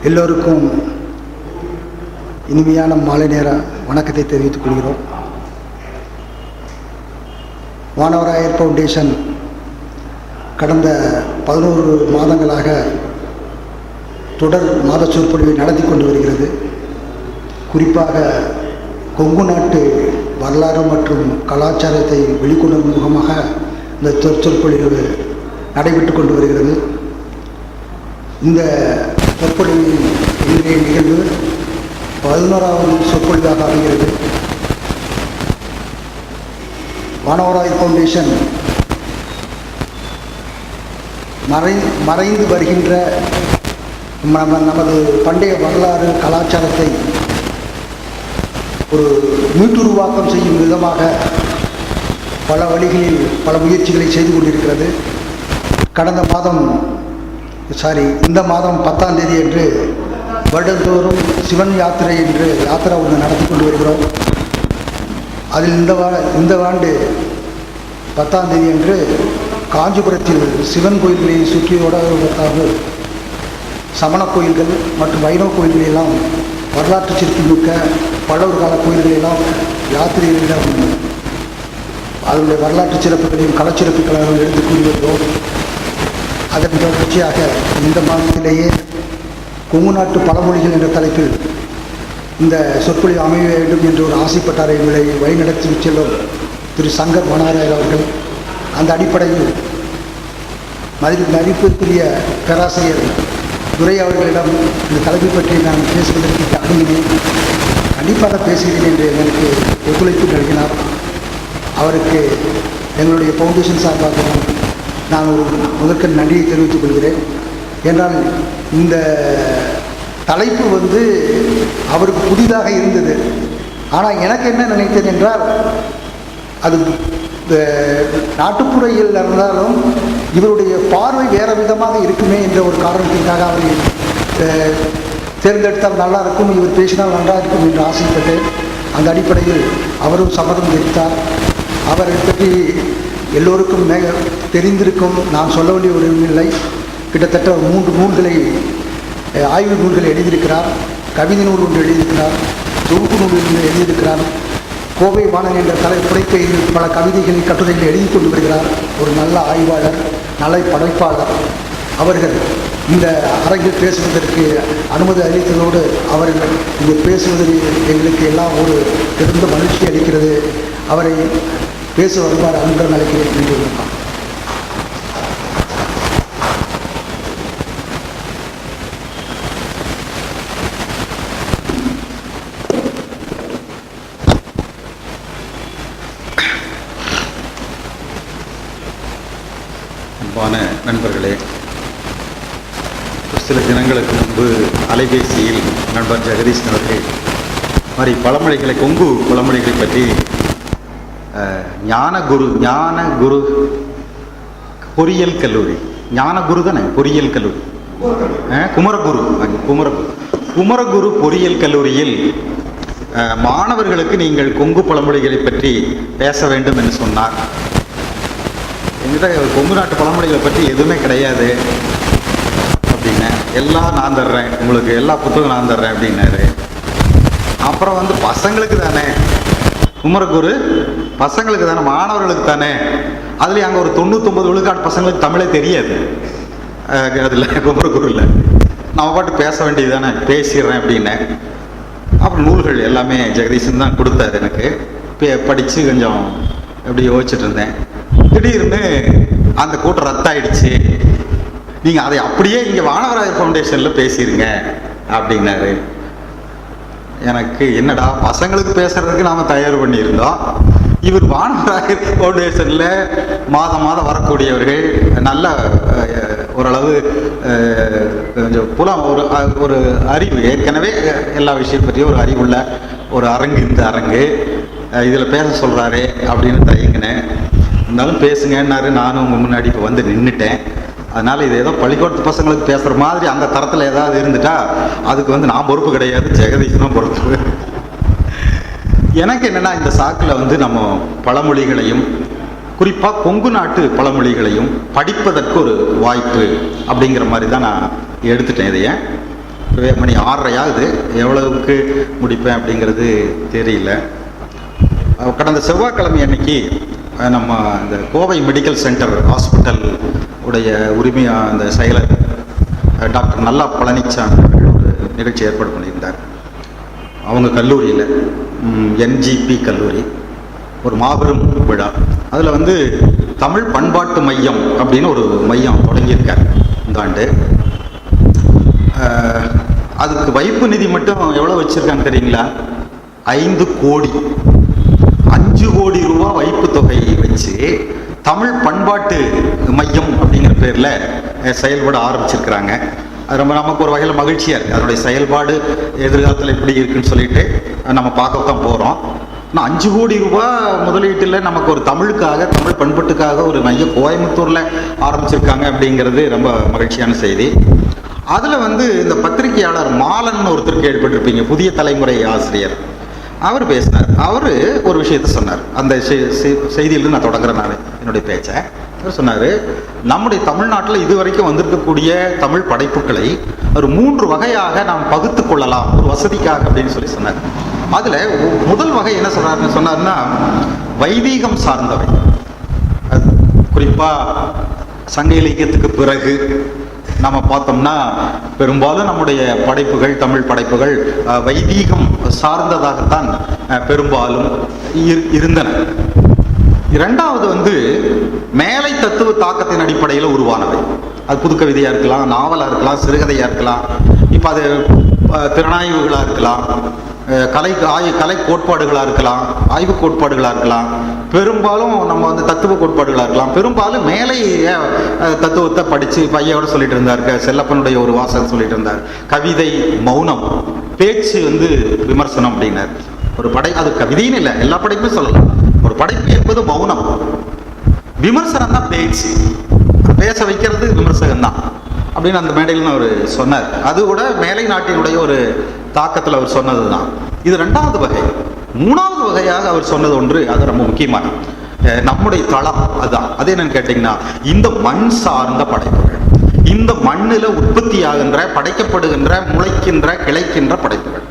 எல்லோருக்கும் இனிமையான மாலை நேர வணக்கத்தை தெரிவித்துக் கொள்கிறோம். வானவராயர் ஃபவுண்டேஷன் கடந்த 11 மாதங்களாக தொடர் மாத சொற்பொழிவை நடத்தி கொண்டு வருகிறது. குறிப்பாக கொங்கு நாட்டு வரலாறு மற்றும் கலாச்சாரத்தை வெளிக்கொணரும் முகமாக இந்த சொற்பொழிவு நடைபெற்று கொண்டு வருகிறது. இந்த சொற்பொழிவின் இன்றைய நிகழ்வு 11வது சொற்பொழிவாக அமைகிறது. வானவராயர் ஃபவுண்டேஷன் மறைந்து வருகின்ற நமது பண்டைய வரலாறு கலாச்சாரத்தை ஒரு மீட்டுருவாக்கம் செய்யும் விதமாக பல வழிகளில் பல முயற்சிகளை செய்து கொண்டிருக்கிறது. இந்த மாதம் 10ஆம் தேதி என்று வருடந்தோறும் சிவன் யாத்திரை என்று யாத்திரை ஒன்று நடத்தி கொண்டு வருகிறோம். அதில் இந்த ஆண்டு 10ஆம் தேதி அன்று காஞ்சிபுரத்தில் சிவன் கோயில்களை சுற்றியோட சமண கோயில்கள் மற்றும் வைணவ கோயில்களெல்லாம் வரலாற்று சிறப்புமிக்க பல்லவர் கால கோயில்களெல்லாம் யாத்திரைகளிடம் அதனுடைய வரலாற்று சிறப்புகளையும் கலாச்சிறப்புகளையும் எடுத்து கூறி வருகிறோம். அதன் தொடர்ச்சியாக இந்த மாதத்திலேயே கொங்கு நாட்டு பழமொழிகள் என்ற தலைப்பில் இந்த சொற்பொழிவு அமைய வேண்டும் என்று ஒரு ஆசைப்பட்டார். எங்களை வழிநடத்தி செல்லும் திரு சங்கர் வனராயர் அவர்கள் அந்த அடிப்படையில் மதிப்பிற்குரிய பேராசிரியர் துரை அவர்களிடம் இந்த தலைப்பை பற்றி நான் பேசுவதற்கு அணுகினேன். கண்டிப்பாக பேசுகிறேன் என்று எனக்கு ஒத்துழைப்பு நல்கினார். அவருக்கு எங்களுடைய ஃபவுண்டேஷன் சார்பாக நான் ஒரு முதற்கண் நன்றியை தெரிவித்துக் கொள்கிறேன். என்றால் இந்த தலைப்பு அவருக்கு புதிதாக இருந்தது. ஆனால் எனக்கு என்ன நினைத்தேன் என்றால், அது நாட்டுப்புறையில் இருந்தாலும் இவருடைய பார்வை வேறு விதமாக இருக்குமே என்ற ஒரு காரணத்திற்காக அவரை தேர்ந்தெடுத்தால் நல்லா இருக்கும், இவர் பேசினால் நன்றாக இருக்கும் என்று ஆசைப்பட்டேன். அந்த அடிப்படையில் அவரும் சம்மதம் தெரிவித்தார். அவரை பற்றி எல்லோருக்கும் தெரிந்திருக்கும், நான் சொல்ல வேண்டிய ஒரு இல்லை. கிட்டத்தட்ட 3 நூல்களை ஆய்வு நூல்களை எழுதியிருக்கிறார். கவிதை நூல் ஒன்று எழுதியிருக்கிறார். தொகுப்பு நூல் ஒன்று எழுதியிருக்கிறார். கோவை வாணன் என்ற புனைப்பெயரில் பல கவிதைகளை கட்டுரைகளை எழுதி கொண்டு வருகிறார். ஒரு நல்ல ஆய்வாளர், நல்ல படைப்பாளர். அவர்கள் இந்த அரங்கில் பேசுவதற்கு அனுமதி அளித்ததோடு அவர்கள் இங்கே பேசுவதில் எங்களுக்கு எல்லாம் ஒரு பெருந்த மகிழ்ச்சி அளிக்கிறது. அவரை பேச வருவார் அன்புடன் அழைக்கிறேன் என்று இருந்தார். அன்பான நண்பர்களே, சில தினங்களுக்கு முன்பு அலைபேசியில் நண்பர் ஜெகதீஷ் அவர்கள் மாதிரி பழமொழிகளை, கொங்கு பழமொழிகளை பற்றி ஞானகுரு பொறியியல் கல்லூரி, ஞானகுரு தானே பொறியியல் கல்லூரி, குமரகுரு பொறியியல் கல்லூரியில் மாணவர்களுக்கு நீங்கள் கொங்கு பழமொழிகளை பற்றி பேச வேண்டும் என்று சொன்னார். என்கிட்ட கொங்கு நாட்டு பழமொழிகளை பற்றி எதுவுமே கிடையாது அப்படின்னு, எல்லாம் நான் தர்றேன், உங்களுக்கு எல்லா புத்தகம் நான் தர்றேன் அப்படின்னாரு. அப்புறம் பசங்களுக்கு தானே குமரகுரு, பசங்களுக்கு தானே, மாணவர்களுக்கு தானே. அதுலேயும் அங்கே ஒரு 99 விழுக்காடு பசங்களுக்கு தமிழே தெரியாது. அதில் குமரகுருவில் நம்ம பாட்டு பேச வேண்டியது தானே, பேசிடுறேன் அப்படின்னு. அப்புறம் நூல்கள் எல்லாமே ஜெகதீஷன் தான் கொடுத்தாரு எனக்கு. படித்து கொஞ்சம் எப்படி யோசிச்சுட்டு இருந்தேன். திடீர்னு அந்த கூட்டம் ரத்தாயிடுச்சு, நீங்கள் அதை அப்படியே இங்கே வானவராயர் ஃபவுண்டேஷனில் பேசிடுங்க அப்படின்னாரு. எனக்கு என்னடா, பசங்களுக்கு பேசுறதுக்கு நாம் தயார் பண்ணியிருந்தோம், இவர் வானவராயர் ஃபவுண்டேஷனில் மாதம் வரக்கூடியவர்கள் நல்ல ஓரளவு கொஞ்சம் புலம் ஒரு அறிவு, ஏற்கனவே எல்லா விஷயம் பற்றியும் ஒரு அறிவுள்ள ஒரு அரங்கு, இந்த அரங்கு இதில் பேச சொல்கிறாரே அப்படின்னு தயங்கினேன். இருந்தாலும் பேசுங்கன்னாரு. நானும் உங்கள் முன்னாடி இப்போ நின்றுட்டேன். அதனால் இது ஏதோ பள்ளிக்கூடத்து பசங்களுக்கு பேசுகிற மாதிரி அந்த தரத்தில் ஏதாவது இருந்துட்டா அதுக்கு நான் பொறுப்பு கிடையாது, ஜெகதீஷ் தான் பொறுப்பு. எனக்கு என்னென்னா, இந்த சாக்கில் நம்ம பழமொழிகளையும் குறிப்பாக கொங்கு நாட்டு பழமொழிகளையும் படிப்பதற்கு ஒரு வாய்ப்பு அப்படிங்கிற மாதிரி தான் நான் எடுத்துட்டேன். இதையே இப்போவே மணி 6:30 ஆகுது. எவ்வளவுக்கு முடிப்பேன் அப்படிங்கிறது தெரியல. கடந்த செவ்வாய்க்கிழமை அன்னைக்கு நம்ம இந்த கோவை மெடிக்கல் சென்டர் ஹாஸ்பிட்டல் உடைய அந்த செயலர் டாக்டர் நல்லா பழனிச்சாமி ஒரு நிகழ்ச்சி ஏற்பாடு பண்ணியிருந்தார். அவங்க கல்லூரியில் என்ஜிபி கல்லூரி ஒரு மாபெரும் விழா. அதில் தமிழ் பண்பாட்டு மையம் அப்படின்னு ஒரு மையம் தொடங்கியிருக்கார் இந்த ஆண்டு. அதுக்கு வைப்பு நிதி மட்டும் எவ்வளோ வச்சுருக்காங்க தெரியுங்களா? 5 கோடி. 5 கோடி ரூபா வைப்பு தொகை வச்சு தமிழ் பண்பாட்டு மையம் அப்படிங்கிற பேரில் செயல்பட ஆரம்பிச்சிருக்கிறாங்க. அது ரொம்ப நமக்கு ஒரு வகையில் மகிழ்ச்சியாக இருக்குது. அதனுடைய செயல்பாடு எதிர்காலத்தில் எப்படி இருக்குன்னு சொல்லிட்டு நம்ம பார்க்கத்தான் போகிறோம். ஆனால் 5 கோடி ரூபா முதலீட்டில் நமக்கு ஒரு தமிழுக்காக, தமிழ் பண்பாட்டுக்காக ஒரு மையம் கோயம்புத்தூரில் ஆரம்பிச்சிருக்காங்க அப்படிங்கிறது ரொம்ப மகிழ்ச்சியான செய்தி. அதில் இந்த பத்திரிகையாளர் மாலன் ஒருத்தர் கேள்விப்பட்டிருப்பீங்க, புதிய தலைமுறை ஆசிரியர். அவர் பேசினார். அவர் ஒரு விஷயத்த சொன்னார். அந்த செய்தியிலிருந்து நான் தொடங்குறேன் நான் என்னுடைய பேச்சை. அவர் சொன்னார், நம்முடைய தமிழ்நாட்டில் இதுவரைக்கும் வந்திருக்கக்கூடிய தமிழ் படைப்புகளை ஒரு 3 வகையாக நாம் பகுத்து கொள்ளலாம் ஒரு வசதிக்காக அப்படின்னு சொன்னார். அதில் முதல் வகை என்ன சொன்னார்னா வைதீகம் சார்ந்தவை. குறிப்பாக சங்க இலக்கியத்துக்கு பிறகு நம்ம பார்த்தோம்னா பெரும்பாலும் நம்முடைய படைப்புகள், தமிழ் படைப்புகள் வைதீகம் சார்ந்ததாகத்தான் பெரும்பாலும் இருந்தன. இரண்டாவது மேலை தத்துவ தாக்கத்தின் அடிப்படையில் உருவானவை. அது புதுக்கவிதையாக இருக்கலாம், நாவலாக இருக்கலாம், சிறுகதையாக இருக்கலாம், இப்போ அது திறனாய்வுகளாக இருக்கலாம், கலை கோட்பாடுகளாக இருக்கலாம், ஆய்வு கோட்பாடுகளாக இருக்கலாம், பெரும்பாலும் நம்ம தத்துவ கோட்பாடுகளாக இருக்கலாம். பெரும்பாலும் மேலே தத்துவத்தை படித்து பையோட சொல்லிட்டு இருந்தார். செல்லப்பனுடைய ஒரு வாசகம் சொல்லிட்டு இருந்தார், கவிதை மௌனம், பேச்சு விமர்சனம் அப்படின்னார். ஒரு அது கவிதைன்னு இல்லை, எல்லா படைப்பும் சொல்லலாம். ஒரு படைப்பு என்பது மௌனம், விமர்சனம் தான் பேச்சு, பேச வைக்கிறது விமர்சகம் தான் அப்படின்னு அந்த மேடையில் அவர் சொன்னார். அது கூட மேலை நாட்டினுடைய ஒரு தாக்கத்தில் அவர் சொன்னது தான். இது 2வது வகை. 3வது வகையாக அவர் சொன்னது ஒன்று, அது ரொம்ப முக்கியமான நம்முடைய தளம். அதுதான் அது என்னன்னு கேட்டிங்கன்னா, இந்த மண் சார்ந்த படைப்புகள், இந்த மண்ணில் உற்பத்தியாகின்ற, படைக்கப்படுகின்ற, முளைக்கின்ற, கிளைக்கின்ற படைப்புகள்.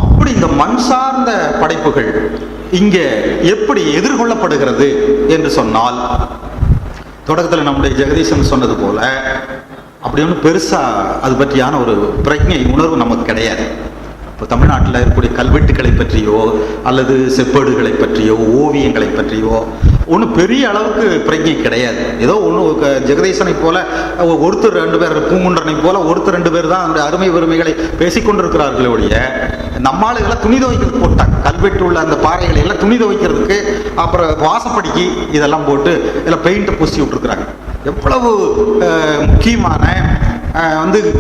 அப்படி இந்த மண் சார்ந்த படைப்புகள் இங்கே எப்படி எதிர்கொள்ளப்படுகிறது என்று சொன்னால், தொடக்கத்தில் நம்முடைய ஜெகதீசன் சொன்னது போல அப்படி ஒன்றும் பெருசாக அது பற்றியான ஒரு பிரஜை உணர்வு நமக்கு கிடையாது. இப்போ தமிழ்நாட்டில் இருக்கக்கூடிய கல்வெட்டுகளை பற்றியோ அல்லது செப்பேடுகளை பற்றியோ ஓவியங்களை பற்றியோ ஒன்றும் பெரிய அளவுக்கு பிரஜை கிடையாது. ஏதோ ஒன்று ஜெகதீசனை போல ஒருத்தர் 2 பேர், பூங்குன்றனை போல ஒருத்தர் 2 பேர் தான் அந்த அருமை பெருமைகளை பேசிக்கொண்டிருக்கிறார்களே ஒழிய, நம்மளுகளை துணி துவைக்கிறது போட்டாங்க. கல்வெட்டு உள்ள அந்த பாறைகளை எல்லாம் துணி துவைக்கிறதுக்கு, அப்புறம் வாசப்படிக்கு இதெல்லாம் போட்டு எல்லாம் பெயிண்ட்டை பூசி விட்டுருக்குறாங்க. எவ்வளவு முக்கியமான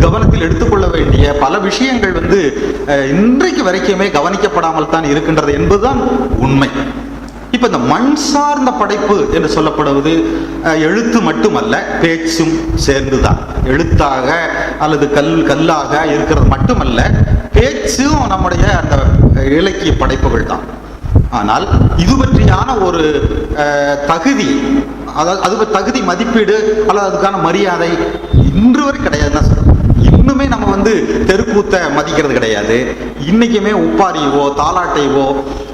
கவனத்தில் எடுத்துக்கொள்ள வேண்டிய பல விஷயங்கள் இன்றைக்கு வரைக்குமே கவனிக்கப்படாமல் தான் இருக்கின்றது என்பதுதான் உண்மை. இப்ப இந்த மண் சார்ந்த படைப்பு என்று சொல்லப்படுவது எழுத்து மட்டுமல்ல, பேச்சும் சேர்ந்துதான். எழுத்தாக அல்லது கல்லாக இருக்கிறது மட்டுமல்ல, பேச்சும் நம்முடைய அந்த இலக்கிய படைப்புகள் தான். ஆனால் இது பற்றியான ஒரு தகுதி, அதாவது அது தகுதி மதிப்பீடு அல்லது அதுக்கான மரியாதை இன்று வரை கிடையாது. இன்னுமே நம்ம தெருக்கூத்தை மதிக்கிறது கிடையாது. இன்னைக்குமே ஒப்பாரியவோ தாலாட்டையவோ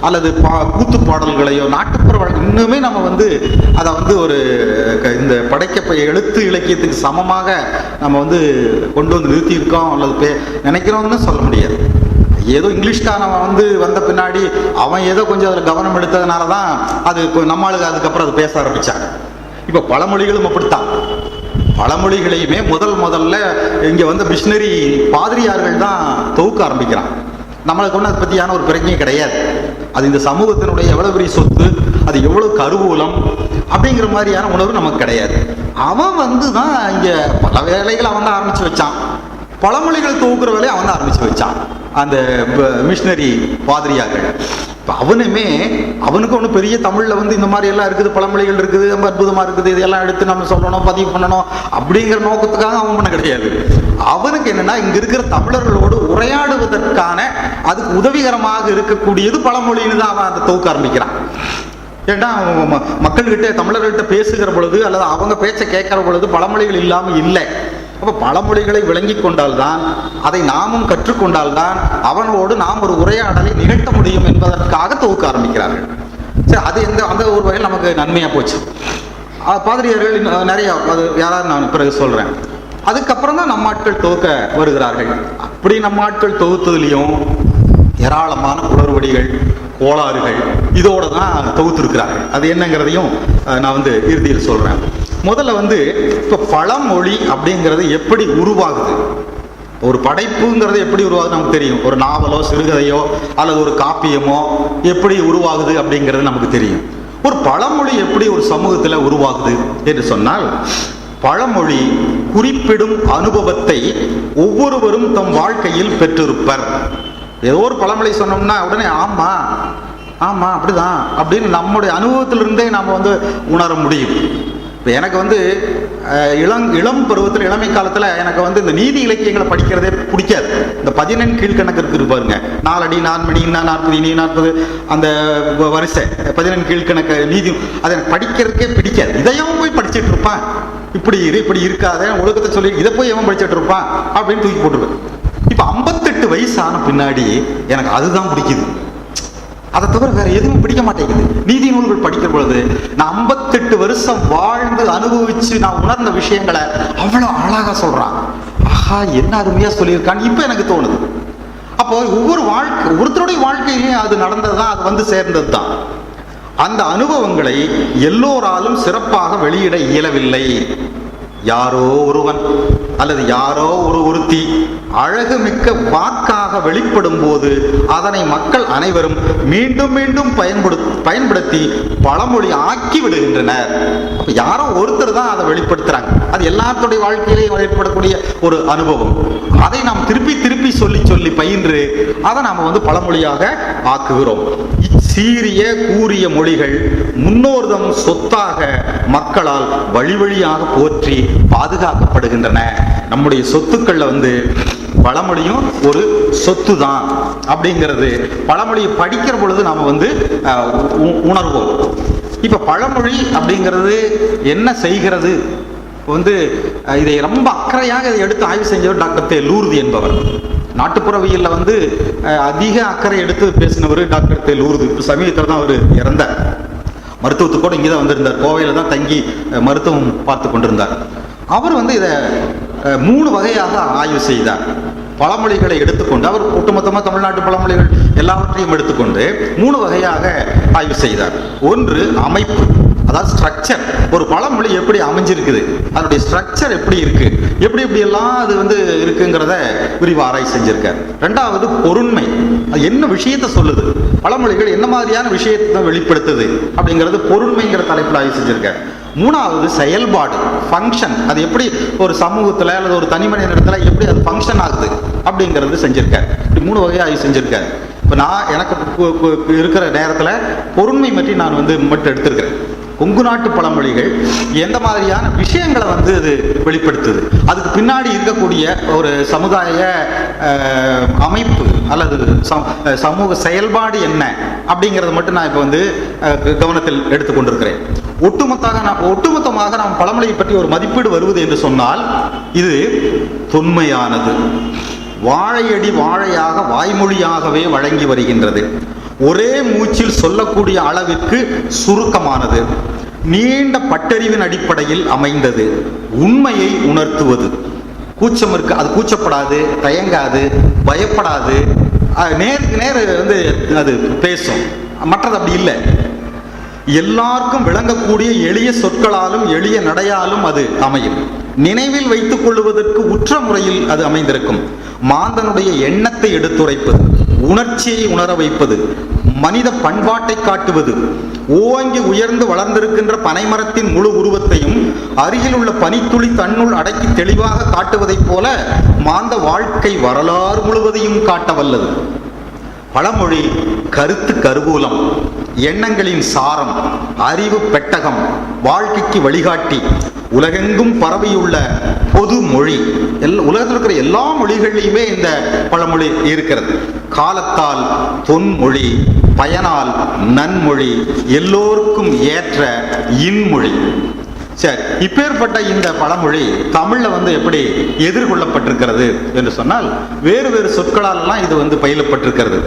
அல்லது கூத்து பாடல்களையோ நாட்டுப்புற இன்னுமே நம்ம அதை ஒரு இந்த எழுத்து இலக்கியத்துக்கு சமமாக நம்ம கொண்டு நிறுத்தி இருக்கோம் அல்லது நினைக்கிறோம்னு சொல்ல முடியாது. ஏதோ இங்கிலீஷ்காரன் வந்த பின்னாடி அவன் ஏதோ கொஞ்சம் அதில் கவனம் எடுத்ததுனால தான் அது நம்மளுக்கு அதுக்கப்புறம் அது பேச ஆரம்பிச்சாங்க. இப்போ பழமொழிகளும் அப்படித்தான். பழமொழிகளையுமே முதல்ல இங்கே மிஷினரி பாதிரியார்கள் தான் தொகுக்க ஆரம்பிக்கிறான். நம்மளுக்கு ஒன்றும் அதை பற்றியான ஒரு பிரச்சனையே கிடையாது. அது இந்த சமூகத்தினுடைய எவ்வளோ பெரிய சொத்து, அது எவ்வளோ கருவூலம் அப்படிங்கிற மாதிரியான உணர்வு நமக்கு கிடையாது. அவன் தான் இங்கே பல வேலைகளை அவன் தான் ஆரம்பித்து வச்சான். பழமொழிகள் தொகுக்கிற வேலையை அவன் தான் ஆரம்பித்து வச்சான், அந்த மிஷினரி பாதிரியார்கள். இப்போ அவனுக்கு ஒன்றும் பெரிய தமிழில் இந்த மாதிரி எல்லாம் இருக்குது, பழமொழிகள் இருக்குது, ரொம்ப அற்புதமாக இருக்குது, இதெல்லாம் எடுத்து நம்ம சொல்லணும், பதிவு பண்ணணும் அப்படிங்கிற நோக்கத்துக்காக அவன் பண்ண கிடையாது. அவனுக்கு என்னன்னா, இங்கே இருக்கிற தமிழர்களோடு உரையாடுவதற்கான அதுக்கு உதவிகரமாக இருக்கக்கூடியது பழமொழின்னு தான் அவன் அதை தொகுக்க ஆரம்பிக்கிறான். ஏன்னா மக்கள்கிட்ட தமிழர்கள்ட்ட பேசுகிற பொழுது அல்லது அவங்க பேச்சை கேட்கிற பொழுது பழமொழிகள் இல்லாமல் இல்லை. அப்போ பழமொழிகளை விளங்கி கொண்டால்தான், அதை நாமும் கற்றுக்கொண்டால்தான் அவனோடு நாம் ஒரு உரையாடலை நிகழ்த்த முடியும் என்பதற்காக தொகுக்க ஆரம்பிக்கிறார்கள். சரி, அது அந்த ஒரு வகையில் நமக்கு நன்மையாக போச்சு. பாதிரியார்கள் நிறைய, அது யாராவது நான் பிறகு சொல்கிறேன். அதுக்கப்புறம் தான் நம்ம ஆட்கள் தொகுக்க வருகிறார்கள். அப்படி நம்ம ஆட்கள் தொகுத்ததுலேயும் ஏராளமான குளறுபடிகள், கோளாறுகள் இதோடு தான் தொகுத்துருக்கிறார்கள். அது என்னங்கிறதையும் நான் இறுதியில் சொல்கிறேன். முதல்ல இப்போ பழமொழி அப்படிங்கிறது எப்படி உருவாகுது, ஒரு படைப்புங்கிறது எப்படி உருவாகுது நமக்கு தெரியும். ஒரு நாவலோ சிறுகதையோ அல்லது ஒரு காப்பியமோ எப்படி உருவாகுது அப்படிங்கிறது நமக்கு தெரியும். ஒரு பழமொழி எப்படி ஒரு சமூகத்தில் உருவாகுது என்று சொன்னால், பழமொழி குறிப்பிடும் அனுபவத்தை ஒவ்வொருவரும் தம் வாழ்க்கையில் பெற்றிருப்பர். ஏதோ ஒரு பழமொழி சொன்னோம்னா உடனே ஆமா ஆமா அப்படிதான் அப்படின்னு நம்முடைய அனுபவத்திலிருந்தே நாம் உணர முடியும். இப்போ எனக்கு இளம் பருவத்தில், இளமை காலத்தில் எனக்கு இந்த நீதி இலக்கியங்களை படிக்கிறதே பிடிக்காது. இந்த 14 கீழ்கணக்கு இருக்கு பாருங்க, 4 அடி 4 மணி 40 இனி 40 அந்த வரிசை 14 கீழ்கணக்கு நீதி, அதை எனக்கு படிக்கிறதுக்கே பிடிக்காது. இதையும் போய் படிச்சுட்டு இருப்பான், இப்படி இருக்காத ஒழுக்கத்தை சொல்லி இதை போய் எவன் படிச்சுட்டு இருப்பான் அப்படின்னு தூக்கி போட்டுருவேன். இப்போ 58 வயசான பின்னாடி எனக்கு அதுதான் பிடிக்குது. அதை தவிர வேற எதுவும் பிடிக்க மாட்டேங்குது. நீதி நூல்கள் படிக்கிற பொழுது நான் 58 வருஷம் வாழ்ந்து அனுபவிச்சு நான் உணர்ந்த விஷயங்களை அவ்வளோ அழகா சொல்றான். ஆஹா, என்ன அருமையா சொல்லியிருக்கான்னு இப்ப எனக்கு தோணுது. அப்போ ஒருத்தருடைய வாழ்க்கையிலையும் அது நடந்ததுதான், அது சேர்ந்தது தான். அந்த அனுபவங்களை எல்லோராலும் சிறப்பாக வெளியிட இயலவில்லை. யாரோ ஒருவன் அல்லது யாரோ ஒருத்தி அழகு மிக்க வாக்காக வெளிப்படும் போது அதனை மக்கள் அனைவரும் மீண்டும் மீண்டும் பயன்படுத்தி பழமொழி ஆக்கி விடுகின்றனர். அப்ப யாரோ ஒருத்தர் தான் அதை வெளிப்படுத்துறாங்க. அது எல்லாத்துடைய வாழ்க்கையிலேயும் வெளிப்படக்கூடிய ஒரு அனுபவம். அதை நாம் திருப்பி சொல்லி பயின்று அதை நாம் பழமொழியாக ஆக்குகிறோம். சீரிய கூறிய மொழிகள் முன்னோர்தம் சொத்தாக மக்களால் வழியாக போற்றி பாதுகாக்கப்படுகின்றன. நம்முடைய சொத்துக்கள்ல பழமொழியும் ஒரு சொத்து தான் அப்படிங்கிறது பழமொழியை படிக்கிற பொழுது நாம உணர்வோம். இப்ப பழமொழி அப்படிங்கிறது என்ன செய்கிறது, இதை ரொம்ப அக்கறையாக இதை எடுத்து ஆய்வு செஞ்சவர் டாக்டர் தே. லூர்து என்பவர். நாட்டுப்புறவியல்ல அதிக அக்கறை எடுத்து பேசினவர் டாக்டர் தே. லூர்து. இப்போ சமீபத்தில் தான் அவர் இறந்தார். மருத்துவத்துக்கு கூட இங்கே தான் வந்திருந்தார். கோவையில் தான் தங்கி மருத்துவம் பார்த்து கொண்டிருந்தார். அவர் இதை 3 வகையாக ஆய்வு செய்தார். பழமொழிகளை எடுத்துக்கொண்டு அவர் ஒட்டுமொத்தமாக தமிழ்நாட்டு பழமொழிகள் எல்லாவற்றையும் எடுத்துக்கொண்டு 3 வகையாக ஆய்வு செய்தார். ஒன்று அமைப்பு, அதாவது ஸ்ட்ரக்சர். ஒரு பழமொழி எப்படி அமைஞ்சிருக்குது, அதனுடைய ஸ்ட்ரக்சர் எப்படி இருக்கு, எப்படி எல்லாம் அது இருக்குங்கிறத விரிவாக ஆராய்ச்சி செஞ்சிருக்கார். 2வது பொருண்மை, அது என்ன விஷயத்தை சொல்லுது, பழமொழிகள் என்ன மாதிரியான விஷயத்தை வெளிப்படுத்துது அப்படிங்கிறது பொருண்மைங்கிற தலைப்பில் ஆய்வு செஞ்சிருக்கார். 3வது செயல்பாடு, ஃபங்க்ஷன், அது எப்படி ஒரு சமூகத்தில் அல்லது ஒரு தனி மனிதனிடத்தில் எப்படி அது ஃபங்க்ஷன் ஆகுது அப்படிங்கிறது செஞ்சிருக்கார். இப்படி 3 வகையாக ஆய்வு செஞ்சிருக்காரு. இப்போ நான் எனக்கு இருக்கிற நேரத்தில் பொருண்மை பற்றி நான் மட்டும் எடுத்திருக்கிறேன். கொங்கு நாட்டு பழமொழிகள் எந்த மாதிரியான விஷயங்களை அது வெளிப்படுத்துது, அதுக்கு பின்னாடி இருக்கக்கூடிய ஒரு சமுதாய அமைப்பு அல்லது சமூக செயல்பாடு என்ன அப்படிங்கிறத மட்டும் நான் இப்போ கவனத்தில் எடுத்துக்கொண்டிருக்கிறேன். ஒட்டுமொத்தமாக நாம் பழமொழியை பற்றி ஒரு மதிப்பீடு வருவது என்று சொன்னால், இது தொன்மையானது, வாழையடி வாழையாக வாய்மொழியாகவே வழங்கி வருகின்றது, ஒரே மூச்சில் சொல்லக்கூடிய அளவிற்கு சுருக்கமானது, நீண்ட பட்டறிவின் அடிப்படையில் அமைந்தது, உண்மையை உணர்த்துவது. கூச்சம் இருக்கு, அது கூச்சப்படாது, தயங்காது, பயப்படாது, நேருக்கு நேர் அது பேசும். மற்றது அப்படி இல்லை. எல்லாருக்கும் விளங்கக்கூடிய எளிய சொற்களாலும் எளிய நடையாலும் அது அமையும். நினைவில் வைத்துக் கொள்வதற்கு உற்ற முறையில் அது அமைந்திருக்கும். மாந்தனுடைய எண்ணத்தை எடுத்துரைப்பது, உணர்ச்சியை உணர வைப்பது, மனித பண்பாட்டை காட்டுவது, ஓங்கி உயர்ந்து வளர்ந்திருக்கின்ற பனைமரத்தின் முழு உருவத்தையும் அருகில் உள்ள பனித்துளி தன்னுள் அடக்கி தெளிவாக காட்டுவதைப் போல மாந்த வாழ்க்கை வரலாறு முழுவதையும் காட்ட வல்லது. பழமொழி கருத்து கருவூலம், எண்ணங்களின் சாரம், அறிவு பெட்டகம், வாழ்க்கைக்கு வழிகாட்டி, உலகெங்கும் பரவியுள்ள பொது மொழி. உலகத்தில் இருக்கிற எல்லா மொழிகளிலுமே இந்த பழமொழி இருக்கிறது. காலத்தால் தொன்மொழி, பயனால் நன்மொழி, எல்லோருக்கும் ஏற்ற இன்மொழி. சரி, இப்பேற்பட்ட இந்த பழமொழி தமிழ்ல வந்து எப்படி எதிர்கொள்ளப்பட்டிருக்கிறது என்று சொன்னால், வேறு வேறு சொற்களால் எல்லாம் இது வந்து பயிலப்பட்டிருக்கிறது.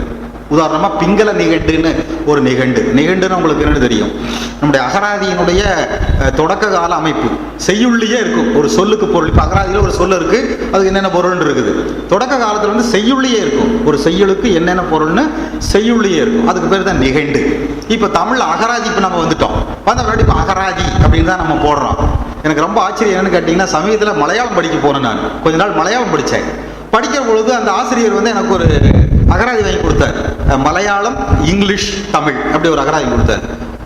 உதாரணமா பிங்கள நிகண்டுன்னு ஒரு நிகண்டுன்னு உங்களுக்கு என்ன தெரியும், நம்முடைய அகராதியினுடைய தொடக்க கால அமைப்பு செய்யுள்ளியே இருக்கும். ஒரு சொல்லுக்கு பொருள், இப்போ அகராதியில் ஒரு சொல் இருக்கு, அதுக்கு என்னென்ன பொருள்னு இருக்குது. தொடக்க காலத்தில் வந்து செய்யுள்ளியே இருக்கும். ஒரு செய்யுளுக்கு என்னென்ன பொருள்னு செய்யுள்ளியே இருக்கும், அதுக்கு பேர் தான் நிகண்டு. இப்போ தமிழ் அகராதி இப்போ நம்ம வந்துட்டோம், வந்த இப்போ அகராதி அப்படின்னு தான் நம்ம போடுறோம். எனக்கு ரொம்ப ஆச்சரியம் என்னன்னு கேட்டிங்கன்னா, சமீபத்தில் மலையாளம் படிக்க போனேன். நான் கொஞ்ச நாள் மலையாளம் படித்தேன். படிக்கிற பொழுது அந்த ஆசிரியர் வந்து எனக்கு ஒரு அகராதி வாங்கி கொடுத்தார். மலையாளம், இங்கிலீஷ், தமிழ் அப்படி ஒரு அகராதி கொடுத்தார்.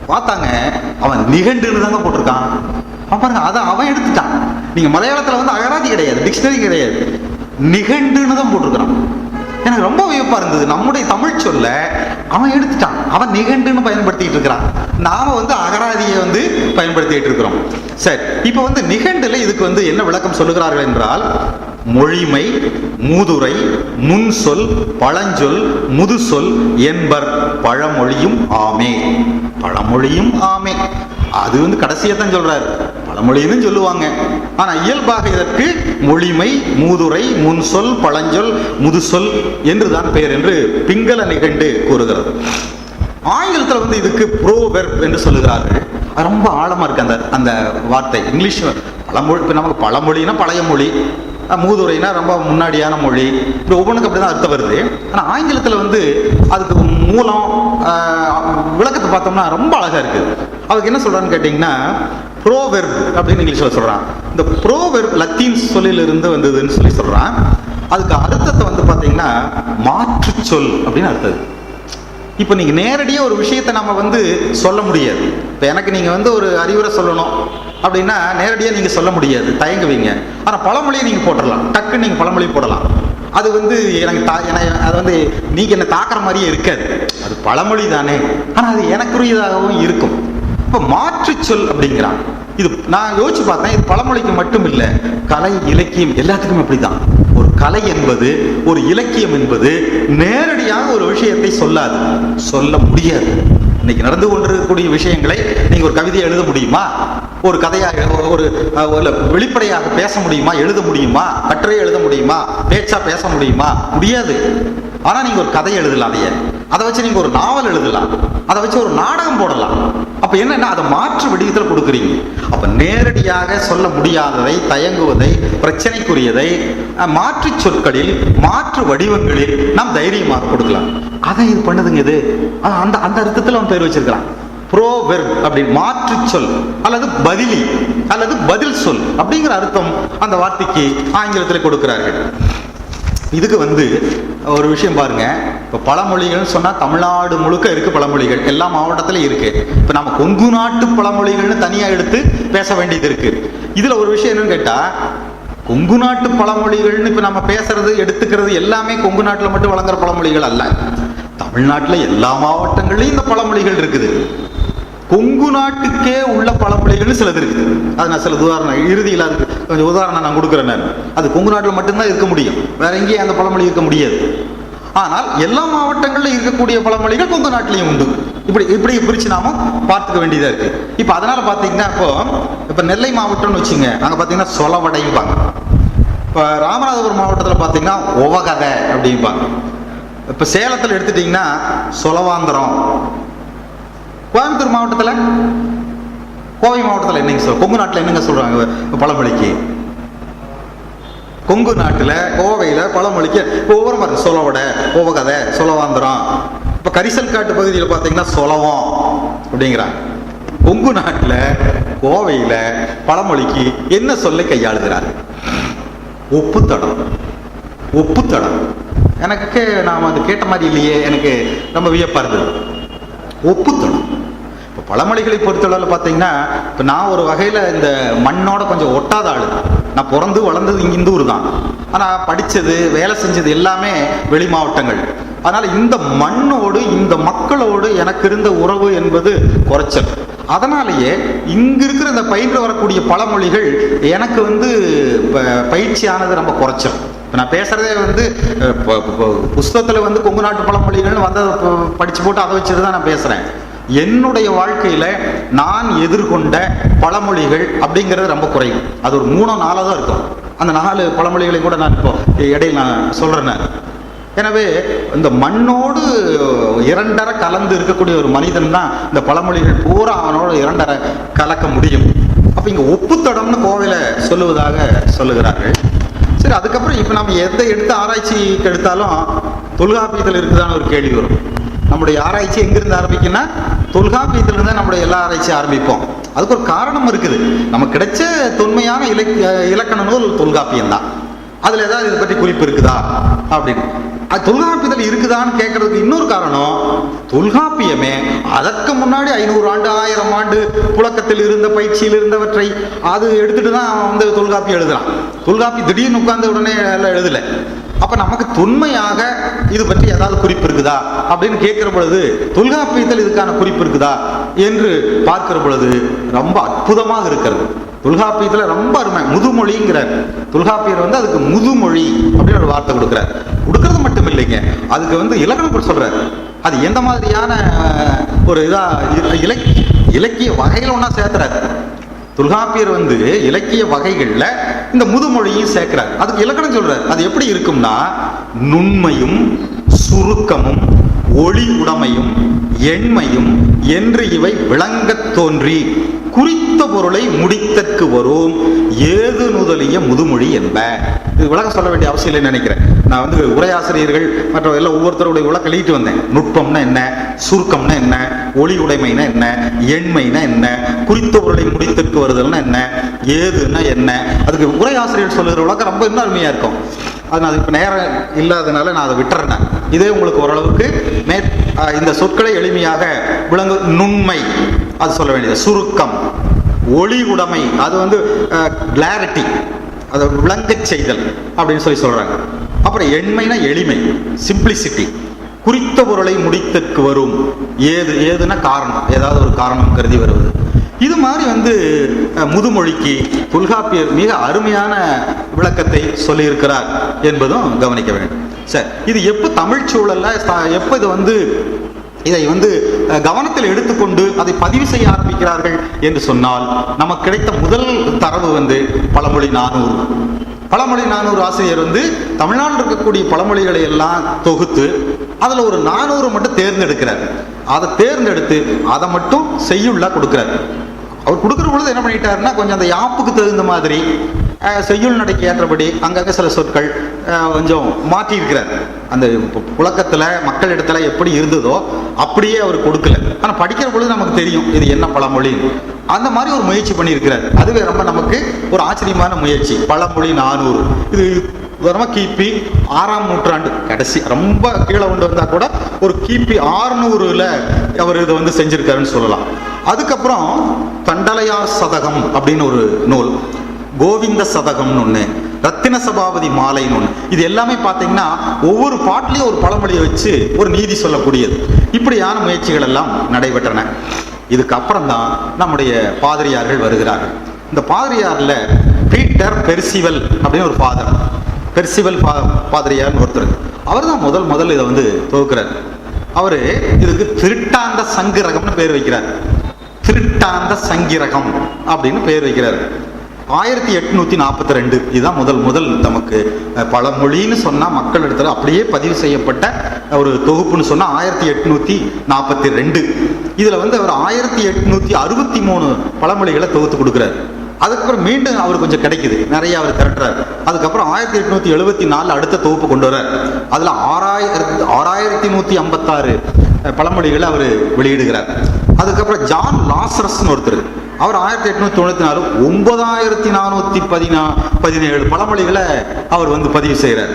பார்த்தாங்க, அவன் நிகண்டுன்னு தாங்க போட்டிருக்கான். பாருங்க, அதை அவன் எடுத்துட்டான். நீங்க மலையாளத்துல வந்து அகராதி கிடையாது, டிக்ஷனரி கிடையாது, நிகண்டுன்னு தான் போட்டிருக்கிறான். எனக்கு ரொம்ப வியப்பா இருந்தது. நம்முடைய தமிழ் சொல்ல அவன் எடுத்துட்டான், அவன் நிகண்டுன்னு பயன்படுத்திட்டு இருக்கிறான். நாம வந்து அகராதியை வந்து பயன்படுத்திட்டு இருக்கிறோம். சரி, இப்ப வந்து நிகண்டுல இதுக்கு வந்து என்ன விளக்கம் சொல்லுகிறார்கள் என்றால், மொழிமை, மூதுரை, முன்சொல், பழஞ்சொல், முதுசொல் என்பர் பழமொழியும் ஆமே. பழமொழியும் ஆமே, அது வந்து கடைசியை தான் சொல்றாரு. பழமொழின்னு சொல்லுவாங்க, ஆனா இயல்பாக இதற்கு மொழிமை, மூதுரை, முன்சொல், பழஞ்சொல், முதுசொல் என்றுதான் பெயர் என்று பிங்கள நிகண்டு கூறுகிறது. ஆங்கிலத்தில் வந்து இதுக்கு ப்ரோவெர்ப் என்று சொல்லுகிறார்கள். அது ரொம்ப ஆழமா இருக்கு அந்த அந்த வார்த்தை. இங்கிலீஷ் பழமொழி, இப்போ நமக்கு பழமொழினா பழைய மொழி, மூதுரைனா ரொம்ப முன்னாடியான மொழி, இப்படி ஒவ்வொன்றுக்கு அப்படி தான் அர்த்தம் வருது. ஆனால் ஆங்கிலத்தில் வந்து அதுக்கு மூலம் விளக்கத்தை பார்த்தோம்னா ரொம்ப அழகாக இருக்குது. அதுக்கு என்ன சொல்கிறான்னு கேட்டிங்கன்னா, ப்ரோவெர்ப் அப்படின்னு இங்கிலீஷில் சொல்கிறான். இந்த ப்ரோவெர்ப் லத்தீன் சொல்லிலிருந்து வந்ததுன்னு சொல்கிறான். அதுக்கு அர்த்தத்தை வந்து பார்த்தீங்கன்னா மாற்று சொல் அப்படின்னு அர்த்தம். இப்போ நீங்கள் நேரடியாக ஒரு விஷயத்தை நம்ம வந்து சொல்ல முடியாது. இப்போ எனக்கு நீங்கள் வந்து ஒரு அறிவுரை சொல்லணும் அப்படின்னா நேரடியாக நீங்கள் சொல்ல முடியாது, தயங்குவீங்க. ஆனால் பழமொழியை நீங்கள் போட்டுடலாம், டக்குன்னு நீங்கள் பழமொழி போடலாம். அது வந்து எனக்கு அது வந்து நீங்கள் என்ன தாக்குற மாதிரியே இருக்காது, அது பழமொழி தானே, ஆனால் அது எனக்குரியதாகவும் இருக்கும். இப்போ மாற்று சொல் அப்படிங்கிறான். இது நான் யோசிச்சு பார்த்தேன், இது பழமொழிக்கு மட்டும் இல்லை, கலை இலக்கியம் எல்லாத்துக்கும் அப்படிதான். ஒரு கலை என்பது, ஒரு இலக்கியம் என்பது நேரடியாக ஒரு விஷயத்தை சொல்லாது, சொல்ல முடியாது. இன்னைக்கு நடந்து கொண்டிருக்கக்கூடிய விஷயங்களை நீங்க ஒரு கவிதையை எழுத முடியுமா? ஒரு கதையாக ஒரு வெளிப்படையாக பேச முடியுமா? எழுத முடியுமா? கட்டுரை எழுத முடியுமா? பேச்சா பேச முடியுமா? முடியாது. ஆனா நீங்க ஒரு கதை எழுதலாம், அதை வச்சு நீங்க ஒரு நாவல் எழுதலாம், அதை வச்சு ஒரு நாடகம் போடலாம். அப்ப என்னன்னா அதை மாற்று வடிவத்தில் கொடுக்குறீங்க. அப்ப நேரடியாக சொல்ல முடியாததை, தயங்குவதை, பிரச்சனைக்குரியதை மாற்று சொற்களில், மாற்று வடிவங்களில் நாம் தைரியமாக கொடுக்கலாம். அதை இது பண்ணுதுங்க. இது அந்த அந்த அர்த்தத்தில் அவன் பேர் வச்சிருக்கிறான், ப்ரோவெர்ப் அப்படின்னு. மாற்று சொல் அல்லது பதிலி அல்லது பதில் சொல் அப்படிங்கிற அர்த்தம் அந்த வார்த்தைக்கு ஆங்கிலத்தில் கொடுக்கிறார்கள். இதுக்கு வந்து ஒரு விஷயம் பாருங்க, இப்போ பழமொழிகள்னு சொன்னால் தமிழ்நாடு முழுக்க இருக்கு பழமொழிகள், எல்லா மாவட்டத்திலையும் இருக்கு. இப்போ நம்ம கொங்கு நாட்டு பழமொழிகள்னு தனியாக எடுத்து பேச வேண்டியது இருக்கு. இதுல ஒரு விஷயம் என்னன்னு கேட்டா, கொங்கு நாட்டு பழமொழிகள்னு இப்போ நம்ம பேசுறது எடுத்துக்கிறது எல்லாமே கொங்கு நாட்டில் மட்டும் வழங்குற பழமொழிகள் அல்ல. தமிழ்நாட்டில் எல்லா மாவட்டங்கள்லையும் இந்த பழமொழிகள் இருக்குது. கொங்கு நாட்டுக்கே உள்ள பழமொழிகள் சிலது இருக்குது. அது நான் சில உதாரணம் இறுதியில் அதுக்கு கொஞ்சம் உதாரணம் நான் கொடுக்குறேன். நான் அது கொங்கு நாட்டில் மட்டும்தான் இருக்க முடியும், வேற எங்கேயும் அந்த பழமொழி இருக்க முடியாது. ஆனால் எல்லா மாவட்டங்களிலும் இருக்கக்கூடிய பழமொழிகள் கொங்கு நாட்டிலையும் உண்டு. இப்படி இப்படி பிரிச்சு நாம பார்த்துக்க வேண்டியதா இருக்கு. இப்போ அதனால பார்த்தீங்கன்னா, இப்போ நெல்லை மாவட்டம்னு வச்சுங்க, அங்கே பார்த்தீங்கன்னா சொலவடைப்பாங்க. இப்போ ராமநாதபுரம் மாவட்டத்தில் பார்த்தீங்கன்னா உவகதை அப்படிம்பாங்க. இப்போ சேலத்தில் எடுத்துட்டீங்கன்னா சொலவாந்திரம். கோயம்புத்தூர் மாவட்டத்தில், கோவை மாவட்டத்தில் என்னங்க கொங்கு நாட்டில் என்னங்க சொல்றாங்க பழமொழிக்கு? கொங்கு நாட்டில், கோவையில் பழமொழிக்கு ஒவ்வொரு மாதிரி சொலவடை, உவகதை, சொலவாந்திரம். இப்போ கரிசல் காட்டு பகுதியில் பார்த்தீங்கன்னா சொலவம் அப்படிங்கிறாங்க. கொங்கு நாட்டில், கோவையில் பழமொழிக்கு என்ன சொல்லை கையாளுகிறார்? ஒப்புத்தடம். ஒப்புத்தடம் எனக்கு நாம் அது கேட்ட மாதிரி இல்லையே, எனக்கு ரொம்ப வியப்பா இருந்தது. ஒப்புத்தடம். இப்போ பழமொழிகளை பொறுத்தளவில் பார்த்தீங்கன்னா, இப்போ நான் ஒரு வகையில் இந்த மண்ணோட கொஞ்சம் ஒட்டாத ஆளு. நான் பிறந்து வளர்ந்தது இங்கே இந்த ஊர் தான், ஆனால் படித்தது, வேலை செஞ்சது எல்லாமே வெளி மாவட்டங்கள். அதனால் இந்த மண்ணோடு, இந்த மக்களோடு எனக்கு இருந்த உறவு என்பது குறைச்சல். அதனாலேயே இங்கே இருக்கிற இந்த பயின்று வரக்கூடிய பழமொழிகள் எனக்கு வந்து பயிற்சியானது ரொம்ப குறைச்சல். இப்போ நான் பேசுகிறதே வந்து புஸ்தகத்தில் வந்து கொங்கு நாட்டு பழமொழிகள்னு வந்து படித்து போட்டு அதை வச்சுட்டு தான் நான் பேசுகிறேன். என்னுடைய வாழ்க்கையில நான் எதிர்கொண்ட பழமொழிகள் அப்படிங்கிறது ரொம்ப குறைவு. அது ஒரு 3-4 தான் இருக்கும். அந்த 4 பழமொழிகளை கூட நான் இப்போ இடையில் நான் சொல்றேன் நான். எனவே இந்த மண்ணோடு இரண்டரை கலந்து இருக்கக்கூடிய ஒரு மனிதன் தான் இந்த பழமொழிகள் பூரா அவனோடு இரண்டரை கலக்க முடியும். அப்ப இங்க ஒப்புத்தடம்னு கோவையில சொல்லுவதாக சொல்லுகிறார்கள். சரி, அதுக்கப்புறம் இப்ப நம்ம எதை எடுத்து ஆராய்ச்சிக்கு எடுத்தாலும் தொல்காப்பியத்தில் இருக்குதான ஒரு கேள்வி வரும். நம்முடைய ஆராய்ச்சி எங்கிருந்து ஆரம்பிக்குன்னா தொல்காப்பியத்திலிருந்து தான் நம்முடைய எல்லா ஆராய்ச்சியும் ஆரம்பிப்போம். அதுக்கு ஒரு காரணம் இருக்குது. நமக்கு கிடைச்ச தொன்மையான இலக்கண நூல் தொல்காப்பியம் தான். அதுல ஏதாவது இதை பற்றி குறிப்பு இருக்குதா அப்படின்னு அது தொல்காப்பியத்தில் இருக்குதான்னு கேட்கறதுக்கு இன்னொரு காரணம், தொல்காப்பியமே அதற்கு முன்னாடி 500 ஆண்டு 1000 ஆண்டு புழக்கத்தில் இருந்த பயிற்சியில் இருந்தவற்றை அது எடுத்துட்டு தான் அவன் வந்து தொல்காப்பியம் எழுதுறான். தொல்காப்பி திடீர்னு உட்கார்ந்த உடனே எல்லாம் எழுதல. அப்ப நமக்கு தொன்மையாக இது பற்றி ஏதாவது குறிப்பு இருக்குதா அப்படின்னு கேட்கிற பொழுது தொல்காப்பியத்தில் இதுக்கான குறிப்பு இருக்குதா என்று பார்க்கிற பொழுது ரொம்ப அற்புதமாக இருக்கிறது. தொல்காப்பியத்துல ரொம்ப அருமை, முதுமொழிங்கிறார். தொல்காப்பியர் வந்து அதுக்கு முதுமொழி அப்படின்னு ஒரு வார்த்தை கொடுக்கறது மட்டும் இல்லைங்க, அதுக்கு வந்து இலக்கணம் சொல்றாரு. அது எந்த மாதிரியான ஒரு இதா இலக்கிய வகையில ஒன்னா சேர்த்துறாரு. தொல்காப்பியர் வந்து இலக்கிய வகைகள்ல இந்த முதுமொழியும் சேர்க்கிறார். அதுக்கு இலக்கணம் சொல்றாரு. அது எப்படி இருக்கும்னா, நுண்மையும் சுருக்கமும் ஒளி உடைமையும் எண்மையும் என்று இவை விளங்கத் தோன்றி குறித்த பொருளை முடித்தற்கு வரும் ஏது நுதலிய முதுமொழி என்ப. இது விளக்கம் சொல்ல வேண்டிய அவசியம் இல்லைன்னு நினைக்கிறேன். நான் வந்து உரையாசிரியர்கள் மற்ற எல்லாம் ஒவ்வொருத்தருடைய விளக்கம் எழுதிட்டு வந்தேன். நுட்பம்னா என்ன, சுருக்கம்னா என்ன, ஒளி உடைமைனா என்ன, எண்மைனா என்ன, குறித்த பொருளை முடித்தற்கு வருதல்னா என்ன, ஏதுன்னா என்ன, அதுக்கு உரையாசிரியர் சொல்லுகிற விளக்கம் ரொம்ப இன்னும் அருமையா இருக்கும். அது நான் இப்போ நேரம் இல்லாதனால நான் அதை விட்டுறேன். இதே உங்களுக்கு ஓரளவுக்கு இந்த சொற்களை எளிமையாக விளங்கு. நுண்மை அது சொல்ல வேண்டியது, சுருக்கம், ஒளி உடைமை அது வந்து கிளாரிட்டி, அதை விளங்கச் செய்தல் அப்படின்னு சொல்றாங்க. அப்புறம் எண்மைனா எளிமை, சிம்பிளிசிட்டி, குறித்த பொருளை முடித்தற்கு வரும் ஏதுன்னா காரணம், ஏதாவது ஒரு காரணம் கருதி வருவது. இது மாதிரி வந்து முதுமொழிக்கு தொல்காப்பியர் மிக அருமையான விளக்கத்தை சொல்லியிருக்கிறார் என்பதும் கவனிக்க வேண்டும். சரி, இது எப்போ தமிழ் சூழல்ல எப்போ இதை வந்து கவனத்தில் எடுத்துக்கொண்டு அதை பதிவு செய்ய ஆரம்பிக்கிறார்கள் என்று சொன்னால், நமக்கு கிடைத்த முதல் தரவு வந்து பழமொழி 400. பழமொழி 400 ஆசிரியர் வந்து தமிழ்நாட்டில் இருக்கக்கூடிய பழமொழிகளை எல்லாம் தொகுத்து அதுல ஒரு 400 மட்டும் தேர்ந்தெடுக்கிறார். அதை தேர்ந்தெடுத்து அதை மட்டும் செய்யுள்ளா கொடுக்கிறார். அவர் கொடுக்குற பொழுது என்ன பண்ணிட்டாருன்னா, கொஞ்சம் அந்த யாப்புக்கு தகுந்த மாதிரி செய்யுள் நடைக்கு ஏற்றபடி அங்கங்கே சில சொற்கள் கொஞ்சம் மாற்றி இருக்கிறார். அந்த புழக்கத்தில் மக்கள் இடத்துல எப்படி இருந்ததோ அப்படியே அவர் கொடுக்கல. ஆனால் படிக்கிற பொழுது நமக்கு தெரியும் இது என்ன பழமொழி. அந்த மாதிரி ஒரு முயற்சி பண்ணியிருக்கிறார். அதுவே ரொம்ப நமக்கு ஒரு ஆச்சரியமான முயற்சி. பழமொழி 400 இது உதாரணமாக கிபி 6ஆம் நூற்றாண்டு கடைசி, ரொம்ப கீழே கொண்டு வந்தா கூட ஒரு கிபி 600ல் அவர் இதை வந்து செஞ்சிருக்காருன்னு சொல்லலாம். அதுக்கப்புறம் தண்டலையார் சதகம் அப்படின்னு ஒரு நூல், கோவிந்த சதகம்னு ஒன்று, ரத்தின சபாபதி மாலைன்னு ஒன்று. இது எல்லாமே பார்த்தீங்கன்னா ஒவ்வொரு பாட்டிலையும் ஒரு பழமொழியை வச்சு ஒரு நீதி சொல்லக்கூடியது. இப்படியான முயற்சிகள் எல்லாம் நடைபெற்றன. இதுக்கப்புறம் தான் நம்முடைய பாதிரியார்கள் வருகிறார்கள். இந்த பாதிரியாரில் பீட்டர் பெர்சிவல் அப்படின்னு ஒரு ஃபாதர், பெர்சிவல் பாதிரியார்னு ஒருத்தர், அவர் தான் முதல் இதை வந்து துவக்கிறார். அவரு இதுக்கு திருட்டாந்த சங்கிரகம்னு பேர் வைக்கிறார். திருட்டாந்த சங்கிரகம் அப்படின்னு பேர் வைக்கிறார். 1842 இதுதான் முதல் நமக்கு பழமொழின்னு சொன்னா மக்கள் இடத்துல அப்படியே பதிவு செய்யப்பட்ட ஒரு தொகுப்புன்னு சொன்னா 1842. இதுல வந்து அவர் 1863 பழமொழிகளை தொகுத்து கொடுக்கிறார். அதுக்கப்புறம் மீண்டும் அவர் கொஞ்சம் கிடைக்குது, நிறைய அவர் திரட்டுறார். அதுக்கப்புறம் 1874 அடுத்த தொகுப்பு கொண்டு வர்றார். அதுல 6156 பழமொழிகளை அவர் வெளியிடுகிறார். அதுக்கப்புறம் ஜான் லாசரஸ்னு ஒருத்தர், அவர் 1894 9417 பழமொழிகளை அவர் வந்து பதிவு செய்கிறார்.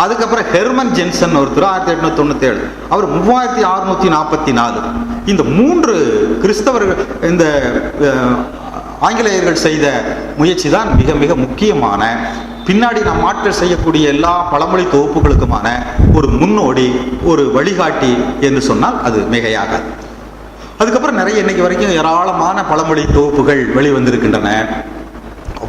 அதுக்கப்புறம் ஹெர்மன் ஜென்சன் ஒருத்தர் 1897, அவர் 3644. இந்த 3 கிறிஸ்தவர்கள் இந்த ஆங்கிலேயர்கள் செய்த முயற்சி தான் மிக மிக முக்கியமான, பின்னாடி நாம் ஆட்கள் செய்யக்கூடிய எல்லா பழமொழி தொகுப்புகளுக்குமான ஒரு முன்னோடி, ஒரு வழிகாட்டி என்று சொன்னால் அது மிகையாகாது. அதுக்கப்புறம் நிறைய இன்னைக்கு வரைக்கும் ஏராளமான பழமொழி தொகுப்புகள் வெளிவந்திருக்கின்றன.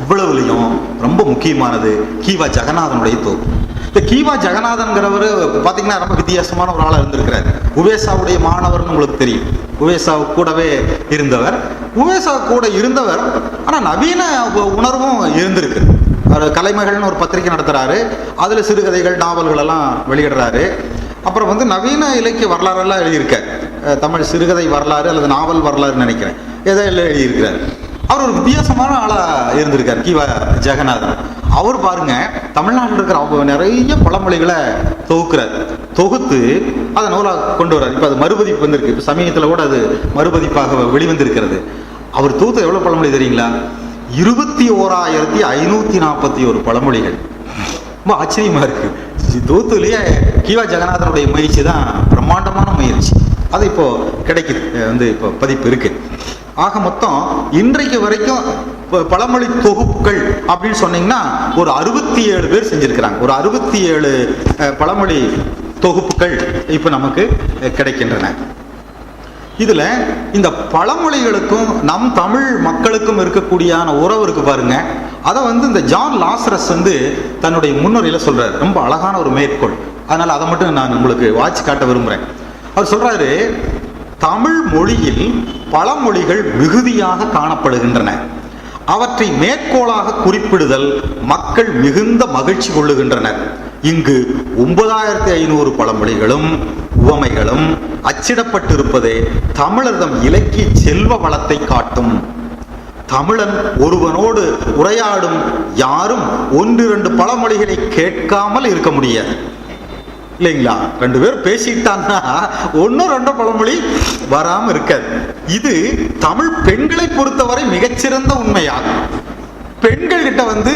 அவ்வளவுலையும் ரொம்ப முக்கியமானது கீவா ஜெகநாதனுடைய தொகுப்பு. இந்த கீவா ஜெகநாதன்கிறவர் பார்த்தீங்கன்னா ரொம்ப வித்தியாசமான ஒரு ஆளாக இருந்திருக்கிறார். உவேசாவுடைய மாணவர்னு உங்களுக்கு தெரியும். உவேசாவு கூடவே இருந்தவர். உவேசா கூட இருந்தவர், ஆனால் நவீன உணர்வும் இருந்திருக்கு. அவர் கலைமகள்னு ஒரு பத்திரிகை நடத்துகிறாரு. அதில் சிறுகதைகள், நாவல்கள் எல்லாம் வெளியிடுறாரு. அப்புறம் வந்து நவீன இலக்கிய வரலாறெல்லாம் எழுதியிருக்கார். தமிழ் சிறுகதை வரலாறு அல்லது நாவல் வரலாறுன்னு நினைக்கிறேன், ஏதோ எல்லாம் எழுதியிருக்கிறார். அவர் ஒரு வித்தியாசமான ஆளாக இருந்திருக்கார் கீவா ஜெகநாதன். அவர் பாருங்க, தமிழ்நாட்டில் இருக்கிற அவங்க நிறைய பழமொழிகளை தொகுக்கிறார். தொகுத்து அதை நூலாக கொண்டு வர்றார். இப்போ அது மறுபதிப்பு வந்திருக்கு. இப்போ சமீபத்தில் கூட அது மறுபதிப்பாக வெளிவந்திருக்கிறது. அவர் தொகுத்து எவ்வளோ பழமொழி தெரியுங்களா? 21,541 பழமொழிகள். ரொம்ப ஆச்சரியமா இருக்கு. தொகுத்துலேயே கீவா ஜெகநாதனுடைய முயற்சி தான் பிரம்மாண்டமான முயற்சி. அது இப்போ கிடைக்குது, வந்து இப்போ பதிப்பு இருக்கு. ஆக மொத்தம் இன்றைக்கு வரைக்கும் பழமொழி தொகுப்புகள் அப்படின்னு சொன்னீங்கன்னா ஒரு 67 பேர் செஞ்சிருக்கிறாங்க. ஒரு 67 பழமொழி தொகுப்புகள் இப்போ நமக்கு கிடைக்கின்றன. இதுல இந்த பழமொழிகளுக்கும் நம் தமிழ் மக்களுக்கும் இருக்கக்கூடியான உறவு இருக்கு பாருங்க. அதை வந்து இந்த ஜான் லாசரஸ் வந்து தன்னுடைய முன்னுரையில சொல்றாரு. ரொம்ப அழகான ஒரு மேற்கோள். அதனால அதை மட்டும் நான் உங்களுக்கு வாட்சி காட்ட விரும்புறேன். அவர் சொல்றாரு, தமிழ் மொழியில் பழமொழிகள் மிகுதியாக காணப்படுகின்றன. அவற்றை மேற்கோளாக குறிப்பிடுதல் மக்கள் மிகுந்த மகிழ்ச்சி கொள்ளுகின்றனர். இங்கு 9500 பழமொழிகளும் உவமைகளும் அச்சிடப்பட்டிருப்பதே தமிழர்தம் இலக்கிய செல்வ வளத்தை காட்டும். தமிழன் ஒருவனோடு உரையாடும் யாரும் 1-2 பழமொழிகளை கேட்காமல் இருக்க முடியாது, இல்லைங்களா? 2 பேர் பேசிட்டான்னா 1-2 பழமொழி வராம இருக்காது. இது தமிழ் பெண்களை பொறுத்தவரை மிகச்சிறந்த உண்மையாகும். பெண்கள் கிட்ட வந்து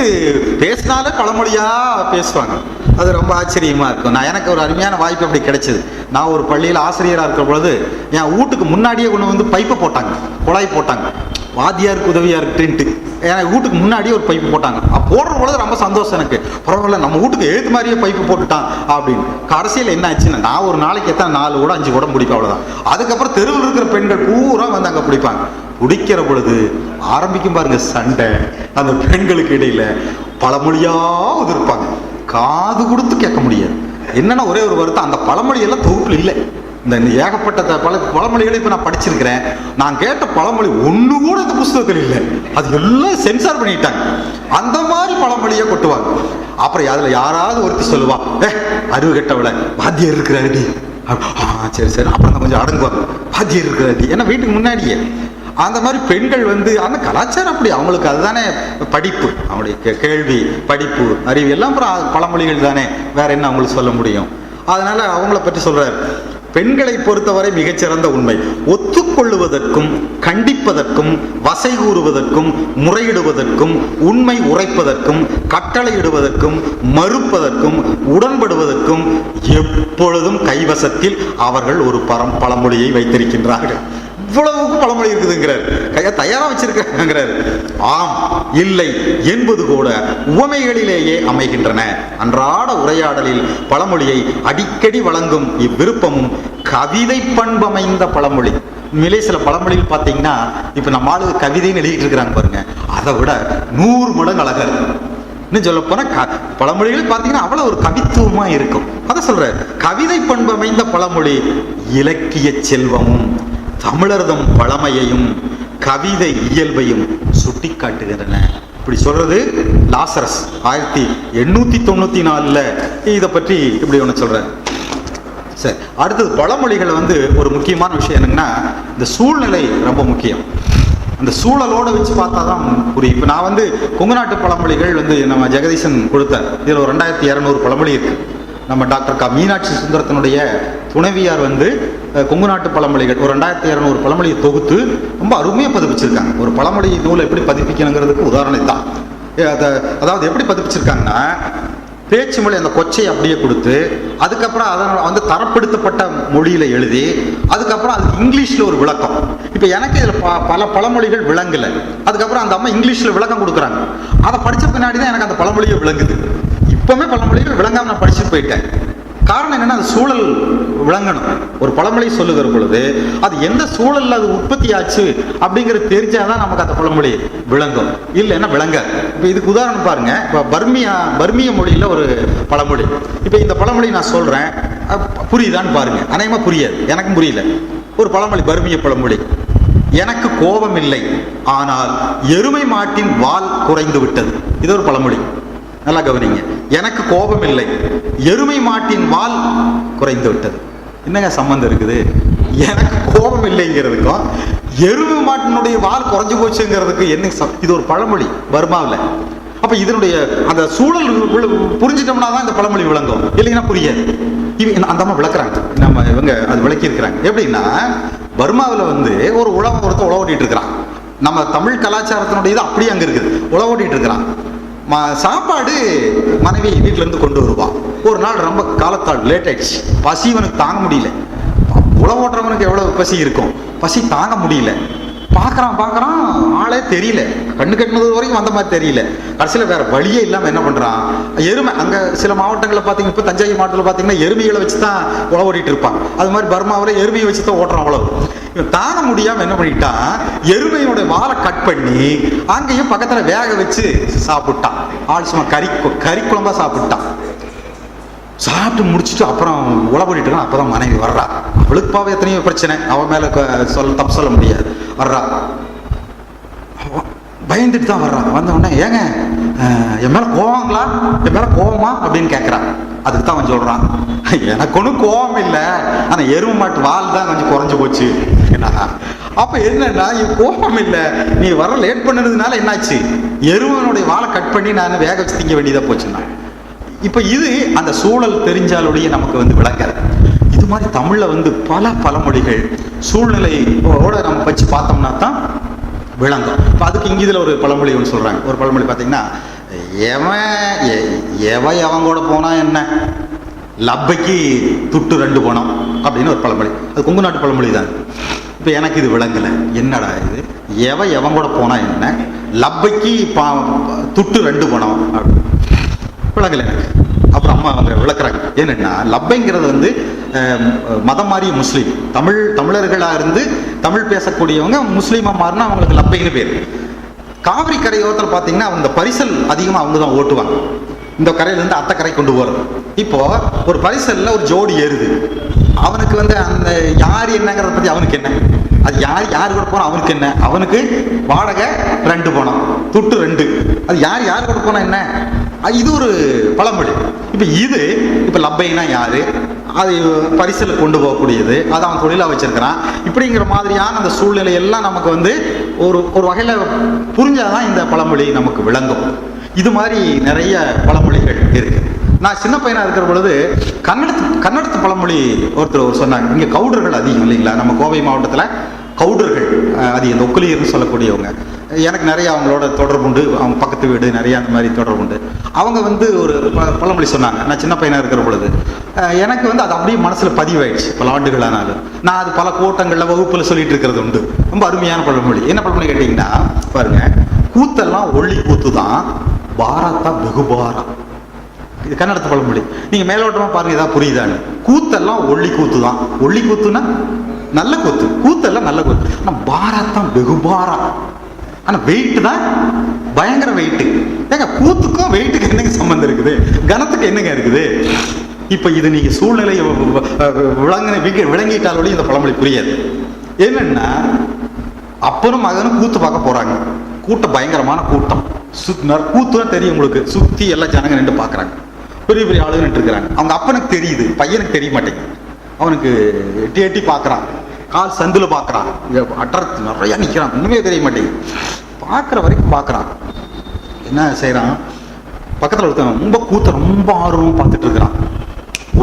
பேசினாலே பழமொழியா பேசுவாங்க. அது ரொம்ப ஆச்சரியமா இருக்கும். எனக்கு ஒரு அருமையான வாய்ப்பு அப்படி கிடைச்சது. நான் ஒரு பள்ளியில் ஆசிரியராக இருக்கிற பொழுது என் வீட்டுக்கு முன்னாடியே கொண்டு வந்து பைப்பை போட்டாங்க, குழாய் போட்டாங்க. வாத்தியாருக்கு உதவியா இருக்குன்ட்டு எனக்கு வீட்டுக்கு முன்னாடியே ஒரு பைப்பு போட்டாங்க. போடுற பொழுது ரொம்ப சந்தோஷம் எனக்கு. பரவாயில்ல, நம்ம வீட்டுக்கு எழுத்து மாதிரியே பைப்பு போட்டுட்டான் அப்படின்னு. கடைசியில் என்ன ஆச்சுன்னா, நான் ஒரு நாளைக்கு எத்தனை 4 கூட 5 கூட பிடிப்பேன், அவ்வளோதான். அதுக்கப்புறம் தெருவில் இருக்கிற பெண்கள் பூரா வந்து அங்கே பிடிப்பாங்க. பிடிக்கிற பொழுது ஆரம்பிக்கும் பாருங்க சண்டை. அந்த பெண்களுக்கு இடையில பழமொழியா உதிர்ப்பாங்க, காது கொடுத்து கேட்க முடியாது. என்னன்னா ஒரே ஒரு வருத்தம், அந்த பழமொழியெல்லாம் தொகுப்பில் இல்லை. இந்த ஏகப்பட்ட பழமொழிகளை இப்போ நான் படிச்சிருக்கிறேன். நான் கேட்ட பழமொழி ஒன்று கூட இந்த புஸ்தகத்தில் இல்லை. அது எல்லாம் சென்சார் பண்ணிட்டாங்க. அந்த மாதிரி பழமொழியை கொட்டுவாங்க. அப்புறம் அதில் யாராவது ஒருத்தி சொல்லுவா, அறிவு கெட்டவளை வாத்தியர் இருக்கிறாடி. சரி சரி, அப்புறம் கொஞ்சம் அடங்குவாங்க, வாத்தியர் இருக்கிறாடி. ஏன்னா வீட்டுக்கு முன்னாடியே அந்த மாதிரி பெண்கள் வந்து அந்த கலாச்சாரம் அப்படி, அவங்களுக்கு அதுதானே படிப்பு. அவங்களுடைய கேள்வி, படிப்பு, அறிவு எல்லாம் அப்புறம் பழமொழிகள் தானே, வேற என்ன அவங்களுக்கு சொல்ல முடியும்? அதனால அவங்கள பற்றி சொல்றாரு, பெண்களை பொறுத்தவரை மிகச்சிறந்த உண்மை ஒத்துக்கொள்ளுவதற்கும் கண்டிப்பதற்கும் வசை கூறுவதற்கும் முறையிடுவதற்கும் உண்மை உரைப்பதற்கும் கட்டளையிடுவதற்கும் மறுப்பதற்கும் உடன்படுவதற்கும் எப்பொழுதும் கைவசத்தில் அவர்கள் ஒரு பழமொழியை வைத்திருக்கின்றார்கள். இவ்வளவுக்கு பழமொழி இருக்குதுங்கிறார், கையை தயாரா வச்சிருக்கிறார். ஆம் இல்லை என்பது கூட உவமைகளிலேயே அமைகின்றன. அன்றாட உரையாடலில் பழமொழியை அடிக்கடி வழங்கும் இவ்விருப்பமும் கவிதை பண்பமைந்த பழமொழி. உண்மையிலே சில பழமொழிகள் பார்த்தீங்கன்னா, இப்ப நம்ம ஆளு கவிதைன்னு எழுதிட்டு இருக்கிறாங்க பாருங்க, அதை விட 100 மடங்கு அழகர். இன்னும் சொல்ல போனா பழமொழிகள் பார்த்தீங்கன்னா அவ்வளவு ஒரு கவித்துவமா இருக்கும். அதை சொல்ற கவிதை பண்பமைந்த பழமொழி இலக்கிய செல்வமும் தமிழர்தம் பழமையையும் கவிதை இயல்பையும் சுட்டி காட்டுகின்றன. இப்படி சொல்றது லாசரஸ் 1894 இதை பற்றி இப்படி ஒன்று சொல்ற. சரி, அடுத்தது பழமொழிகள் வந்து ஒரு முக்கியமான விஷயம் என்னங்கன்னா, இந்த சூழ்நிலை ரொம்ப முக்கியம். அந்த சூழலோட வச்சு பார்த்தா தான் புரியும். இப்போ நான் வந்து கொங்கு நாட்டு பழமொழிகள் வந்து நம்ம ஜெகதீசன் கொடுத்தார். இதில் ஒரு 2200 பழமொழி இருக்கு. நம்ம டாக்டர் மீனாட்சி சுந்தரத்தினுடைய துணைவியார் வந்து கொங்கு நாட்டு பழமொழிகள் ஒரு 2200 பழமொழியை தொகுத்து ரொம்ப அருமையாக பதிப்பிச்சிருக்காங்க. ஒரு பழமொழி நூலை எப்படி பதிப்பிக்கணுங்கிறதுக்கு உதாரணம் தான். அதாவது எப்படி பதிப்பிச்சிருக்காங்கன்னா, பேச்சு மொழி அந்த கொச்சையை அப்படியே கொடுத்து, அதுக்கப்புறம் அதை வந்து தரப்படுத்தப்பட்ட மொழியில எழுதி, அதுக்கப்புறம் அதுக்கு இங்கிலீஷ்ல ஒரு விளக்கம். இப்போ எனக்கு இதில் பல பழமொழிகள் விளங்கலை. அதுக்கப்புறம் அந்த அம்மா இங்கிலீஷ்ல விளக்கம் கொடுக்குறாங்க. அதை படித்த பின்னாடி தான் எனக்கு அந்த பழமொழியை விளங்குது. இப்பவுமே பழமொழிகள் விளங்காம நான் படிச்சுட்டு போயிட்டேன். காரணம் என்னன்னா, அது சூழல் விளங்கணும். ஒரு பழமொழி சொல்லுகிற பொழுது அது எந்த சூழல்ல அது உற்பத்தி ஆச்சு அப்படிங்கிறது தெரிஞ்சாதான் நமக்கு அந்த பழமொழி விளங்கும், இல்லைன்னா விளங்காது. இப்போ இதுக்கு உதாரணம் பாருங்க. இப்போ பர்மிய மொழியில ஒரு பழமொழி. இப்போ இந்த பழமொழி நான் சொல்றேன், புரியுதான்னு பாருங்க. அநேகமா புரியாது, எனக்கும் புரியல. ஒரு பழமொழி, பர்மிய பழமொழி. எனக்கு கோபம் இல்லை, ஆனால் எருமை மாட்டின் வால் குறைந்து விட்டது. இது ஒரு பழமொழி, நல்லா கவனிங்க. எனக்கு கோபம் இல்லை, எருமை மாட்டின் வால் குறைந்து விட்டது. என்னங்க சம்பந்தம் இருக்குது? எனக்கு கோபம் இல்லைங்கிறதுக்கும் எருமை மாட்டினுடைய வால் குறைஞ்சு போச்சுங்கிறதுக்கு என்ன? இது ஒரு பழமொழி பர்மாவில். அப்ப இதனுடைய அந்த சூழல் புரிஞ்சிட்டோம்னா தான் இந்த பழமொழி விளங்கும், இல்லைங்கன்னா புரியாது. அந்த அம்மா விளக்குறாங்க, நம்ம இவங்க அது விளக்கி இருக்கிறாங்க. எப்படின்னா, பர்மாவில் வந்து ஒரு ஒருத்தர் உழவோட்டிட்டு இருக்கிறான். நம்ம தமிழ் கலாச்சாரத்தினுடைய இது அப்படியே அங்கே இருக்குது. உழவோட்டிட்டு இருக்கிறான். சாப்பாடு மனைவி வீட்டில இருந்து கொண்டு வருவான். ஒரு நாள் ரொம்ப காலத்தால் லேட் ஆயிடுச்சு, பசி இவனுக்கு தாங்க முடியல. உழவோட்டுறவனுக்கு எவ்வளவு பசி இருக்கும், பசி தாங்க முடியல. பார்க்கறான், ஆளே தெரியல, கண்ணு கட்டினது வரைக்கும் வந்த மாதிரி தெரியல. கடைசியில் வேற வழியே இல்லாமல் என்ன பண்றான், எருமை. அங்கே சில மாவட்டங்களில் பார்த்தீங்கன்னா, இப்போ தஞ்சை மாவட்டத்தில் பார்த்தீங்கன்னா எருமைகளை வச்சு தான் உழவு ஓட்டிட்டு இருப்பாங்க. அது மாதிரி பர்மாவில் எருமையை வச்சு தான் ஓட்டுறான் உழவு. இவன் தாங்க முடியாமல் என்ன பண்ணிட்டான், எருமையோட வாழை கட் பண்ணி அங்கேயும் பக்கத்தில் வேக வச்சு சாப்பிட்டான். ஆள் சும்மா கறி குழம்பா சாப்பிட்டான். சாப்பிட்டு முடிச்சுட்டு அப்புறம் உழவிட்டு இருக்கான். அப்பதான் மனைவி வர்றா. அவளுக்கு பாவம் எத்தனையோ பிரச்சனை, அவன் மேல தப்பு சொல்ல முடியாது. வர்றா, பயந்துட்டு தான் வர்றான். வந்த உடனே, ஏங்க என் மேல கோவங்களா, என் மேல கோவமா அப்படின்னு கேட்கறான். அதுக்கு தான் அவன் சொல்றான், எனக்கு ஒன்றும் கோவம் இல்லை, ஆனா எருமை மாட்டு வால் தான் கொஞ்சம் குறைஞ்சு போச்சு. அப்ப என்னன்னா, கோபம் இல்லை, நீ வர லேட் பண்ணதுனால என்னாச்சு, எருமனுடைய வாழை கட் பண்ணி நான் வேக வச்சு திங்க வேண்டியதா போச்சுன்னா. இப்ப இது அந்த சூழல் தெரிஞ்சாலுடைய நமக்கு வந்து விளங்காது. இது மாதிரி தமிழ்ல வந்து பல பழமொழிகள் சூழ்நிலையோட நம்ம வச்சு பார்த்தோம்னா தான் விளங்கும். இப்போ அதுக்கு இங்கே இதில் ஒரு பழமொழி ஒன்று சொல்றாங்க. ஒரு பழமொழி பார்த்தீங்கன்னா, எவன் கூட போனா என்ன, லப்பைக்கு துட்டு 2 பணம் அப்படின்னு ஒரு பழமொழி. அது கொங்கு நாட்டு பழமொழி தான். இப்போ எனக்கு இது விளங்கலை, என்னடா இது, எவன் கூட போனா என்ன, லப்பைக்கு துட்டு 2 பணம் அப்படின்னு விளங்கலை எனக்கு. அப்புறம் அம்மா அவங்க விளக்குறாங்க. ஏன்னா, லப்பைங்கிறது வந்து மதம் மாறிய முஸ்லீம், தமிழர்களா இருந்து தமிழ் பேசக்கூடியவங்க முஸ்லீமா மாறினா அவங்களுக்கு லப்பைன்னு பேர். காவிரி கரையோரத்தில் பார்த்தீங்கன்னா அந்த பரிசல் அதிகமாக அவங்க தான் ஓட்டுவாங்க. இந்த கரையிலேருந்து அத்தை கரை கொண்டு போகிறது. இப்போ ஒரு பரிசல்ல ஒரு ஜோடி ஏறுது, அவனுக்கு வந்து அந்த யார் என்னங்கிறத பற்றி அவனுக்கு என்ன, அது யார் கூட போனா அவனுக்கு என்ன, அவனுக்கு வாடகை 2 பணம், துட்டு 2. அது யார் கூட போனா என்ன, இது ஒரு பழமொழி. இப்ப லப்பைனா யாரு, அது பரிசல கொண்டு போகக்கூடியது, அதை அவன் தொழிலா வச்சிருக்கிறான். இப்படிங்கிற மாதிரியான அந்த சூழ்நிலை எல்லாம் நமக்கு வந்து ஒரு வகையில புரிஞ்சாதான் இந்த பழமொழி நமக்கு விளங்கும். இது மாதிரி நிறைய பழமொழிகள் இருக்கு. நான் சின்ன பையனா இருக்கிற பொழுது கன்னடத்து பழமொழி ஒருத்தர் சொன்னாங்க. இங்க கவுடர்கள் அதிகம் இல்லைங்களா, நம்ம கோவை மாவட்டத்துல கவுடர்கள் அதிகம், இந்த ஒக்குலியர்னு சொல்லக்கூடியவங்க. எனக்கு நிறைய அவங்களோட தொடர்பு உண்டு, அவங்க பக்கத்து வீடு நிறைய அந்த மாதிரி தொடர்பு உண்டு. அவங்க வந்து ஒரு பழமொழி சொன்னாங்க. நான் சின்ன பையனா இருக்கிற பொழுது எனக்கு வந்து அது அப்படியே மனசுல பதிவாயிடுச்சு. பல ஆண்டுகளானாலும் நான் அது பல கூட்டங்கள்ல வகுப்புல சொல்லிட்டு இருக்கிறது உண்டு. ரொம்ப அருமையான பழமொழி. என்ன பழமொழி கேட்டீங்கன்னா, பாருங்க, கூத்தெல்லாம் ஒள்ளி கூத்து தான், பாராத்தா வெகுபாரா. இது கன்னடத்து பழமொழி. நீங்க மேலோட்டமா பாருங்க, ஏதாவது புரியுதான்னு. கூத்தெல்லாம் ஒள்ளி கூத்து தான், ஒள்ளி கூத்துனா நல்ல கூத்து, கூத்தெல்லாம் நல்ல கூத்து, ஆனா பாராத்தான் வெகுபாரா. ஆனா வெயிட் தான் பயங்கர வெயிட். ஏங்க, கூத்துக்கும் வெயிட்டுக்கு என்னங்க சம்பந்தம் இருக்குது, கனத்துக்கு என்னங்க இருக்குது? இப்ப இது நீங்க சூழ்நிலையை விளங்கிட்டாலும் இந்த பழமொழி புரியாது. என்னன்னா, அப்பனும் மகனும் கூத்து பார்க்க போறாங்க. கூட்டம் பயங்கரமான கூட்டம், கூத்துனா தெரியும் உங்களுக்கு, சுத்தி எல்லாம் ஜனங்க நின்று பாக்குறாங்க, பெரிய பெரிய ஆளுங்க நின்று இருக்கிறாங்க. அவங்க அப்பனுக்கு தெரியுது, பையனுக்கு தெரிய மாட்டேங்குது. அவனுக்கு எட்டி எட்டி பாக்குறான், கால் சந்துல பாக்குறான், அட்டரத்து நிறைய நிக்கிறான், ஒண்ணுமே தெரிய மாட்டேங்குது. பாக்குற வரைக்கும் பாக்குறான். என்ன செய்யறான், பக்கத்துல ஒருத்தன் ரொம்ப கூத்த ரொம்ப ஆர்வம் பார்த்துட்டு இருக்கிறான்.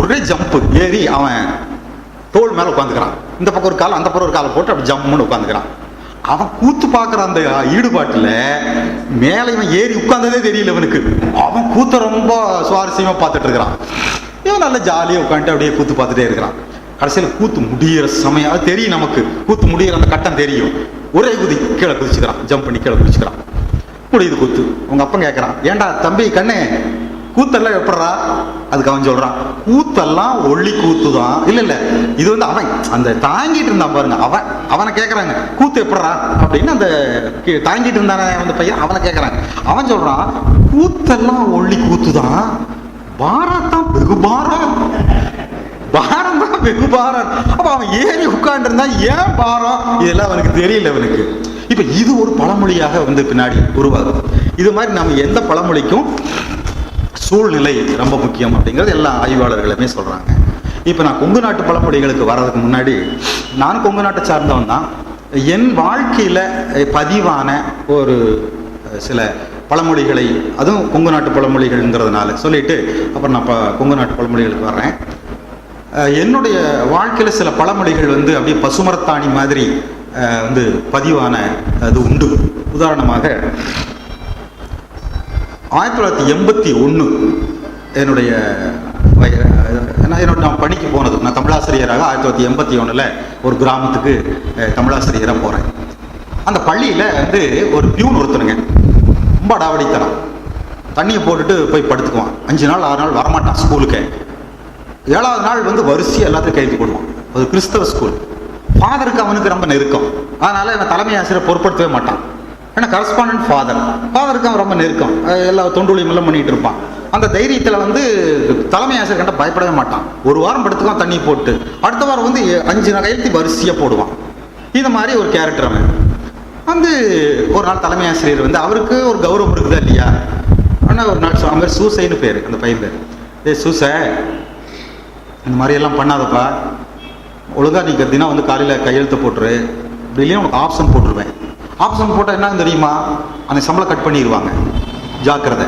ஒரே ஜம்ப் ஏறி அவன் தோல் மேல உட்காந்துக்கிறான். இந்த பக்கம் ஒரு கால் அந்த பக்கம் ஒரு காலை போட்டு அப்படி ஜம்முன்னு உட்காந்துக்கிறான். அவன் கூத்து பார்க்குற அந்த ஈடுபாட்டுல மேல இவன் ஏறி உட்கார்ந்ததே தெரியல இவனுக்கு. அவன் கூத்த ரொம்ப சுவாரஸ்யமா பார்த்துட்டு இருக்கிறான். இவன் நல்ல ஜாலியா உட்காந்துட்டு அப்படியே கூத்து பார்த்துட்டே இருக்கிறான். கடைசியில கூத்து முடிகிற சமயம் அது தெரியும் நமக்கு, கூத்து முடிகிற அந்த கட்டம் தெரியும். ஒரே குதி கீழே குதிச்சுக்கிறான், ஜம்ப் பண்ணி கீழே குதிச்சுக்கிறான். முடியுது கூத்து. உங்க அப்பன் கேட்கறான், ஏண்டா தம்பி கண்ணு, கூத்தெல்லாம் எப்படா? அதுக்கு அவன் சொல்றான், கூத்தெல்லாம் ஒள்ளி கூத்து தான். இல்ல இது வந்து அவன் அந்த தாங்கிட்டு இருந்தான் பாருங்க, அவனை கேட்கறாங்க கூத்து எப்படா அப்படின்னு. அந்த தாங்கிட்டு இருந்தான அந்த பையன் அவனை கேட்கறாங்க. அவன் சொல்றான், கூத்தெல்லாம் ஒள்ளி கூத்து தான், பாராத்தான் வெகு பாரம், பாரம் தான் வெகு பாரம். அப்ப அவன் ஏறி உட்கார்ந்து இருந்தா ஏன் பாரம், இதெல்லாம் அவனுக்கு தெரியல அவனுக்கு. இப்ப இது ஒரு பழமொழியாக வந்து பின்னாடி உருவாகும். இது மாதிரி நம்ம எந்த பழமொழிக்கும் சூழ்நிலை ரொம்ப முக்கியம் அப்படிங்கிறது எல்லா ஆய்வாளர்களுமே சொல்றாங்க. இப்ப நான் கொங்கு நாட்டு பழமொழிகளுக்கு வர்றதுக்கு முன்னாடி, நான் கொங்கு நாட்டை சார்ந்தவன் தான். என் வாழ்க்கையில பதிவான ஒரு சில பழமொழிகளை, அதுவும் கொங்கு நாட்டு பழமொழிகள்ங்கிறதுனால சொல்லிட்டு அப்புறம் நான் கொங்கு நாட்டு பழமொழிகளுக்கு வர்றேன். என்னுடைய வாழ்க்கையில சில பழமொழிகள் வந்து அப்படியே பசுமரத்தாணி மாதிரி வந்து பதிவான அது உண்டு. உதாரணமாக 1981 என்னுடைய நான் பணிக்கு போனது, நான் தமிழாசிரியராக 1981 ஒரு கிராமத்துக்கு தமிழாசிரியராக போகிறேன். அந்த பள்ளியில் வந்து ஒரு பியூன் ஒருத்தனுங்க ரொம்ப அடாவடித்தனம், தண்ணியை போட்டுட்டு போய் படுத்துக்குவான். 5 நாள் 6 நாள் வரமாட்டான் ஸ்கூலுக்கு. 7வது நாள் வந்து வரிசையாக எல்லாத்தையும் கைது போடுவான். அது கிறிஸ்தவ ஸ்கூல். ஃபாதருக்கு அவனுக்கு ரொம்ப நெருக்கம், அதனால என்ன தலைமை ஆசிரியர் பொருட்படுத்தவே மாட்டான். ஏன்னா கரஸ்பாண்டன்ட் ஃபாதருக்கு அவன் ரொம்ப நெருக்கம், எல்லா தொண்டுலியும் எல்லாம் பண்ணிட்டு இருப்பான். அந்த தைரியத்தில் வந்து தலைமை ஆசிரியர் கண்ட பயப்படவே மாட்டான். ஒரு வாரம் படுத்துக்குவான் தண்ணி போட்டு, அடுத்த வாரம் வந்து 5 கையெழுத்தி வரிசையாக போடுவான். இது மாதிரி ஒரு கேரக்டர் அவன். வந்து ஒரு நாள் தலைமை ஆசிரியர் வந்து, அவருக்கு ஒரு கௌரவம் இருக்குதா இல்லையா, ஆனால் ஒரு நாள் அவங்க சூசைன்னு பேர், அந்த பையன் பேர், சூசை இந்த மாதிரி எல்லாம் பண்ணாதப்பா, ஒழுங்கா நீ தினம் வந்து காலையில் கையெழுத்து போட்டுரு, இப்படி இல்லையா உனக்கு ஆப்ஷன் போட்டுருவேன். ஆப்ஷன் போட்டால் என்ன தெரியுமா, அந்த சம்பளம் கட் பண்ணிடுவாங்க, ஜாக்கிரதை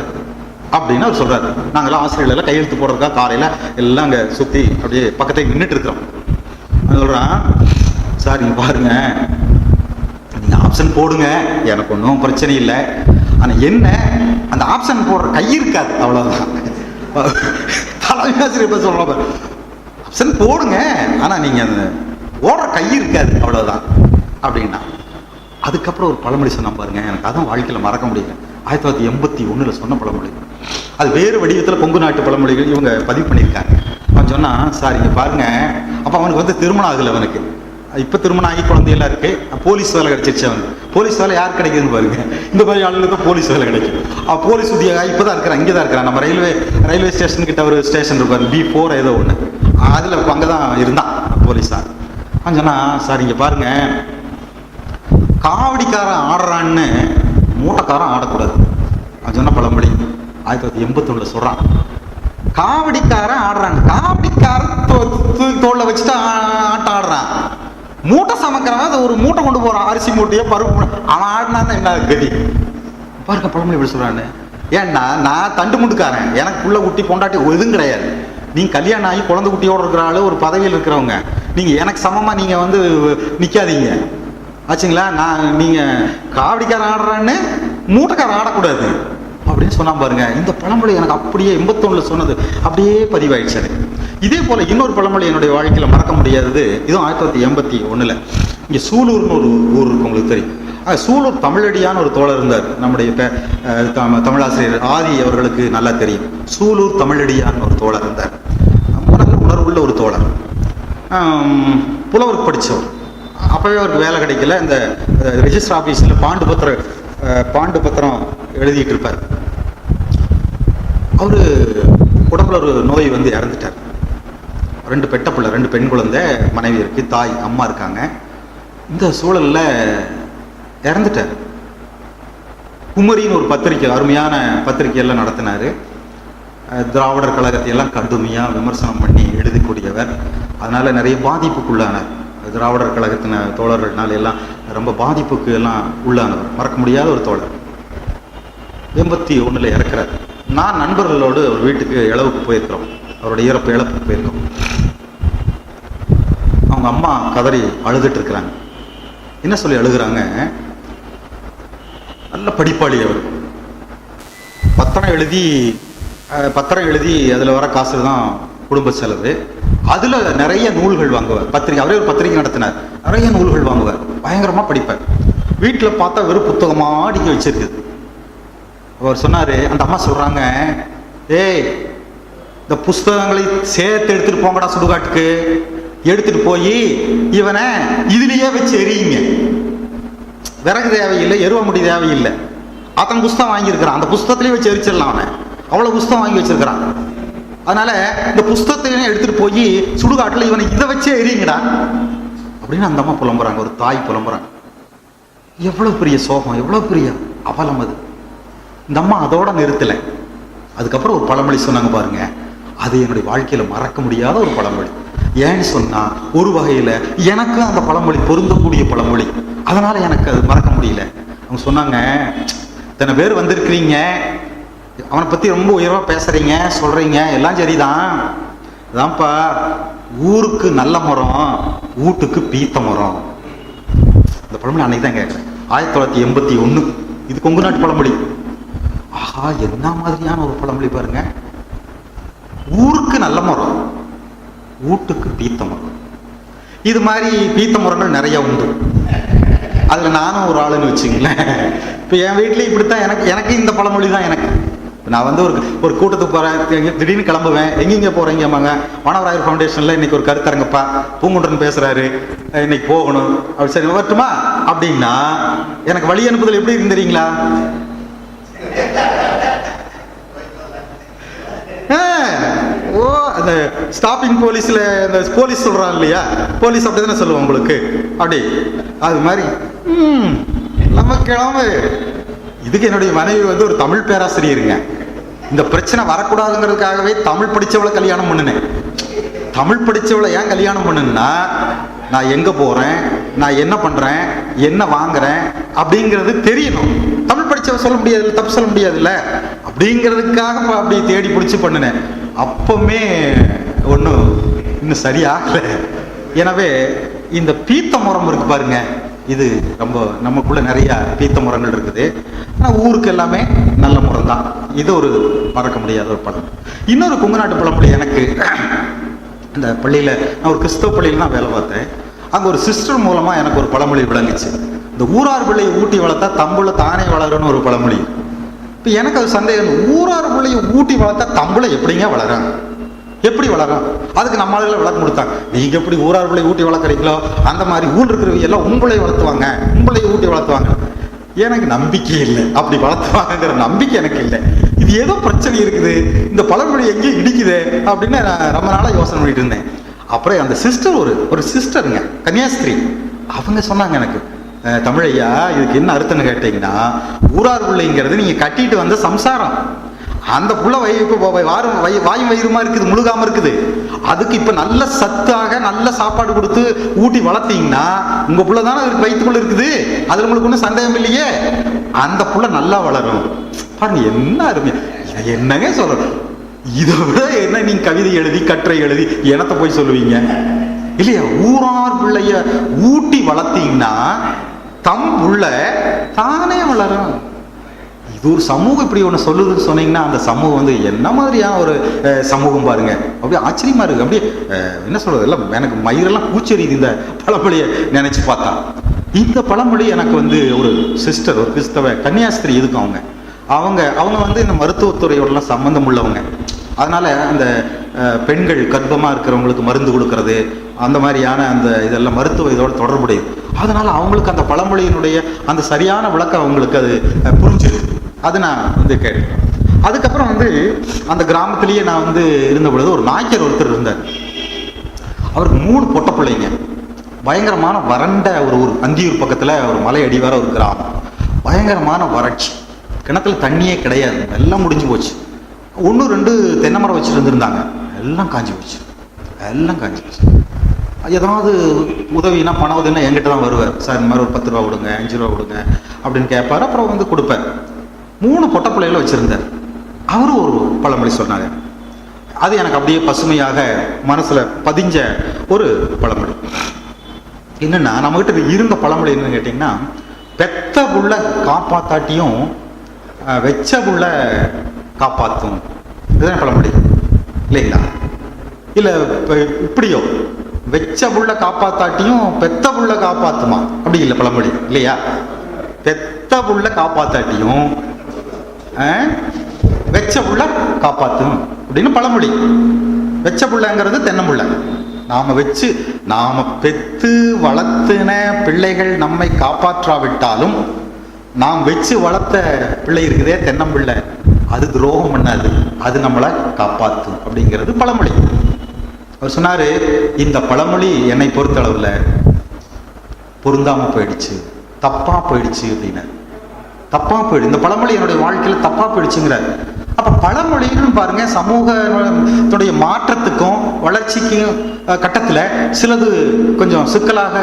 அப்படின்னு அவர் சொல்றாரு. நாங்கள்லாம் ஆசிரியர்கள் கையெழுத்து போடுறதுக்காக காலையில் எல்லாம் அங்கே சுற்றி அப்படியே பக்கத்தில் நின்றுட்டு இருக்கிறோம். நான் சொல்கிறான், சார் இங்கே பாருங்க, நீங்கள் ஆப்ஷன் போடுங்க, எனக்கு ஒன்றும் பிரச்சனை இல்லை, ஆனால் என்ன அந்த ஆப்ஷன் போடுற கை இருக்காது, அவ்வளோதான். தலைமை ஆசிரியர் சொல்கிறோம், ஆப்ஷன் போடுங்க, ஆனால் நீங்கள் அந்த ஓடுற கை இருக்காது, அவ்வளோதான் அப்படின்னா. அதுக்கப்புறம் ஒரு பழமொழி சொன்னா பாருங்க, எனக்கு அதான் வாழ்க்கையில் மறக்க முடியல. 1981 சொன்ன பழமொழி, அது வேறு வடிவத்தில் கொங்கு நாட்டு பழமொழிகள் இவங்க பதிவு பண்ணியிருக்காங்க. அவன் சொன்னா, சார் இங்கே பாருங்க, அப்போ அவனுக்கு வந்து திருமணம் ஆகலை, அவனுக்கு இப்போ திருமணம் ஆகி குழந்தையெல்லாம் இருக்கு, போலீஸ் வேலை கிடைச்சிருச்சு அவனுக்கு. போலீஸ் வேலை யார் கிடைக்குதுன்னு பாருங்க, இந்த மாதிரி ஆளுங்களுக்கு போலீஸ் வேலை கிடைக்கும். போலீஸ் உத்தியோகம் இப்போ தான் இருக்கிறான், இங்கே தான் இருக்கிறான். நம்ம ரயில்வே ஸ்டேஷன் கிட்ட ஒரு ஸ்டேஷன் இருப்பார், B4 ஏதோ ஒன்று, அதில் அங்கே தான் இருந்தான் போலீஸார். அவன் சொன்னா, சார் இங்கே பாருங்க, காவடிக்காரன் ஆடுறான்னு மூட்டைக்காரன் ஆடக்கூடாது. அவன் சொன்ன பழமொழி 1981 சொல்றான். காவடிக்காரன் ஆடுறான், காவடிக்காரன் தோல்ல வச்சுட்டு ஆட்டம் ஆடுறான். மூட்டை சமைக்கிறவன் அது ஒரு மூட்டை கொண்டு போறான், அரிசி மூட்டையோ பருப்பு, அவன் ஆடினான்னு என்ன கதி பாருங்க. பழமொழி எப்படி சொல்றான்னு, ஏன்னா நான் தண்டு முண்டுக்காரன், எனக்கு புள்ள குட்டி பொண்டாட்டி எதுவும் கிடையாது. நீங்க கல்யாணம் ஆகி குழந்தை குட்டியோட இருக்கிற ஆளு, ஒரு பதவியில் இருக்கிறவங்க, நீங்க எனக்கு சமமா நீங்க வந்து நிக்காதீங்க ஆச்சுங்களா. நீங்க காவடிக்காரன் ஆடுறான்னு மூட்டைக்காரன் ஆடக்கூடாது அப்படின்னு சொன்னா பாருங்க. இந்த பழமொழி எனக்கு அப்படியே 81 சொன்னது அப்படியே பதிவாயிடுச்சு எனக்கு. இதே போல இன்னொரு பழமொழி என்னுடைய வாழ்க்கையில மறக்க முடியாதது, இதுவும் 1981 இங்க சூலூர்னு ஒரு ஊர் இருக்கு, உங்களுக்கு தெரியும். சூலூர் தமிழடியான ஒரு தோழர் இருந்தார், நம்முடைய தமிழாசிரியர் ஆதி அவர்களுக்கு நல்லா தெரியும். சூலூர் தமிழடியான ஒரு தோழர் இருந்தார், நல்ல உணர்வுள்ள ஒரு தோழர், புலவருக்கு படித்தவர். அப்பவே அவருக்கு வேலை கிடைக்கல. இந்த ரெஜிஸ்டர் ஆஃபீஸில் பாண்டு பத்திரம் எழுதிட்டு இருப்பார். அவரு உடம்புல ஒரு நோய் வந்து இறந்துட்டார். 2 பெட்ட பிள்ளை, 2 பெண் குழந்தை, மனைவி இருக்கு, தாய் அம்மா இருக்காங்க. இந்த சூழல்ல இறந்துட்டார். குமரின்னு ஒரு பத்திரிக்கை, அருமையான பத்திரிகையெல்லாம் நடத்தினாரு. திராவிடர் கழகத்தை எல்லாம் கடுமையாக விமர்சனம் பண்ணி எழுதக்கூடியவர். அதனால நிறைய பாதிப்புக்குள்ளானார். திராவிடர் கழகத்தின தோழர்கள்னால எல்லாம் ரொம்ப பாதிப்புக்கு எல்லாம் உள்ளானவர், மறக்க முடியாத ஒரு தோழர். 81 இறக்குறார். நான் நண்பர்களோடு ஒரு வீட்டுக்கு இழவுக்கு போயிருக்கிறோம், அவருடைய இழப்புக்கு போயிருக்கோம். அவங்க அம்மா கதறி அழுதுட்டு இருக்கிறாங்க. என்ன சொல்லி அழுகுறாங்க, நல்ல படிப்பாளி அவர், பத்திரம் எழுதி அதில் வர காசு தான் குடும்ப செலவு. அதில் நிறைய நூல்கள் வாங்குவார். பத்திரிகை, அவரே ஒரு பத்திரிகை நடத்தினார், நிறைய நூல்கள் வாங்குவார், பயங்கரமாக படிப்பார். வீட்டில் பார்த்தா வெறும் புத்தகமாக அடுக்கி வச்சிருக்குது. அவர் சொன்னார், அந்த அம்மா சொல்கிறாங்க, ஏய், இந்த புஸ்தகங்களை சேர்த்து எடுத்துட்டு போங்கடா சுடுகாட்டுக்கு. எடுத்துட்டு போய் இவனை இதுலயே வச்சு எரியுங்க. விறகு தேவையில்லை, எருவ முடி தேவையில்லை. அத்தனை புஸ்தகம் வாங்கியிருக்கிறான், அந்த புஸ்தகத்திலேயே வச்சு எரிச்சிடலாம். அவனை அவ்வளோ புஸ்தகம் வாங்கி வச்சிருக்கிறான். அதனால இந்த புஸ்தகத்தையும் எடுத்துட்டு போய் சுடுகாட்டில் இவனை இதை வச்சே எரியுங்கடா அப்படின்னு அந்த அம்மா புலம்புறாங்க, ஒரு தாய் புலம்புறாங்க. எவ்வளவு பெரிய சோகம், எவ்வளவு பெரிய அவலம் அது. இந்த அம்மா அதோட நிறுத்தலை. அதுக்கப்புறம் ஒரு பழமொழி சொன்னாங்க பாருங்க, அது என்னுடைய வாழ்க்கையில மறக்க முடியாத ஒரு பழமொழி. ஏன்னு சொன்னா, ஒரு வகையில எனக்கு அந்த பழமொழி பொருந்தக்கூடிய பழமொழி, அதனால எனக்கு அது மறக்க முடியல. அவங்க சொன்னாங்க, இத்தனை பேர் வந்திருக்கிறீங்க, அவனை பத்தி ரொம்ப உயர்வா பேசுறீங்க, சொல்றீங்க, எல்லாம் சரிதான். அதான்ப்பா, ஊருக்கு நல்ல மரம், வீட்டுக்கு பீத்த மரம். இந்த பழமொழி அன்னைக்கு தான் கேட்குறேன், 1981. இது கொங்கு நாட்டு பழமொழி. ஆஹா, என்ன மாதிரியான ஒரு பழமொழி பாருங்க. ஊருக்கு நல்ல மரம், வீட்டுக்கு பீத்த மரம். இது மாதிரி பீத்த மரங்கள் நிறைய உண்டு. அதுல நானும் ஒரு ஆளுன்னு வச்சுங்களேன். இப்போ என் வீட்டில் இப்படித்தான். எனக்கு இந்த பழமொழி தான். எனக்கு நான் வந்து ஒரு கூட்டத்துக்கு போறேன், திடீர்னு கிளம்புவேன். எங்கெங்க போறீங்கம்மாங்க, வானவராயர் ஃபவுண்டேஷன்ல இன்னைக்கு ஒரு கருத்தரங்கப்பா, பூங்குன்றன் பேசுறாரு, இன்னைக்கு போகணும். அப்படி சரி வரட்டுமா அப்படின்னா, எனக்கு வழி அனுப்புதல் எப்படி இருக்கு தெரியுங்களா? ஓ, அந்த ஸ்டாப்பிங் போலீஸ்ல இந்த போலீஸ் சொல்றான் இல்லையா, போலீஸ் அப்படிதானே சொல்லுவோம் உங்களுக்கு. அப்படி அது மாதிரி நம்ம கிளம்பு. இதுக்கு என்னுடைய மனைவி வந்து ஒரு தமிழ் பேராசிரியருங்க. இந்த பிரச்சனை வரக்கூடாதுங்கிறதுக்காகவே தமிழ் படிச்சவளை கல்யாணம் பண்ணினேன். தமிழ் படிச்சவளை ஏன் கல்யாணம் பண்ணுன்னா, நான் எங்க போறேன், நான் என்ன பண்றேன், என்ன வாங்குறேன் அப்படிங்கிறது தெரியணும். தமிழ் படிச்சவ சொல்ல முடியாது, தப்பு சொல்ல முடியாதுல்ல, அப்படிங்கிறதுக்காக அப்படி தேடி பிடிச்சி பண்ணினேன். அப்பவுமே ஒன்றும் இன்னும் சரியாகல. எனவே இந்த பீத்த மரம் இருக்கு பாருங்க, இது ரொம்ப நமக்குள்ள நிறைய பீத்த மரங்கள் இருக்குது. ஆனால் ஊருக்கு எல்லாமே நல்ல மரம் தான். இது ஒரு மறக்க முடியாத ஒரு பழம். இன்னொரு கொங்கு நாட்டு பழமொழி, எனக்கு இந்த பள்ளியில், நான் ஒரு கிறிஸ்தவ பள்ளியில் தான் வேலை பார்த்தேன். அங்கே ஒரு சிஸ்டர் மூலமாக எனக்கு ஒரு பழமொழி விளங்குச்சு. இந்த ஊரார் பிள்ளையை ஊட்டி வளர்த்தா தம்புல தானே வளரும்னு ஒரு பழமொழி. இப்போ எனக்கு அது சந்தேகம், ஊரார் பிள்ளையை ஊட்டி வளர்த்தா தம்புல எப்படிங்க வளரும், எப்படி வளரும்? அதுக்கு நம்ம ஆளுகளை விளக்கம் கொடுத்தாங்க. நீங்க எப்படி ஊரார் பிள்ளை ஊட்டி வளர்க்குறீங்களோ அந்த மாதிரி ஊர் இருக்கிறவங்க எல்லாம் உங்களை வளர்த்துவாங்க, உங்களையும் ஊட்டி வளர்த்துவாங்க. எனக்கு நம்பிக்கை இல்லை, அப்படி வளர்த்துவாங்கிற நம்பிக்கை எனக்கு இல்லை. இது ஏதோ பிரச்சனை இருக்குது, இந்த பழமொழி எங்கேயும் இடிக்குது அப்படின்னு நான் ரொம்ப நாளாக யோசனை பண்ணிட்டு இருந்தேன். அப்புறம் அந்த சிஸ்டர், ஒரு சிஸ்டருங்க, கன்னியாஸ்திரி, அவங்க சொன்னாங்க எனக்கு, தமிழையா இதுக்கு என்ன அர்த்தம்னு கேட்டீங்கன்னா, ஊரார் பிள்ளைங்கிறது நீங்க கட்டிட்டு வந்த சம்சாரம். அந்த புள்ள வாயும் வயிறுமா இருக்குது, முழுகாம இருக்குது. அதுக்கு இப்ப நல்ல சத்தாக நல்ல சாப்பாடு கொடுத்து ஊட்டி வளர்த்தீங்கன்னா, உங்க புள்ள தானே அதுக்கு வயிற்றுக்குள்ள இருக்குது, அதுல உங்களுக்கு ஒன்றும் சந்தேகம் இல்லையே, அந்த புள்ள நல்லா வளரும். பாருங்க என்ன அருமை. என்னங்க சொல்லணும், இதை விட என்ன நீங்க கவிதை எழுதி கட்டுரை எழுதி எனத்தை போய் சொல்லுவீங்க இல்லையா? ஊரார் பிள்ளைய ஊட்டி வளர்த்தீங்கன்னா தம் புள்ள தானே வளரும். இது ஒரு சமூகம் இப்படி ஒன்று சொல்லுதுன்னு சொன்னீங்கன்னா, அந்த சமூகம் வந்து என்ன மாதிரியான ஒரு சமூகம் பாருங்க. அப்படியே ஆச்சரியமா இருக்கு. அப்படியே என்ன சொல்றது, எல்லாம் எனக்கு மயிரெல்லாம் பூச்செறியுது இந்த பழமொழியை நினைச்சு பார்த்தா. இந்த பழமொழி எனக்கு வந்து ஒரு சிஸ்டர், ஒரு கிறிஸ்தவ கன்னியாஸ்திரி, இதுக்கு அவங்க வந்து இந்த மருத்துவத்துறையோடலாம் சம்பந்தம் உள்ளவங்க. அதனால அந்த பெண்கள் கர்ப்பமாக இருக்கிறவங்களுக்கு மருந்து கொடுக்கறது, அந்த மாதிரியான அந்த இதெல்லாம் மருத்துவ இதோட தொடர்புடையது. அதனால அவங்களுக்கு அந்த பழமொழியினுடைய அந்த சரியான விளக்கம் அவங்களுக்கு அது புரிஞ்சிருக்கு. அது நான் வந்து கேட்டேன். அதுக்கப்புறம் வந்து அந்த கிராமத்திலேயே நான் வந்து இருந்த பொழுது ஒரு நாய்க்கர் ஒருத்தர் இருந்தார். அவருக்கு 3 பொட்ட பிள்ளைங்க. பயங்கரமான வறண்ட ஒரு அந்தியூர் பக்கத்தில் ஒரு மலை அடிவார ஒரு கிராமம். பயங்கரமான வறட்சி, கிணத்துல தண்ணியே கிடையாது, எல்லாம் முடிஞ்சு போச்சு. 1-2 தென்னை மரம் வச்சுட்டு இருந்திருந்தாங்க, எல்லாம் காஞ்சி போச்சு. ஏதாவது உதவினா பண உதவினா என்கிட்ட தான் வருவார். சார் இந்த மாதிரி ஒரு 10 ரூபா கொடுங்க, 5 ரூபா கொடுங்க அப்படின்னு கேட்பாரு. அப்புறம் வந்து கொடுப்பார். 3 பொட்ட பிள்ளைகளை வச்சிருந்தார். அவரும் ஒரு பழமொழி சொன்னாங்க. அது எனக்கு அப்படியே பசுமையாக மனசுல பதிஞ்ச ஒரு பழமொழி. என்னன்னா, நம்மகிட்ட இருந்த பழமொழி என்னன்னு கேட்டீங்கன்னா, பெத்த புள்ள காப்பாத்தாட்டியும் வெச்ச புள்ள காப்பாற்றும். இதுதான் பழமொழி இல்லைங்களா? இல்ல இப்படியோ, வெச்ச புள்ள காப்பாத்தாட்டியும் பெத்த புள்ள காப்பாத்துமா, அப்படி இல்லை பழமொழி இல்லையா? பெத்த புள்ள காப்பாத்தாட்டியும் வெச்ச புள்ள காப்பாத்தும் அப்படின்னு பழமொழி. வெச்ச புள்ளங்கிறது தென்னம்புள்ள. நாம பெத்து வளர்த்தின பிள்ளைகள் நம்மை காப்பாற்றாவிட்டாலும் நாம் வச்சு வளர்த்த பிள்ளை இருக்குதே தென்னம்பிள்ளை, அது துரோகம் பண்ணாது, அது நம்மளை காப்பாற்றும் அப்படிங்கிறது பழமொழி. அவர் சொன்னாரு, இந்த பழமொழி என்னை பொறுத்தளவுல பொருந்தாம போயிடுச்சு, தப்பா போயிடுச்சு அப்படின்னு. தப்பா போயிடுச்சு, இந்த பழமொழி என்னுடைய வாழ்க்கையில தப்பா போயிடுச்சுங்கிறார். அப்ப பழமொழின்னு பாருங்க, சமூகத்துடைய மாற்றத்துக்கும் வளர்ச்சிக்கும் கட்டத்துல சிலது கொஞ்சம் சிக்கலாக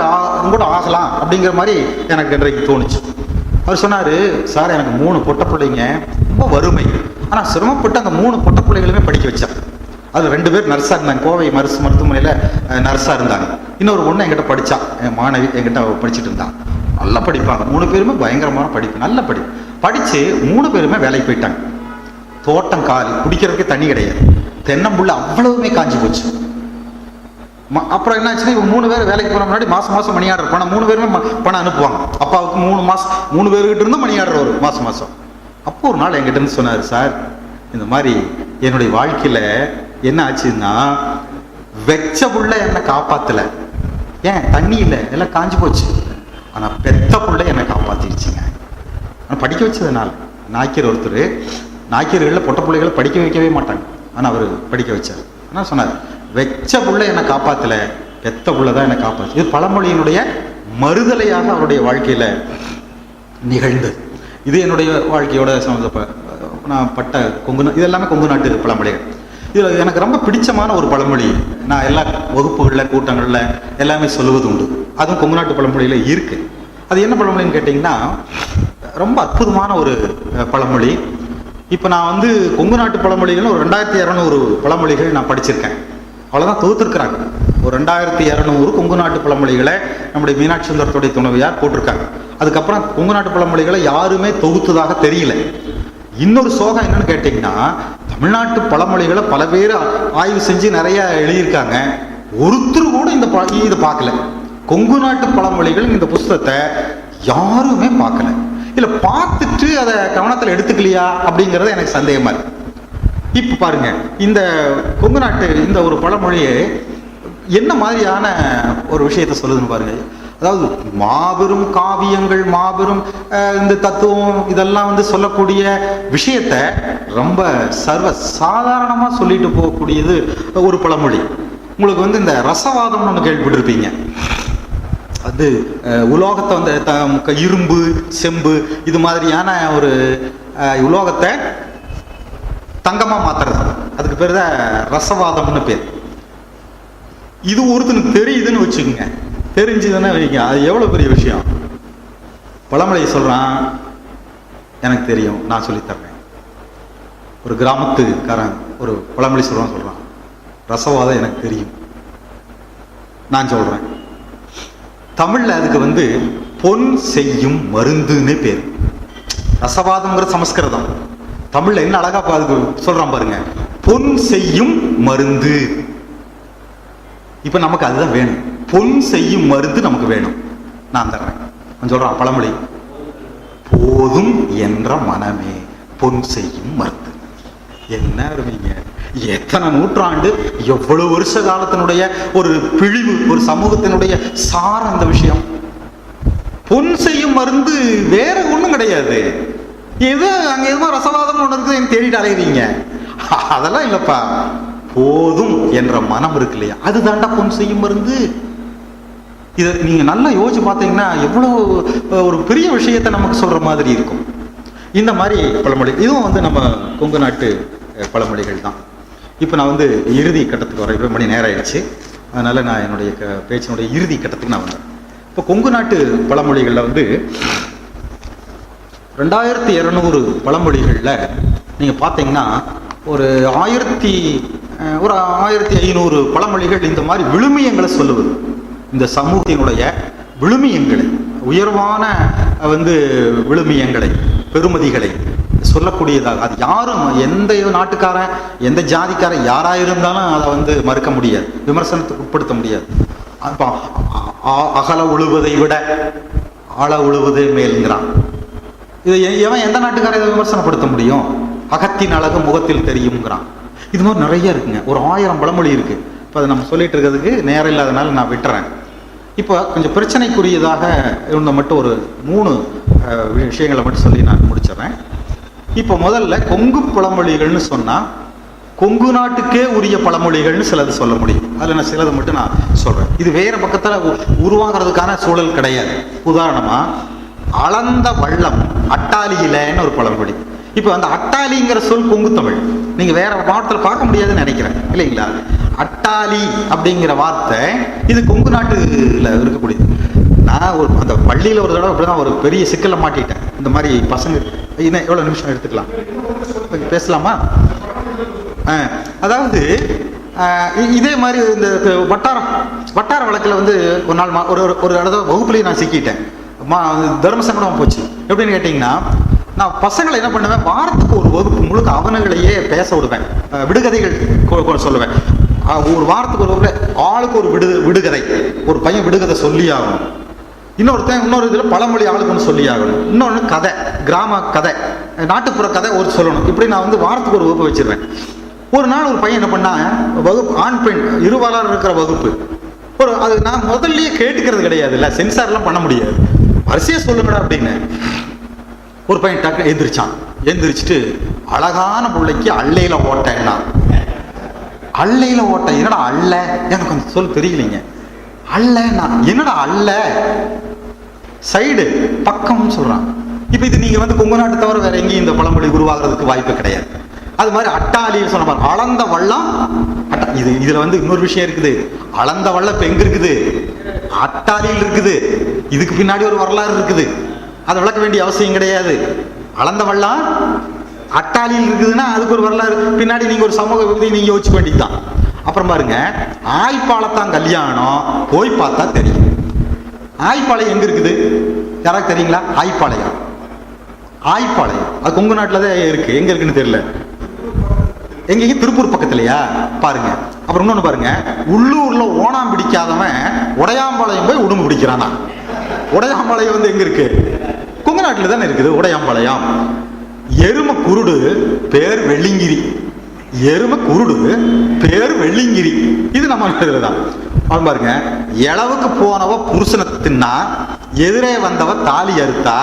கூட ஆகலாம் அப்படிங்கிற மாதிரி எனக்கு இன்றைக்கு தோணுச்சு. அவர் சொன்னாரு, சார் எனக்கு 3 பொட்ட பிள்ளைங்க, ரொம்ப வறுமை, ஆனா சிரமப்பட்டு அந்த 3 பொட்ட பிள்ளைகளுமே படிக்க வச்சேன். அது 2 பேர் நர்ஸா இருந்தாங்க, கோவை மருத்துவமனையில நர்ஸா இருந்தாங்க. இன்னொரு ஒண்ணு என்கிட்ட படிச்சா, என் மாணவி என்கிட்ட படிச்சுட்டு இருந்தாங்க. நல்லா படிப்பாங்க, 3 பேருமே பயங்கரமான படிப்பு, நல்ல படிச்சு 3 பேருமே வேலைக்கு போயிட்டாங்க. தோட்டம் காலி, குடிக்கிறதுக்கு தண்ணி கிடையாது, தென்னம்புள்ள அவ்வளவுமே காஞ்சி போச்சு. அப்புறம் என்னாச்சுன்னா, இவங்க 3 பேர் வேலைக்கு போன முன்னாடி மாசம் மணி ஆர்டர் பணம் 3 பேருமே பணம் அனுப்புவாங்க. அப்பாவுக்கு 3 பேருக்கிட்ட இருந்து மணி ஆர்டர் வரும் மாசம். அப்போ ஒரு நாள் என்கிட்ட இருந்து சொன்னார், சார் இந்த மாதிரி என்னுடைய வாழ்க்கையில என்ன ஆச்சுன்னா, வெச்ச புள்ள என்னை காப்பாத்தல, ஏன் தண்ணி இல்லை, எல்லாம் காஞ்சி போச்சு, ஆனா பெத்த புள்ள என்னை காப்பாத்திடுச்சுங்க. ஆனா படிக்க வச்சதுனால. நாய்க்கர் ஒருத்தர், நாய்க்கர்களில் பொட்ட பிள்ளைகளை படிக்க வைக்கவே மாட்டாங்க, ஆனா அவர் படிக்க வச்சார். ஆனா சொன்னார், வெச்ச புள்ள என்னை காப்பாத்தல, பெத்த புள்ள தான் என்னை காப்பாத்து. இது பழமொழியினுடைய மறுதலையாக அவருடைய வாழ்க்கையில நிகழ்ந்தது. இது என்னுடைய வாழ்க்கையோட நான் பட்ட இது எல்லாமே கொங்கு நாட்டு பழமொழிகள். இதில் எனக்கு ரொம்ப பிடிச்சமான ஒரு பழமொழி, நான் எல்லா வகுப்புகளில் கூட்டங்களில் எல்லாமே சொல்லுவது உண்டு, அதுவும் கொங்கு நாட்டு பழமொழியில இருக்கு. அது என்ன பழமொழின்னு கேட்டிங்கன்னா, ரொம்ப அற்புதமான ஒரு பழமொழி. இப்போ நான் கொங்கு நாட்டு பழமொழிகள் ஒரு 2200 பழமொழிகள் நான் படிச்சிருக்கேன். அவ்வளோதான் தொகுத்துருக்குறாங்க. ஒரு 2200 கொங்கு நாட்டு பழமொழிகளை நம்முடைய மீனாட்சி சுந்தரத்துடைய துணைவியார் போட்டிருக்காங்க. அதுக்கப்புறம் கொங்கு நாட்டு பழமொழிகளை யாருமே தொகுத்ததாக தெரியல. இன்னொரு சோகம் என்னன்னு கேட்டிங்கன்னா, தமிழ்நாட்டு பழமொழிகளை பல பேர் ஆய்வு செஞ்சு நிறைய எழுதியிருக்காங்க, ஒருத்தர் கூட இதை பார்க்கல. கொங்கு நாட்டு பழமொழிகள் இந்த புஸ்தகத்தை யாருமே பார்க்கல. இல்லை பார்த்துட்டு அதை கவனத்தில் எடுத்துக்கலையா அப்படிங்கிறது எனக்கு சந்தேகமா இருக்கு. இப்போ பாருங்க, இந்த கொங்கு நாட்டு இந்த ஒரு பழமொழியை என்ன மாதிரியான ஒரு விஷயத்தை சொல்லுதுன்னு பாருங்க. அதாவது மாபெரும் காவியங்கள், மாபெரும் இந்த தத்துவம் இதெல்லாம் சொல்லக்கூடிய விஷயத்த ரொம்ப சர்வ சாதாரணமா சொல்லிட்டு போகக்கூடியது ஒரு பழமொழி. உங்களுக்கு இந்த ரசவாதம்னு ஒன்று கேள்விப்பட்டிருப்பீங்க. அது உலோகத்தை இரும்பு, செம்பு இது மாதிரியான ஒரு உலோகத்தை தங்கமா மாத்துறது, அதுக்கு பேர் தான் ரசவாதம்னு பேர். இது ஒருத்தனுக்கு தெரியுதுன்னு வச்சுக்கோங்க, தெரிஞ்சுதுன்னா வைங்க, அது எவ்வளவு பெரிய விஷயம். பழமொழி சொல்றான், எனக்கு தெரியும், நான் சொல்லித்தர்றேன். ஒரு கிராமத்துக்காரன் ஒரு பழமொழி சொல்றான், ரசவாதம் எனக்கு தெரியும், நான் சொல்றேன். தமிழ்ல அதுக்கு பொன் செய்யும் மருந்துன்னு பேர். ரசவாதம்ங்கிற சமஸ்கிருதம், தமிழ்ல என்ன அழகா அதுக்கு சொல்றான் பாருங்க, பொன் செய்யும் மருந்து. இப்ப நமக்கு அதுதான் வேணும், பொன் செய்யும் மருந்து நமக்கு வேணும், நான் தர்றேன். சொல்றான் பழமொழி, போதும் என்ற மனமே பொன் செய்யும் மருந்து. என்ன அருமைங்க, எத்தனை நூற்றாண்டு, எவ்வளவு வருஷ காலத்தினுடைய ஒரு பிழிவு, ஒரு சமூகத்தினுடைய சாரம் இந்த விஷயம். பொன் செய்யும் மருந்து வேற ஒண்ணும் கிடையாது. ஏதோ அங்க எதுவும் ரசவாதம் ஒண்ணு இருக்குது எனக்கு தேடிட்டு அலையுறீங்க, அதெல்லாம் இல்லப்பா. போதும் என்ற மனம் இருக்கு இல்லையா, அதுதான்டா பொன் செய்யும் மருந்து. இதை நீங்க நல்லா யோசிச்சு பார்த்தீங்கன்னா எவ்வளவு ஒரு பெரிய விஷயத்தை நமக்கு சொல்ற மாதிரி இருக்கும். இந்த மாதிரி பழமொழி இதுவும் நம்ம கொங்கு நாட்டு பழமொழிகள் தான். இப்போ நான் இறுதி கட்டத்துக்கு வரேன், 2 மணி நேரம் ஆயிடுச்சு, அதனால நான் என்னுடைய பேச்சினுடைய இறுதி கட்டத்துக்கு நான் வந்தேன். இப்போ கொங்கு நாட்டு பழமொழிகளில் 2200 பழமொழிகளில் நீங்கள் பார்த்தீங்கன்னா ஒரு 1500 பழமொழிகள் இந்த மாதிரி விழுமியங்களை சொல்லுவது, இந்த சமூகத்தினுடைய விழுமியங்களை, உயர்வான விழுமியங்களை, பெருமதிகளை சொல்லக்கூடியதாக. அது யாரும், எந்த நாட்டுக்காரன், எந்த ஜாதிக்காரன் யாராக இருந்தாலும் அதை மறுக்க முடியாது, விமர்சனத்துக்கு உட்படுத்த முடியாது. அப்போ அகல உழுவதை விட ஆழ உழுவதே மேல்ங்கிறான். இது எவன் எந்த நாட்டுக்காரன் இதை விமர்சனப்படுத்த முடியும்? அகத்தின் அழகு முகத்தில் தெரியுங்கிறான். இது மாதிரி நிறைய இருக்குங்க. ஒரு 1000 பழமொழி இருக்கு. இப்போ அதை நம்ம சொல்லிட்டு இருக்கிறதுக்கு நேரம் இல்லாதனால நான் விட்டுறேன். இப்போ கொஞ்சம் பிரச்சனைக்குரியதாக இருந்த மட்டும் ஒரு 3 விஷயங்களை மட்டும் சொல்லி நான் முடிச்சிடறேன். இப்போ முதல்ல கொங்கு பழமொழிகள்னு சொன்னால் கொங்கு நாட்டுக்கே உரிய பழமொழிகள்னு சிலது சொல்ல முடியும். அதில் நான் சிலதை மட்டும் நான் சொல்கிறேன். இது வேறு பக்கத்தில் உருவாகிறதுக்கான சூழல் கிடையாது. உதாரணமாக அளந்த வள்ளம் அட்டாளியிலன்னு ஒரு பழமொழி. இப்போ அந்த அட்டாளிங்கிற சொல் கொங்கு தமிழ், நீங்கள் வேற மாவட்டத்தில் பார்க்க முடியாதுன்னு நினைக்கிறேன் இல்லைங்களா? அட்டாளி அப்படிங்கிற வார்த்தை இது கொங்கு நாட்டில் இருக்கக்கூடியது. நான் அந்த பள்ளியில் ஒரு தடவை அப்படிதான் ஒரு பெரிய சிக்கலை மாட்டிட்டேன். இந்த மாதிரி பசங்க இன்னும் எவ்வளோ நிமிஷம் எடுத்துக்கலாம், பேசலாமா? அதாவது இதே மாதிரி இந்த வட்டார வழக்கில் வந்து ஒரு நாள் ஒரு இடத்துல வகுப்புலேயே நான் சிக்கிட்டேன். தர்ம சங்கடம் போச்சு. எப்படின்னு கேட்டிங்கன்னா, நான் பசங்களை என்ன பண்ணுவேன், வாரத்துக்கு ஒரு வகுப்பு முழுக்க அவனுங்களையே பேச விடுவேன், விடுகதைகள் சொல்லுவேன். ஒரு வாரத்துக்கு ஒரு ஆளுக்கு ஒரு விடுகதை, ஒரு பையன் விடுகதை சொல்லி ஆகணும். இன்னொரு இதில் பழமொழி ஆளுக்கு ஒன்று சொல்லி ஆகணும். இன்னொன்று கதை, கிராம கதை, நாட்டுப்புற கதை ஒரு சொல்லணும். இப்படி நான் வந்து வாரத்துக்கு ஒரு வகுப்பு வச்சிருவேன். ஒரு நாள் ஒரு பையன் என்ன பண்ணா, வகுப்பு ஆண் பெண் இருபாலர் இருக்கிற வகுப்பு. அது நான் முதல்லயே கேட்டுக்கிறது கிடையாது, இல்லை சென்சார்லாம் பண்ண முடியாது, வரிசையா சொல்லுங்கடா அப்படின்னு. ஒரு பையன் டக்கு எந்திரிச்சிட்டு அழகான பிள்ளைக்கு அள்ளையில ஓட்டேன்னா, அள்ளையில ஓட்ட என்னடா அல்ல, எனக்கு கொஞ்சம் சொல்ல தெரியலைங்க. அல்லன்னா என்னடா அல்ல, சைடு பக்கம் சொல்றான். இப்ப இது நீங்க வந்து கொங்கு நாட்டை தவிர வேற எங்கேயும் இந்த பழமொழி உருவாகிறதுக்கு வாய்ப்பு கிடையாது. அது மாதிரி அட்டாளின்னு சொன்ன பாருங்க, அளந்த வள்ளம். இதுல வந்து இன்னொரு விஷயம் இருக்குது. அளந்த வள்ளம் இப்ப எங்க இருக்குது? அட்டாளியில் இருக்குது. இதுக்கு பின்னாடி ஒரு வரலாறு இருக்குது, அதை விளக்க வேண்டிய அவசியம் கிடையாது. அளந்த வள்ளம் அட்டாளியில் இருக்குதுன்னா அதுக்கு ஒரு வரலாறு பின்னாடி நீங்க ஒரு சமூக விதி நீங்க யோசிக்க வேண்டியதுதான். அப்புறம் பாருங்க, ஆய்ப்பாளத்தான் கல்யாணம், போய் பார்த்தா தெரியும். ஆய்ப்பாளையம் எங்க இருக்குது யாராவது தெரியுங்களா? ஆய்ப்பாளையம் அது கொங்கு நாட்டில் தான் இருக்கு. எங்க இருக்குன்னு தெரியல. எங்கேயும் திருப்பூர் பக்கத்துலையா பாருங்க. அப்புறம் இன்னொன்னு பாருங்க, உள்ளூர்ல ஓணாம் பிடிக்காதவன் உடையாம்பாளையம் போய் உடும்பு பிடிக்கிறானா. உடையாம்பாளையம் வந்து எங்க இருக்கு? கொங்கு நாட்டில் தானே இருக்குது உடையாம்பாளையம். எரும குருடு பேர் வெள்ளிங்கிரி, எரும குருடு பேர் வெள்ளிங்கிரி, இது நம்ம தான். அவன் பாருங்க, இளவுக்கு போனவ புருஷனை தின்னா, எதிரே வந்தவ தாலி அறுத்தா,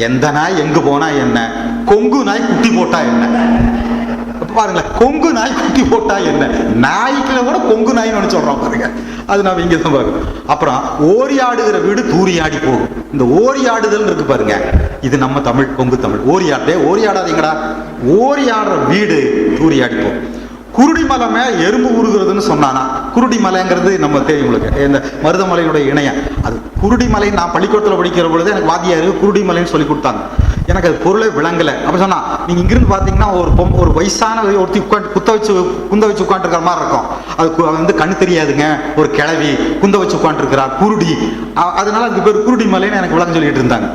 எந்த நாய் எங்க போனா என்ன, கொங்கு நாய் குட்டி போட்டா என்ன. பாருங்களேன், கொங்கு நாய் குட்டி போட்டா என்ன, நாய்க்குல கூட கொங்கு நாய்னு சொல்றோம் பாருங்க. அது நம்ம இங்க தான் பாருங்க. அப்புறம் ஓரி ஆடுகிற வீடு தூரி ஆடி போகும். இந்த ஓரி ஆடுதல் இருக்கு பாருங்க, இது நம்ம தமிழ், கொங்கு தமிழ். ஓரி ஆடாதீங்கடா, ஓரி ஆடுற வீடு தூரி ஆடி போகும். குருடிமலை மேல எறும்பு உருகிறதுன்னு சொன்னானா. குருடிமலைங்கிறது நம்ம தெரியும் உங்களுக்கு, இந்த மருதமலையினுடைய இணையம். அது குருடிமலை. நான் பள்ளிக்கூடத்தில் படிக்கிற பொழுது எனக்கு வாத்தியாரு குருடிமலைன்னு சொல்லி கொடுத்தாங்க. எனக்கு அது பொருளே விளங்கலை. அப்படி சொன்னா, நீங்க இங்கிருந்து பாத்தீங்கன்னா ஒரு வயசான ஒருத்தி குந்த வச்சு உட்காந்துருக்கிற மாதிரி இருக்கும். அது வந்து கண்ணு தெரியாதுங்க, ஒரு கிழவி குந்த வச்சு உட்காந்துருக்கிறா, குருடி. அதனால அதுக்கு பேர் குருடிமலைன்னு எனக்கு விளங்க சொல்லிட்டு இருந்தாங்க.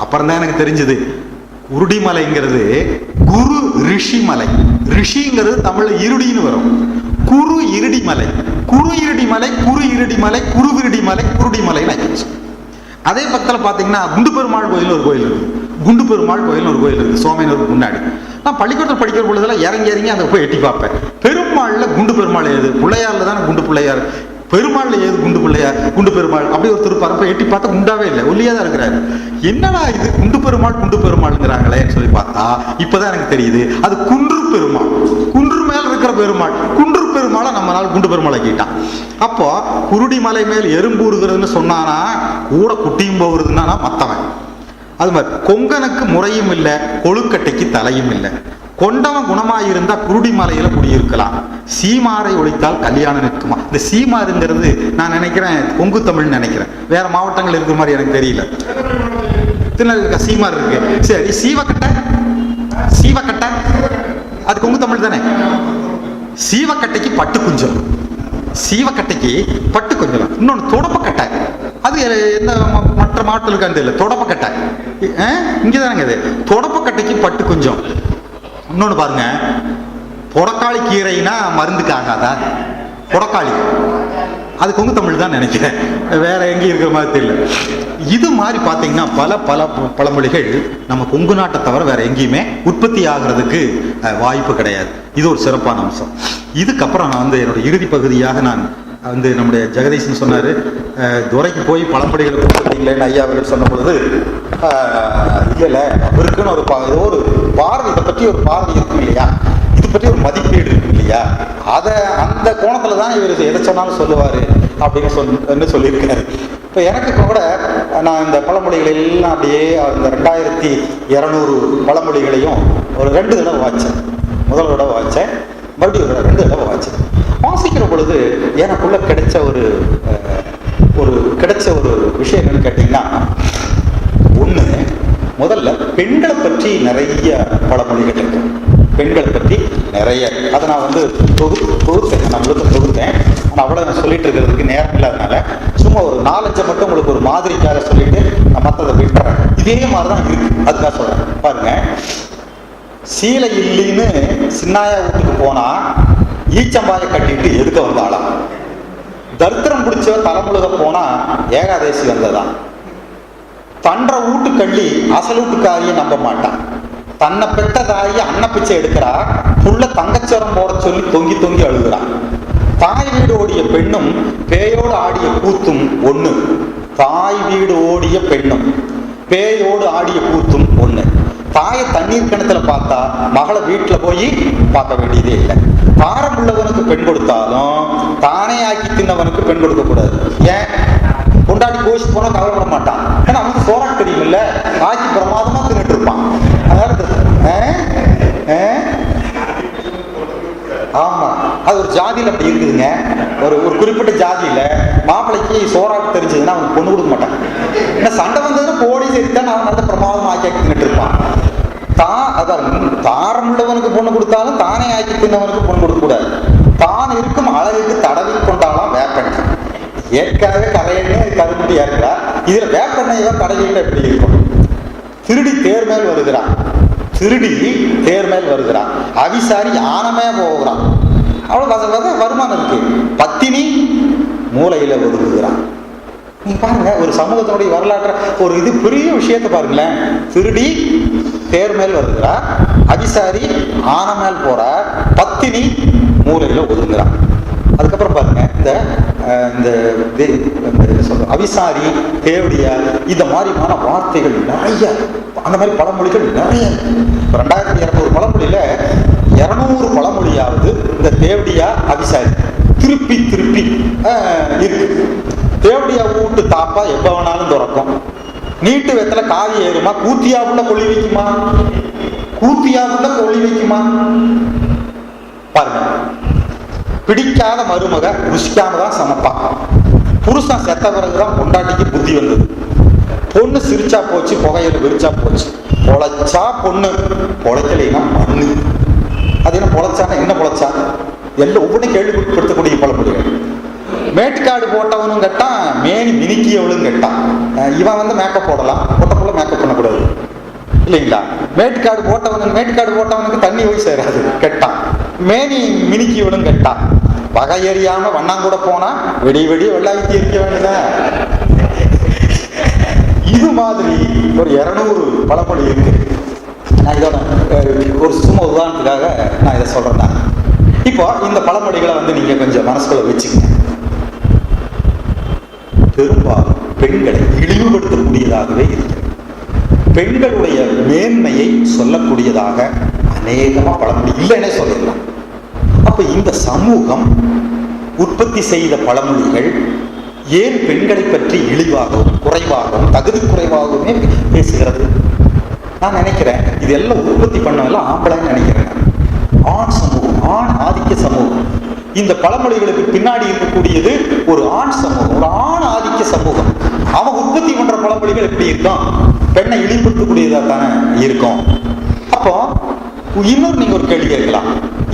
அப்புறம் தான் எனக்கு தெரிஞ்சது, குருடிமலைங்கிறது குரு ரிஷி மலை. ரிஷிங்கிறது தமிழ்ல இருடின்னு வரும். குரு இருடி மலை, குரு இருடி மலை, குரு இருடி மலை, குரு விருடி மலை, குருடிமலைன்னு ஆயிடுச்சு. அதே பக்கத்தில் பார்த்தீங்கன்னா குண்டு பெருமாள் கோயில் ஒரு கோயில் இருக்கு. குண்டு பெருமாள் கோயில் ஒரு கோயில் இருக்கு, சோமனூருக்கு முன்னாடி. நான் பள்ளிக்கூடத்தில் படிக்கிற பொழுதெல்லாம் இறங்கி அங்கே போய் எட்டி பார்ப்பேன். பெருமாள்ல குண்டு பெருமாள் ஏது, பிள்ளையார்ல தானே குண்டு பிள்ளையார், பெருமாள்ல ஏது குண்டு பிள்ளையார், குண்டு பெருமாள் அப்படி ஒரு திருப்பாரு. எட்டி பார்த்தா குண்டாவே இல்லை, ஒல்லியா தான் இருக்கிறாரு. என்னடா இது குண்டு பெருமாள்ங்கிறாங்களேன்னு சொல்லி பார்த்தா இப்பதான் எனக்கு தெரியுது, அது குன்று பெருமாள். குன்று மேல் இருக்கிற பெருமாள், குன்று பெருமாளை நம்மளால குண்டு பெருமாள் ஆக்கிட்டான். அப்போ குருடிமலை மேல் எறும்பு ஊறுகிறதுன்னு சொன்னானா, கூட குட்டியும் போகிறதுனா மத்தவன். அது மாதிரி கொங்கனுக்கு முறையும் இல்லை, கொழுக்கட்டைக்கு தலையும் இல்லை. கொண்டவன் குணமாயிருந்தா குருடிமலையில குடியிருக்கலாம், சீமாரை ஒழித்தால் கல்யாணம் நிற்குமா. இந்த சீமாருங்கிறது நான் நினைக்கிறேன் கொங்கு தமிழ்னு நினைக்கிறேன், வேற மாவட்டங்கள் இருக்கிற மாதிரி எனக்கு தெரியல. திருநெல்வேலி சீமார் இருக்கு. சரி, சீவக்கட்டை அது கொங்கு தமிழ் தானே. சீவக்கட்டைக்கு பட்டு குஞ்சம், சீவக்கட்டைக்கு பட்டு குஞ்சம். இன்னொன்று தொடப்பக்கட்டை, அது எந்த மற்ற மாவட்டத்தில் இருக்கான்னு தெரியல. தொடப்பக்கட்டை இங்கதானங்க, இது தொடப்பக்கட்டைக்கு பட்டு குஞ்சம். இன்னொன்று பாருங்க, பொடக்காளி கீரைனா மருந்துக்கு ஆகாதா? பொடக்காளி அது கொங்கு தமிழ் தான் நினைக்கிறேன், வேற எங்கேயும் இருக்கிற மாதிரி தெரியல. இது மாதிரி பார்த்தீங்கன்னா பல பழமொழிகள் நம்ம கொங்கு நாட்டை தவிர வேற எங்கேயுமே உற்பத்தி ஆகிறதுக்கு வாய்ப்பு கிடையாது. இது ஒரு சிறப்பான அம்சம். இதுக்கப்புறம் நான் வந்து என்னோட இறுதி பகுதியாக நான் வந்து நம்முடைய ஜெகதீசன் சொன்னார், துறைக்கு போய் பழமொழிகளை கொடுத்துருக்கீங்களேன்னு ஐயா அவர்கள் சொன்ன பொழுது, இல்லை அவருக்குன்னு ஒரு ஏதோ ஒரு பார்வை, இதை பற்றி ஒரு பார்வை இருக்கும் இல்லையா, இது பற்றி ஒரு மதிப்பீடு இருக்கு இல்லையா, அதை அந்த கோணத்தில் தான் இவர் எதை சொன்னாலும் சொல்லுவார் அப்படின்னு சொல்லியிருக்காரு. இப்போ எனக்கு கூட நான் இந்த பழமொழிகள் எல்லாம் அப்படியே அந்த 2200 பழமொழிகளையும் ஒரு 2 தடவை வாய்ச்சேன். முதல் தடவை வாய்ச்சேன், மறுபடியும் ஒரு 2 தடவை வாய்ச்சேன். வாசிக்கிற பொழுது எனக்குள்ள கிடைச்ச ஒரு விஷயம் என்னன்னு கேட்டீங்கன்னா, ஒண்ணு, முதல்ல பெண்களை பற்றி நிறைய பழமொழிகள் இருக்கு. பெண்களை பற்றி நிறைய, அதை நான் வந்து தொகுத்தேன், நம்மளுக்கு தொகுத்தேன். ஆனால் அவ்வளோ நான் சொல்லிட்டு இருக்கிறதுக்கு நேரம் இல்லாதனால சும்மா ஒரு 4-5 மட்டும் உங்களுக்கு ஒரு மாதிரிக்காக சொல்லிட்டு நான் மற்றதை விட்டுறேன். இதே மாதிரி தான் இருக்கு, அதுக்காக சொல்றேன். பாருங்க, சீலை இல்லைன்னு சின்னாயா வீட்டுக்கு போனா ஈச்சம்பாயை கட்டிட்டு எதுக்க வந்தாலாம். தரித்திரம் பிடிச்ச தலைமுழுக போனா ஏகாதேசி வந்ததான். தன்ற வீட்டு கள்ளி அசல் வீட்டுக்காரியை நம்ப மாட்டான். தன்னை பெற்ற தாயை அன்ன பிச்சை எடுக்கிறா, புள்ள தங்கச்சரம் போட சொல்லி தொங்கி தொங்கி அழுகிறான். தாய் வீடு ஓடிய பெண்ணும் பேயோடு ஆடிய கூத்தும் ஒண்ணு. தாய் வீடு ஓடிய பெண்ணும் பேயோடு ஆடிய கூத்தும் ஒண்ணு. தாயை தண்ணீர் கிணத்துல பார்த்தா மகளை வீட்டுல போய் பார்க்க வேண்டியதே இல்லை. தாரம் உள்ளவனுக்கு பெண் கொடுத்தாலும் தானே ஆக்கி தின்னவனுக்கு பெண் கொடுக்க கூடாது. ஏன்? கொண்டாடி கோஷி போனா கவலைப்பட மாட்டான். ஏன்னா அவனுக்கு சோறாக்கு தெரியும் இல்ல, ஆக்கி பிரமாதமா தின்னுட்டு இருப்பான். ஆமா, அது ஒரு ஜாதியில அப்படி இருக்குதுங்க. ஒரு குறிப்பிட்ட ஜாதியில மாப்பிள்ளைக்கு சோறாக்கு தெரிஞ்சதுன்னா அவனுக்கு பொண்ணு கொடுக்க மாட்டான். ஏன்னா சண்டை வந்ததுன்னா கோடி சரித்தான் அவன் நல்ல பிரமாதமா ஆக்கி தின்னுட்டு இருப்பான். தாரம் உள்ளவனுக்கு பொண்ணு கொடுத்தாலும் தானே ஆக்கி தின்னவனுக்கு பொண்ணு கொடுக்க கூடாது. தான் இருக்கும் அழகுக்கு தடவி கொண்டாலாம் வேப்பெண்ணெய். ஏற்கனவே கரையெண்ணெய் கருமுட்டி ஏற்கிறா, இதுல வேப்பெண்ணெய் தடவிட்டு எப்படி இருக்கும்? திருடி தேர் மேல் வருகிறான், அவிசாரி ஆனமே போகிறான். அவ்வளவு வருமானம் இருக்கு. பத்தினி மூலையில ஒதுங்குகிறான். நீங்க பாருங்க, ஒரு சமூகத்தினுடைய வரலாற்ற ஒரு இது பெரிய விஷயத்தை பாருங்களேன். திருடி தேர் மேல் வருகிறா, அவிசாரி ஆன மேல் போறா, பத்தினி மூலையில ஒதுங்குறான். அதுக்கப்புறம் பாருங்க, இந்த அவிசாரி, தேவடியா, இந்த மாதிரியான வார்த்தைகள் நிறைய, அந்த மாதிரி பழமொழிகள் நிறைய. 2200 பழமொழியில 200 பழமொழியாவது இந்த தேவடியா அவிசாரி திருப்பி இருக்கு. தேவடியா வீட்டு தாப்பா எப்ப வேணாலும் திறக்கும். நீட்டு வெத்தல காவி ஏறுமா? கூத்தியாவுள்ள கொள்ளி வைக்குமா? பாருங்க, பிடிக்காத மருமக ருசிக்காமதான் சமைப்பான். புருஷன் செத்த பிறகுதான் பொண்டாட்டிக்கு புத்தி வந்தது. பொண்ணு சிரிச்சா போச்சு, புகையில விரிச்சா போச்சு. பொழைச்சா பொண்ணு, பொழைக்கலைன்னா மண்ணு. அது என்ன பொழைச்சானா என்ன பொழைச்சா? எல்லாம் ஒவ்வொன்றும் கேள்விப்படுத்தக்கூடிய பழமொழிகள். மேட்டுக்காடு போட்டவனும் கேட்டான், மேனி மினிக்கியவளும் கேட்டான். இவன் வந்து மேக்கப் போடலாம், போட்டக்குள்ள மேக்கப் பண்ணக்கூடாது இல்லைங்களா? மேட்டுக்காடு போட்டவனுக்கு தண்ணி போய் சேராது கேட்டான். மேனி மினிக்கியவளும் கேட்டான். வகை எறியாம வண்ணாங்கூட போனா வெடிய வெள்ளாய்த்தி எரிக்க வேண்டியதான். இது மாதிரி ஒரு 200 பழமொழி இருக்கு. நான் இதோட ஒரு சும்மா உதாரணத்துக்காக நான் இதை சொல்றேன். இப்போ இந்த பழமொழிகளை வந்து நீங்க கொஞ்சம் மனசுக்குள்ள வச்சுக்கங்க. பெரும்பாலும் பெண்களை இழிவுபடுத்தக்கூடியதாகவே இருக்கிறது. பெண்களுடைய மேன்மையை சொல்லக்கூடியதாக அநேகமா பழமொழி இல்லைன்னே சொல்லிடலாம். அப்ப இந்த சமூகம் உற்பத்தி செய்த பழமொழிகள் ஏன் பெண்களை பற்றி இழிவாகவும் குறைவாகவும் தகுதி குறைவாகவுமே பேசுகிறது? நான் நினைக்கிறேன் இது எல்லாம் உற்பத்தி பண்ணவெல்லாம் ஆம்பளைன்னு நினைக்கிறேன். ஆண் சமூகம், ஆண் ஆதிக்க சமூகம். இந்த பழமொழிகளுக்கு பின்னாடி இருக்கக்கூடியது ஒரு ஆண் சமூகம், ஒரு ஆண் ஆதிக்க சமூகம். அவன் உற்பத்தி பண்ற பழமொழிகள் எப்படி இருக்கும்? பெண்ணை இழிவுபடுத்தக்கூடியதா தானே இருக்கும். அப்போ இன்னொரு நீங்க ஒரு கேள்வி கேட்கலாம்,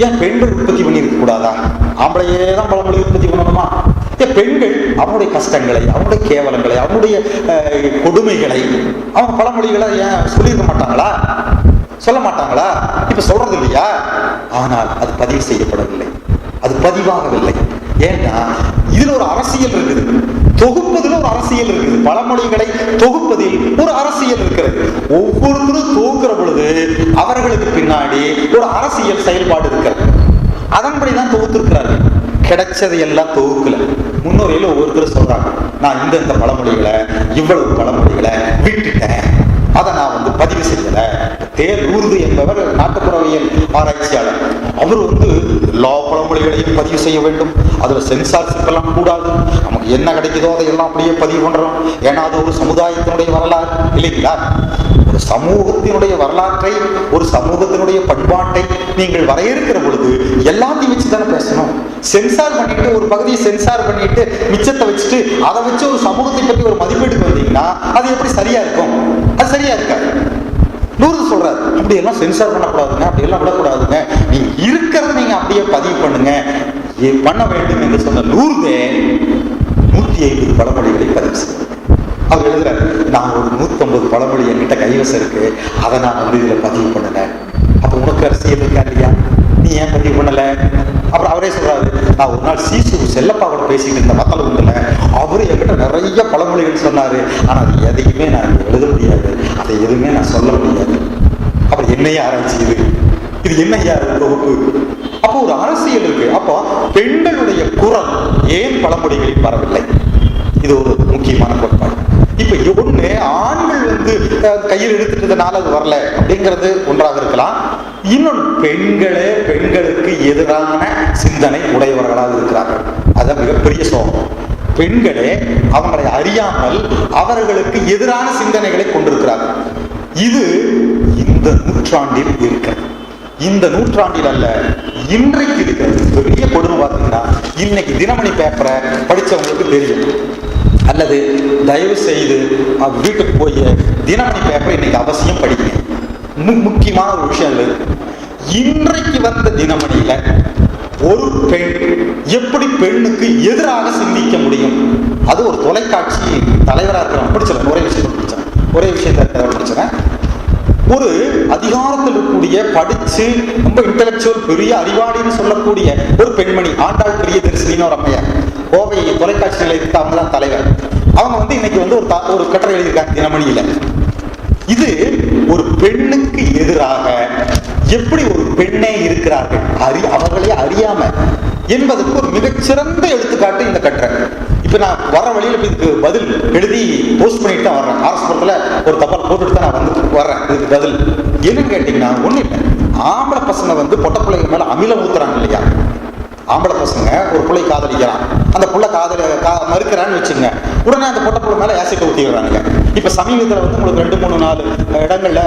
ஏன் பெண்கள் உற்பத்தி பண்ணி இருக்க கூடாதா? ஆம்பளையே தான் பழமொழி உற்பத்தி பண்ணணுமா? பெண்கள் அவனுடைய கஷ்டங்களை, அவனுடைய கேவலங்களை, அவனுடைய கொடுமைகளை அவங்க பழமொழிகளை ஏன் சொல்லியிருக்க மாட்டாங்களா? சொல்ல மாட்டாங்களா? இப்ப சொல்றது இல்லையா? ஆனால் அது பதிவு செய்யப்படவில்லை, அது பதிவாகவில்லை. ஏன்னா இதுல ஒரு அரசியல் இருக்குது, தொகுப்பதில் ஒரு அரசியல் இருக்குது, பழமொழிகளை தொகுப்பதில் ஒரு அரசியல் இருக்கிறது. ஒவ்வொருத்தரும் தொகுக்கிற பொழுது அவர்களுக்கு பின்னாடி ஒரு அரசியல் செயல்பாடு இருக்கிறது. அதன்படிதான் தொகுத்திருக்கிறார்கள். கிடைச்சதை எல்லாம் தொகுக்கல. முன்னோரையில ஒவ்வொருத்தரும் சொல்றாங்க, நான் இந்த பழமொழிகளை இவ்வளவு பழமொழிகளை விட்டுட்டேன், அதை நான் பதிவு செய்யல. தேர் ஊர்து என்பவர் நாட்டுப்புறவியல் ஆராய்ச்சியாளர். அவர் எல்லா பழமொழிகளையும் பதிவு செய்ய வேண்டும், அதுல சென்சார்ஷிப் எல்லாம் கூடாது, நமக்கு என்ன கிடைக்குதோ அதையெல்லாம் அப்படியே பதிவு பண்றோம். ஏன்னா அது ஒரு சமுதாயத்தினுடைய வரலாறு இல்லைங்களா? ஒரு சமூகத்தினுடைய வரலாற்றை, ஒரு சமூகத்தினுடைய பண்பாட்டை நீங்கள் வரையறுக்கிற பொழுது எல்லாத்தையும் வச்சு தானே பேசணும். சென்சார் பண்ணிட்டு ஒரு பகுதியை சென்சார் பண்ணிட்டு மிச்சத்தை வச்சுட்டு அதை வச்சு ஒரு சமூகத்தை பற்றி ஒரு மதிப்பீட்டுக்கு வந்தீங்கன்னா அது எப்படி சரியா இருக்கும்? அது சரியா இருக்காது. நூறு சொல்றாரு, அப்படி எல்லாம் சென்சார் பண்ணக்கூடாதுங்க, அப்படி எல்லாம் விடக்கூடாதுங்க, நீங்க இருக்கிறத நீங்க அப்படியே பதிவு பண்ணுங்க பண்ண வேண்டும் என்று சொன்ன நூறுதே 150 பழமொழிகளை பதிவு செய்ய. அவர் எழுதுறாரு, நான் ஒரு 150 பழமொழி என்கிட்ட கைவசம் இருக்கு, அதை நான் இதுல பதிவு பண்ணல. அப்ப உனக்கு அரசியல் இருக்கா இல்லையா? நீ ஏன் பதிவு பண்ணல? அப்புறம் அவரே சொல்றாரு, நான் ஒரு நாள் சீசு செல்லப்பா கூட பேசிட்டு இருந்த மத்தள உண்டுல, அவரு என்கிட்ட நிறைய பழமொழிகள் சொன்னாரு, ஆனா அது எதையுமே நான் எழுத முடியாது, அதை எதுவுமே நான் சொல்ல முடியாது. அப்புறம் என்னையே ஆராய்ச்சி இது என்னையா தொகுப்பு? அப்போ ஒரு அரசியல் இருக்கு. அப்போ பெண்களுடைய குரல் ஏன் பழமொழிகளில் வரவில்லை? இது ஒரு முக்கியமான கோட்பாடு. இப்ப ஒண்ணு ஆண்கள் கையில் எடுத்துட்டதுனால அது வரல அப்படிங்கிறது ஒன்றாக இருக்கலாம். இன்னொன்று, பெண்களே பெண்களுக்கு எதிரான சிந்தனை உடையவர்களாக இருக்கிறார்கள். அதான் மிகப்பெரிய சோகம். பெண்களே அவங்களை அறியாமல் அவர்களுக்கு எதிரான சிந்தனைகளை கொண்டிருக்கிறார்கள். இது இந்த நூற்றாண்டில் இருக்கிறது. இந்த நூற்றாண்டில் அல்ல, இன்றைக்கு இருக்கிறது. பெரிய கொடுமை பார்த்தீங்கன்னா, இன்னைக்கு தினமணி பேப்பரை படிச்சவங்களுக்கு தெரியும். அல்லது தயவு செய்து வீட்டுக்கு போய் தினமணி பேப்பர் இன்னைக்கு அவசியம் படிக்கணும். முக்கியமான ஒரு விஷயம் இருக்கு. இன்றைக்கு வந்த தினமணியில ஒரு பெண் எப்படி பெண்ணுக்கு எதிராக சிந்திக்க முடியும்? அது ஒரு தொலைக்காட்சி தலைவராக இருக்கிறவங்க படிச்சிருக்கேன். ஒரே விஷயத்தை படிச்சிருக்கேன். ஒரு அதிகாரத்தில் இருக்கக்கூடிய படிச்சு ரொம்ப இன்டெலக்சுவல் பெரிய அறிவாளின்னு சொல்லக்கூடிய ஒரு பெண்மணி, ஆண்டாள் பிரியதர்சினின்னு ஒரு அம்மையார், கோவை தொலைக்காட்சி நிலையத்துக்கு அவங்க தான் தலைவர். அவங்க இன்னைக்கு ஒரு கட்டுரை எழுதியிருக்காங்க தினமணியில. இது ஒரு பெண்ணுக்கு எதிராக எப்படி ஒரு பெண்ணே இருக்கிறார்கள் அவர்களே அறியாம என்பதற்கு ஒரு மிகச்சிறந்த எடுத்துக்காட்டு இந்த கட்டுரை. இப்ப நான் வர வழியில இதுக்கு பதில் எழுதி போஸ்ட் பண்ணிட்டு தான் வர்றேன். அரசுபுரத்துல ஒரு தபால் போட்டுட்டு தான் நான் வர்றேன். இதுக்கு பதில் என்னன்னு கேட்டீங்கன்னா, ஒண்ணு இல்லை, ஆம்பளை பசங்க பொட்ட பிள்ளைங்க மேல அமிலம் ஊத்துறாங்க இல்லையா? ஆம்பளை பசங்க ஒரு பிள்ளை காதலிக்கிறான், அந்த பிள்ளை மறுக்கிறான்னு வச்சுங்க, உடனே அந்த பொட்ட பிள்ளை மேல ஆசிட் ஊத்திடுறாங்க. இப்ப சமீபத்தில் உங்களுக்கு 2-3-4 இடங்கள்ல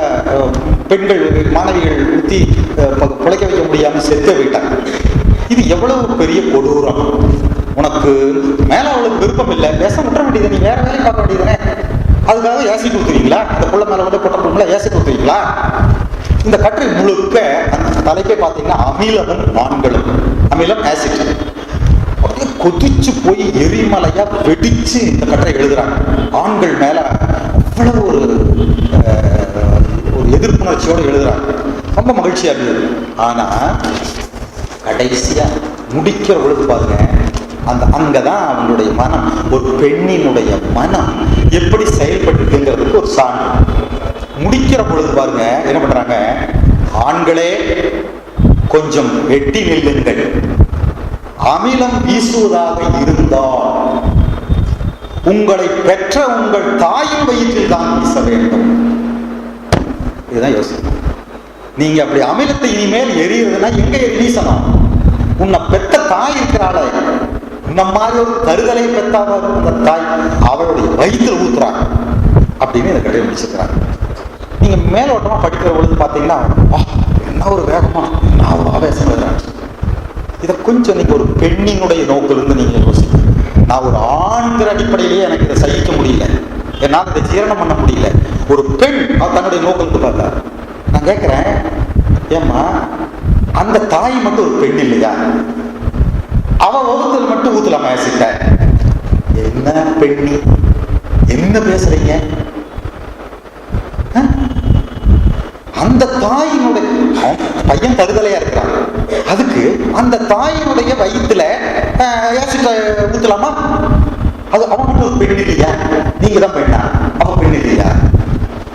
பெண்கள் மாணவிகள் ஊத்தி பிழைக்க வைக்க முடியாம செத்து போயிட்டாங்க. இது எவ்வளவு பெரிய கொடூரம்! உனக்கு மேல அவளுக்கு விருப்பம் இல்லை, பேச விட்டுற வேண்டியது, நீ வேற வேலையை பார்க்க வேண்டியதுனே. அதுக்காக ஏசிட் ஊத்துவீங்களா? அந்த புள்ள மேல பொட்ட புள்ள மேல ஏசிட் ஊத்துவீங்களா? இந்த கட்டுரை முழுக்க அந்த தலைப்பே பார்த்தீங்கன்னா அமிலமும் ஆண்களும். அமிலம், ஆசிட். அப்படியே கொதிச்சு போய் எரிமலையா வெடிச்சு இந்த கட்டுரை எழுதுறாங்க. ஆண்கள் மேல அவ்வளவு ஒரு எதிர்ப்புணர்ச்சியோடு எழுதுறாங்க. ரொம்ப மகிழ்ச்சியா இருந்தது. ஆனா கடைசியா முடிக்கிற பொழுது பாருங்க, அங்கதான் அவங்களுடைய மனம், ஒரு பெண்ணினுடைய மனம் எப்படி செயல்பட்டுங்கிறதுக்கு ஒரு சான்று. முடிக்கிற பொழுது பாருங்க என்ன பண்றாங்க, ஆண்களே கொஞ்சம் எட்டி நில்லுங்கள், அமிலம் வீசுவதாக இருந்தால் உங்களை பெற்ற உங்கள் தாயின் வயிற்றில் தான் வீச வேண்டும். இதுதான் யோசிக்கணும். நீங்க அப்படி அமிலத்தை இனிமேல் எரியுறதுன்னா எங்க வீசணும்? உன்னை பெற்ற தாய் இருக்கிறாளே, இந்த மாதிரி ஒரு கருதலை பெற்றாவ அந்த தாய், அவளுடைய வயிற்றில் ஊத்துறாங்க அப்படின்னு இதை கட்டி முடிச்சிருக்கிறாங்க. நீங்க மேலோட்டமா படிக்கிற பொழுது பாத்தீங்கன்னா, என்ன ஒரு வேகமா, என்ன ஒரு ஆவேசம் எழுதுறாங்க. இதை கொஞ்சம் நீங்க ஒரு பெண்ணினுடைய நோக்கிலிருந்து நீங்க யோசிக்க. நான் ஒரு ஆண்கிற அடிப்படையிலேயே எனக்கு இதை சகிக்க முடியல, என்னால் இதை ஜீரணம் பண்ண முடியல. ஒரு பெண் தன்னுடைய நோக்கிலிருந்து பார்த்தா, நான் கேட்கிறேன், ஏம்மா அந்த தாய் மட்டும் ஒரு பெண் இல்லையா? அவ வகுத்தில் மட்டும் ஊத்தலாமா ஆசிட்ட? என்ன பெண்ணி, என்ன பேசுறீங்க? அந்த தாயினுடைய பையன் தருதலையா இருக்கிறான், அதுக்கு அந்த தாயினுடைய வயிற்றுல ஏசிட்ட ஊத்தலாமா? அது அவன் ஒரு பெண் இல்லையா? நீங்க தான் பெண்ணா? அவன் பெண் இல்லையா?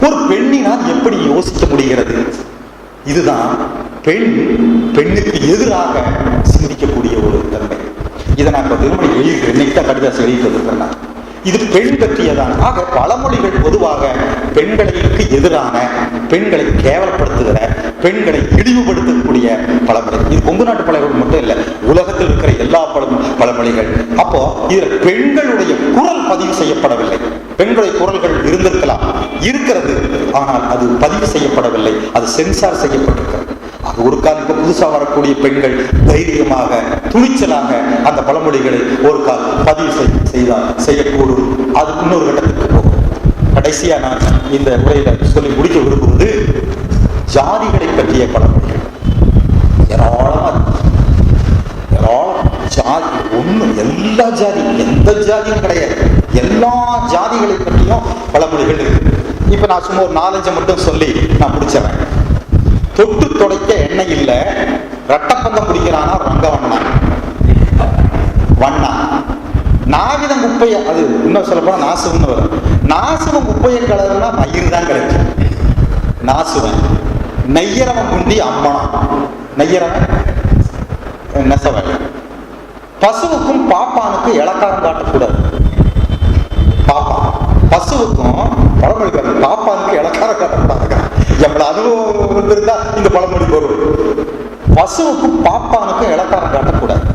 ஒரு பெண்ணினால் எப்படி யோசிக்க முடிகிறது? இதுதான் பெண்ணுக்கு எதிராக சிந்திக்கக்கூடிய ஒரு தன்மை. இதை நான் இப்ப திருமணி எழுதியிருக்கிறேன், இன்னைக்கு தான் கடிதாசி எழுதிட்டு வந்திருக்கிறேன். இது பெண் பற்றியதான். ஆக பழமொழிகள் பொதுவாக பெண்களுக்கு எதிரான, பெண்களை கேவலப்படுத்துகிற, பெண்களை இழிவுபடுத்தக்கூடிய பழமொழி. இது கொங்கு நாட்டு பழமொழி மட்டும் இல்லை, உலகத்தில் இருக்கிற எல்லா பழமொழிகள். அப்போ இதுல பெண்களுடைய குரல் பதிவு செய்யப்படவில்லை. பெண்களுடைய குரல்கள் இருந்திருக்கலாம், இருக்கிறது, ஆனால் அது பதிவு செய்யப்படவில்லை, அது சென்சார் செய்யப்பட்டிருக்கிறது. அது ஒரு கால் இப்ப புதுசா வரக்கூடிய பெண்கள் தைரியமாக, துணிச்சலாக அந்த பழமொழிகளை ஒரு கால் பதிவு செய்யக்கூடும். அது இன்னொரு கட்டத்துக்கு போகும். கடைசியா நான் இந்த உரையில சொல்லி முடிக்க விரும்புவது ஜாதிகளை பற்றிய பழமொழிகள். ஏராளமா ஜாதி ஒண்ணு, எல்லா ஜாதி, எந்த ஜாதியும் கிடையாது, எல்லா ஜாதிகளை பற்றியும் பழமொழிகள் இருக்கு. இப்ப நான் சும்மா ஒரு 4-5 மட்டும் சொல்லி நான் முடிச்சிடறேன். தொட்டு தொடைக்க எண்ணெய் இல்ல, ரட்டப்பந்தம் பிடிக்கிறானா ரங்கவண்ணா வண்ணா. நாவிதம் குப்பைய, அது இன்னும் சொல்ல போனா நாசுவன்னு வரும். நாசுவன் குப்பைய கலர்னா மயிர் தான் கிடைக்கும், நாசுவன். நெய்யரவன் குண்டி அம்மனா, நெய்யரவன் நெசவன். பசுவுக்கும் பாப்பானுக்கு இலக்காரம் காட்டக்கூடாது. பாப்பா பசுவுக்கும் பழமொழி பாப்பானுக்கு இலக்காரம் காட்டக்கூடாது. எவ்வளவு அனுபவம் வந்திருந்தா இந்த பழமொழி பொருள். பசுவுக்கும் பாப்பானுக்கும் இலக்காரம் காட்டக்கூடாது.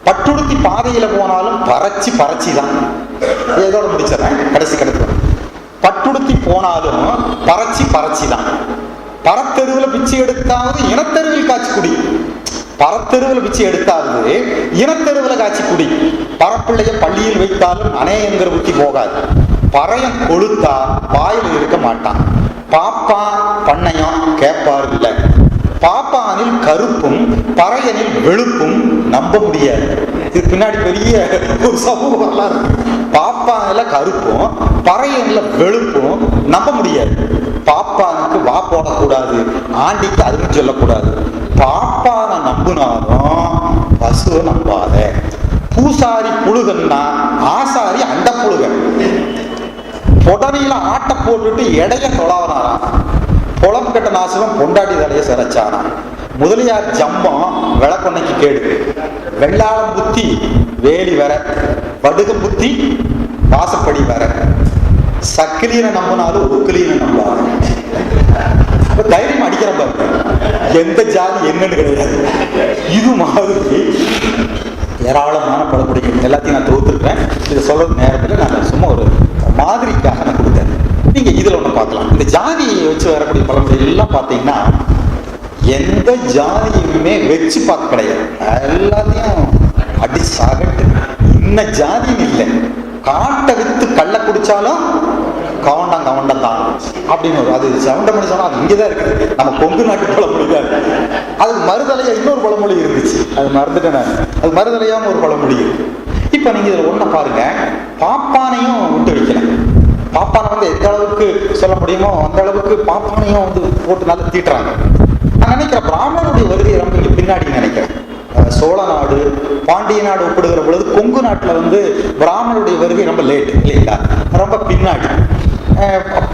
பட்டுடுத்தி பாதையில போனாலும் பறச்சி தான். ஏதோட முடிச்சிடறேன், கடைசி கடைசி. பட்டுடுத்தி போனாலும் பறச்சி தான். பரத்தெருவில் பிச்சை எடுத்தாவது இனத்தெருவில் காட்சி குடி. பரத்தெருவில் பிச்சை எடுத்தாவது இனத்தெருவில் காட்சி குடி. பரப்பிள்ளைய பள்ளியில் வைத்தாலும் அநேகங்கிற புத்தி போகாது. பறையம் கொளுத்தா வாயில் இருக்க மாட்டான். பாப்பா பண்ணையம் கேட்பாரு இல்லை. பாப்பானில் கருப்பும் பறையனில் வெளுப்பும் நம்ப முடியாது. இது பின்னாடி பெரிய ஒரு சமூக வரலாறு. பாப்பானில கருப்பும் பறையனில வெளுப்பும் நம்ப முடியாது. பாப்பானுக்கு வா போடக்கூடாது, ஆண்டிக்கு அதுன்னு சொல்லக்கூடாது. பாப்பானை நம்புனாலும் பசுவை நம்பாத. பூசாரி புழுகன்னா ஆசாரி அண்ட புழுகன். பொடனியில ஆட்ட போட்டுட்டு எடைய தொலாவனாராம். புலம் கட்ட நாசகம் பொண்டாட்டி தலைய சிறைச்சானா. முதலியார் ஜம்பம் விளக்கொன்னைக்கு கேடு. வெள்ளாளம் புத்தி வேலி வர, வடுக புத்தி வாசப்படி வர. சக்கிலீனை நம்பினாலும் உக்கிலீனை நம்பாது. தைரியம் அடிக்கிற பாருங்க. எந்த ஜாதி என்னன்னு கிடையாது. இது மாதிரி ஏராளமான பழமொழிகள் எல்லாத்தையும் நான் தொகுத்துருக்கேன். இதை சொல்றது நேரத்தில் நான் சும்மா ஒரு மாதிரிக்காக நான் கொடுத்தேன். நீங்க இதுல ஒண்ணு பார்க்கலாம். இந்த ஜாதியை வச்சு வரக்கூடிய பழமொழிகள் எல்லாம் பார்த்தீங்கன்னா எந்த ஜாதியுமே வச்சு பார்க்க கிடையாது. எல்லாத்தையும் அடி சாகட்டு. இன்ன ஜாதின்னு இல்லை, காட்டை வித்து கள்ள குடிச்சாலும் கவண்டம் தான் அப்படின்னு ஒரு, அது சவுண்டமணி சொன்னா அது இங்கேதான் இருக்குது. நம்ம கொங்கு நாட்டு பழமொழி தான். அதுக்கு மறுதலையா இன்னொரு பழமொழி இருந்துச்சு, அது மறந்துட்டேன் நான். அது மறுதலையாம ஒரு பழமொழி இருக்கு. இப்ப நீங்க இதுல ஒண்ண பாருங்க, பாப்பானையும் விட்டு வைக்கல. பாப்பானை வந்து எந்த அளவுக்கு சொல்ல முடியுமோ அந்த அளவுக்கு பாப்பானையும் வந்து போட்டு நல்லா தீட்டுறாங்க. நான் நினைக்கிறேன் பிராமணருடைய வருகையை ரொம்ப இங்க பின்னாடி நினைக்கிறேன். சோழ நாடு பாண்டிய நாடு ஒப்பிடுகிற பொழுது கொங்கு நாட்டில் வந்து பிராமணருடைய வருகை ரொம்ப லேட் இல்லைங்களா, ரொம்ப பின்னாடி.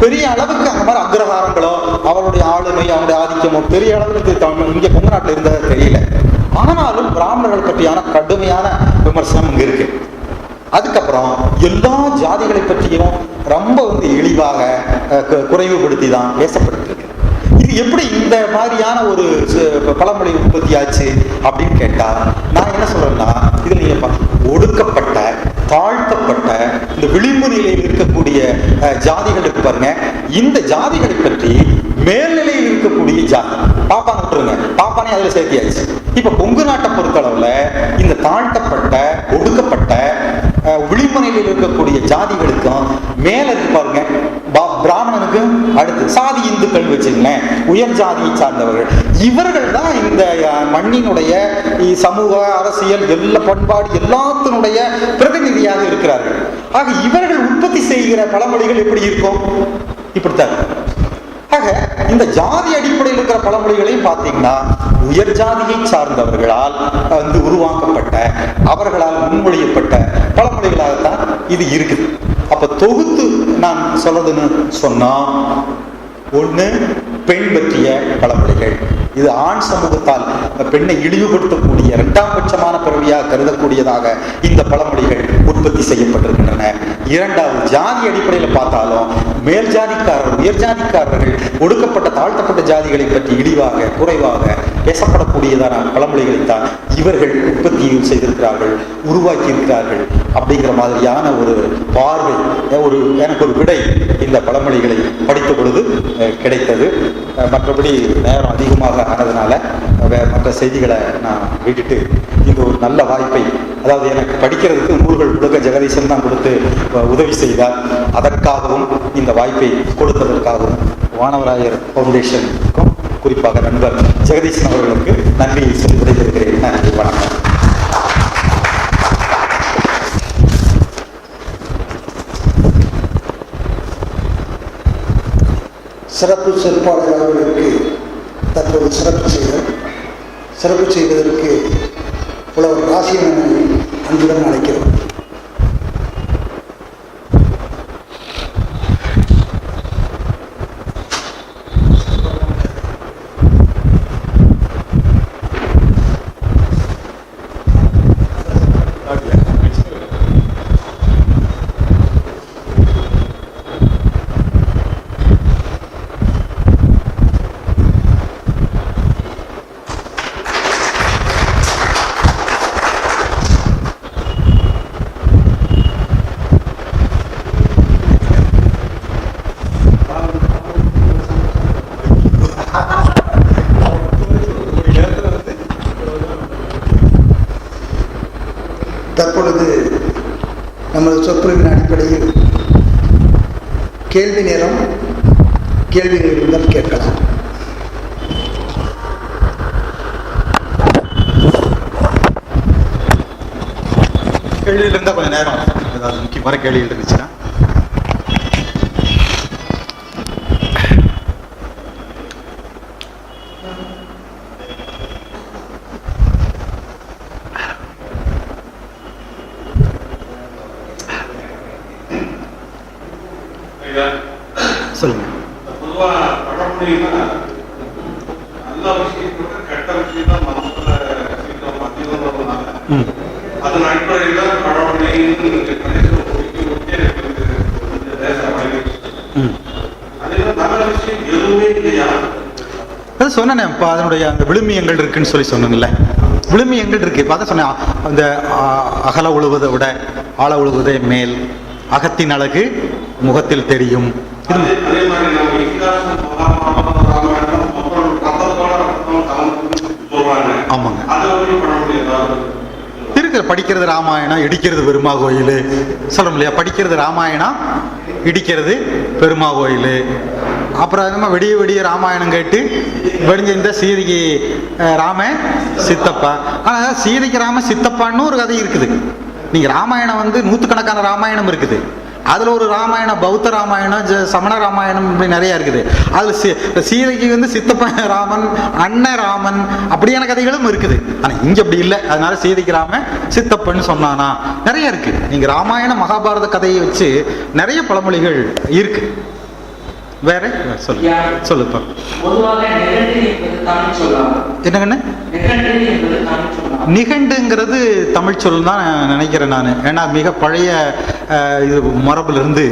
பெரிய அளவுக்கு அந்த மாதிரி அக்ரஹாரங்களோ அவருடைய ஆளுமை அவருடைய ஆதிக்கமோ பெரிய அளவுக்கு இங்க கொங்கு நாட்டில் இருந்தது தெரியல. ஆனாலும் பிராமணர்கள் பற்றியான கடுமையான விமர்சனம் இங்க இருக்கு. அதுக்கப்புறம் எல்லா ஜாதிகளை பற்றியும் ரொம்ப வந்து இழிவாக குறைவுபடுத்தி தான் பேசப்பட்டு இருக்கு. இது எப்படி இந்த மாதிரியான ஒரு பழமொழி உற்பத்தி ஆச்சு அப்படின்னு கேட்டா நான் என்ன சொல்றேன்னா, இதுல நீங்க ஒடுக்கப்பட்ட தாழ்த்தப்பட்ட இந்த விளிம்பு நிலையில் இருக்கக்கூடிய ஜாதிகள் இருக்கு பாருங்க. இந்த ஜாதிகளை பற்றி மேல்நிலையில் இருக்கக்கூடிய ஜாதி பாப்பான விட்டுருங்க, பாப்பானே அதுல சேர்த்தியாச்சு. இப்ப கொங்கு நாட்டை பொறுத்தளவுல இந்த தாழ்த்தப்பட்ட ஒடுக்கப்பட்ட விளிம்பு நிலையில் இருக்கக்கூடிய ஜாதிகளுக்கும் மேல இருக்கு பாருங்க பிராமணனுக்கு அடுத்து சாதி இந்துக்கள் வச்சுங்களேன், உயர் ஜாதியை சார்ந்தவர்கள். இவர்கள் தான் இந்த மண்ணினுடைய சமூக அரசியல் எல்லா பண்பாடு எல்லாத்தினுடைய பிரதிநிதியாக இருக்கிறார்கள். ஆக இவர்கள் உற்பத்தி செய்கிற பழமொழிகள் எப்படி இருக்கும்? இப்படித்தான். ஆக இந்த ஜாதி அடிப்படையில் இருக்கிற பழமொழிகளையும் பார்த்தீங்கன்னா உயர் ஜாதியை சார்ந்தவர்களால் வந்து உருவாக்கப்பட்ட, அவர்களால் முன்மொழியப்பட்ட பழமொழிகளாகத்தான் இது இருக்குது. அப்ப தொகுத்து நான் சொல்றதுன்னு சொன்னா, ஒண்ணு பெண் பற்றிய பழமொழிகள். இது ஆண் சமூகத்தால் பெண்ணை இழிவுபடுத்தக்கூடிய இரண்டாம் பட்சமான பிறவியாக கருதக்கூடியதாக இந்த பழமொழிகள் உற்பத்தி செய்யப்பட்டிருக்கின்றன. இரண்டாவது, ஜாதி அடிப்படையில் பார்த்தாலும் மேல் ஜாதிக்காரர்கள், உயர் ஜாதிக்காரர்கள் ஒடுக்கப்பட்ட தாழ்த்தப்பட்ட ஜாதிகளை பற்றி இழிவாக குறைவாக பேசப்படக்கூடியதான பழமொழிகளைத்தான் இவர்கள் உற்பத்தி செய்திருக்கிறார்கள், உருவாக்கி இருக்கிறார்கள். அப்படிங்கிற மாதிரியான ஒரு பார்வை, எனக்கு ஒரு விடை இந்த பழமொழிகளை படித்த பொழுது கிடைத்தது. மற்றபடி நேரம் அதிகமாக ஆனதுனால மற்ற செய்திகளை நான் விட்டுட்டு இந்த ஒரு நல்ல வாய்ப்பை, அதாவது எனக்கு படிக்கிறதுக்கு நூல்கள் கொடுக்க ஜெகதீசன் தான் கொடுத்து உதவி செய்தார். அதற்காகவும் இந்த வாய்ப்பை கொடுத்ததற்காகவும் வானவராயர் ஃபவுண்டேஷனுக்கும் குறிப்பாக நண்பர் ஜெகதீசன் அவர்களுக்கு நன்றியை சொல்லி விடைபெறுகிறேன். நன்றி, வணக்கம். சிறப்பு சொற்பாளர் அவர்களுக்கு தற்போது சிறப்பு செய்வதற்கு புலவர் ராசியனை அன்புடன் அழைக்கிறோம். தற்பொழுது நமது சொற்பொழிவின் அடிப்படையில் கேள்வி நேரம், கேள்விகள் இருந்தால் கேட்கலாம். கேள்வியில் இருந்தால் கொஞ்சம் நேரம், ஏதாவது முக்கியமான கேள்விகள் இருந்துச்சுன்னா. சொல்லுங்க. பொதுவாக பழமொழின்னா நல்ல விஷயத்தோட கெட்ட விஷயம் தான் மனசுல பதிவுனால அதன் அடிப்படையில் பழமொழின்னு நல்ல விஷயம் எதுவுமே இல்லையா? அது சொன்னேன். இப்போ அதனுடைய அந்த விழுமியங்கள் இருக்குன்னு சொல்லி சொன்னேன்ல, விழுமியங்கள் இருக்கு. இப்போ அதை சொன்னேன், அந்த அகல உழுவதை விட ஆழ உழுவதே மேல், அகத்தின் அழகு முகத்தில் தெரியும். ஆமாங்க, இருக்கிற படிக்கிறது ராமாயணம், இடிக்கிறது பெருமா கோயில் சொல்றோம் இல்லையா? படிக்கிறது ராமாயணம், இடிக்கிறது பெருமா கோயில். அப்புறம் நம்ம விடிய விடிய ராமாயணம் கேட்டு வெடிஞ்சிருந்த சீதைக்கு ராம சித்தப்பா. ஆனால் சீதைக்கு ராம சித்தப்பான்னு ஒரு கதை இருக்குது. நீங்க ராமாயணம் வந்து நூற்றுக்கணக்கான ராமாயணம் இருக்குது. அதில் ஒரு ராமாயணம், பௌத்த ராமாயணம், சமண ராமாயணம், இப்படி நிறையா இருக்குது. அதில் சீதைக்கு வந்து சித்தப்பன் ராமன், அண்ணன் ராமன், அப்படியான கதைகளும் இருக்குது. ஆனால் இங்கே அப்படி இல்லை. அதனால சீதைக்கு ராமன் சித்தப்பன்னு சொன்னானா நிறைய இருக்கு. நீங்கள் ராமாயண மகாபாரத கதையை வச்சு நிறைய பழமொழிகள் இருக்கு. வேற சொல்லுப்பா. என்னங்கண்ணே? நிகண்டுங்கிறது தமிழ் சொல் தான் நினைக்கிறேன் நான். ஏன்னா மிக பழைய இது மரபிலிருந்து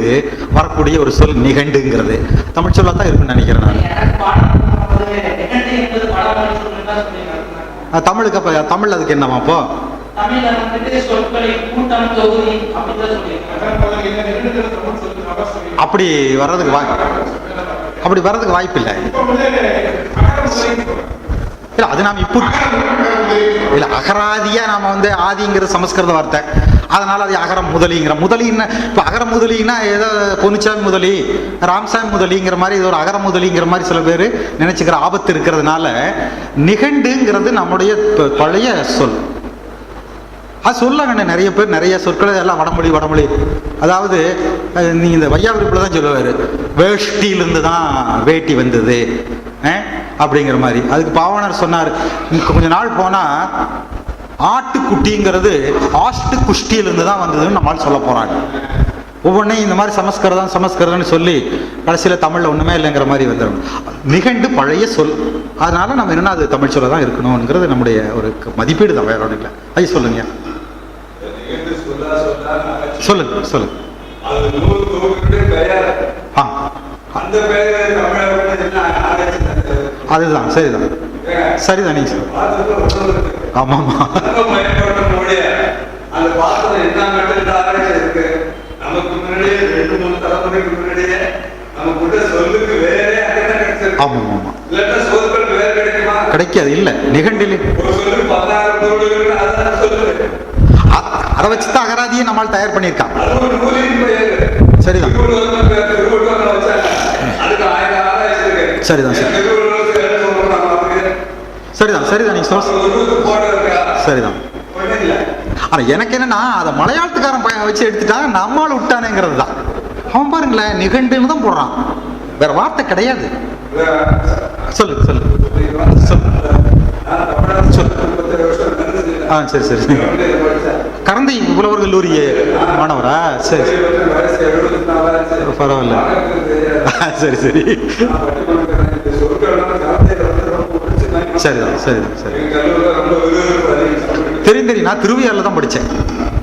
வரக்கூடிய ஒரு சொல் நிகண்டுங்கிறது தமிழ் சொல்லா தான் இருக்குன்னு நினைக்கிறேன் நான். தமிழுக்கு அப்ப தமிழ் அதுக்கு என்னவாப்போ? அப்படி வர்றதுக்கு வாய்ப்பு இல்லை. இல்ல அது நாம இப்போ இல்ல அகராதியா நாம வந்து ஆதிங்கிற சமஸ்கிருத வார்த்தை, அதனால அது அகரம் முதலிங்கிற. முதலின்னா இப்போ அகர முதலின்னா ஏதோ பொன்னுச்சாமி முதலி, ராம்சாமி முதலிங்கிற மாதிரி இது ஒரு அகர முதலிங்கிற மாதிரி சில பேர் நினைச்சுக்கிற ஆபத்து இருக்கிறதுனால நிகண்டுங்கிறது நம்முடைய பழைய சொல். அது சொல்லாங்கண்ணே. நிறைய பேர் நிறைய சொற்களை எல்லாம் வடமொழி. அதாவது நீங்க இந்த வையாவிரிப்புல தான் சொல்லுவார், வேஷ்டியிலிருந்து தான் வேட்டி வந்தது அப்படிங்கிற மாதிரி. அதுக்கு பாவனர் சொன்னார், கொஞ்ச நாள் போனா ஆட்டுக்குட்டிங்கிறது ஆஷ்டு குஷ்டியிலிருந்து தான் வந்ததுன்னு நம்மளால் சொல்ல போறாங்க. ஒவ்வொன்றையும் இந்த மாதிரி சமஸ்கிருதம்னு சொல்லி கடைசியில் தமிழில் ஒன்றுமே இல்லைங்கிற மாதிரி வந்துடும். நிகண்டு பழைய சொல், அதனால நம்ம என்னன்னா அது தமிழ் சொல்ல தான் இருக்கணுங்கிறது நம்முடைய ஒரு மதிப்பீடு தான், வேற ஒன்றும் இல்லை. ஐயா சொல்லுங்க சொல்லுங்க சொல்லுங்க. அதுதான் சரிதான் சரிதான் நீங்க ஆமா ஆமா நமக்கு முன்னாடியே 2-3 தலைமுறைக்கு முன்னாடியே நமக்கு சொல்லுக்கு வேற ஆமா ஆமா இல்லன்னா சொற்கள் வேற கிடைக்குமா? கிடைக்காது. இல்ல நிகண்டில் ஒரு சொல்லு 16 பொருள்கள் அதான் சொல்லு. அதை வச்சுதான் அகராதியை நம்மால் தயார் பண்ணியிருக்கான். அது ஒரு நூலின் பெயர். சரிதான் திருவள்ளுவர் வச்சாங்க. அதுக்கு 1000 ஆராய்ச்சி இருக்கு. சரிதான் சரிதான் சரிதான் நீங்க சரிதான். ஆனா எனக்கு என்னன்னா அதை மலையாளத்துக்காரன் பையன் வச்சு எடுத்துட்டா நம்மால் விட்டானேங்கிறது தான். அவன் பாருங்களேன் நிகண்டுன்னு தான் போடுறான், வேற வார்த்தை கிடையாது. சொல்லு சொல்லு சரி சரி. கரந்தை புலவர் கல்லூரி மாணவரா? சரி பரவாயில்ல. சரி சரி சரிதான் சரிதான் சரி. தெரியும் நான் திருவையாறுல தான் படித்தேன்.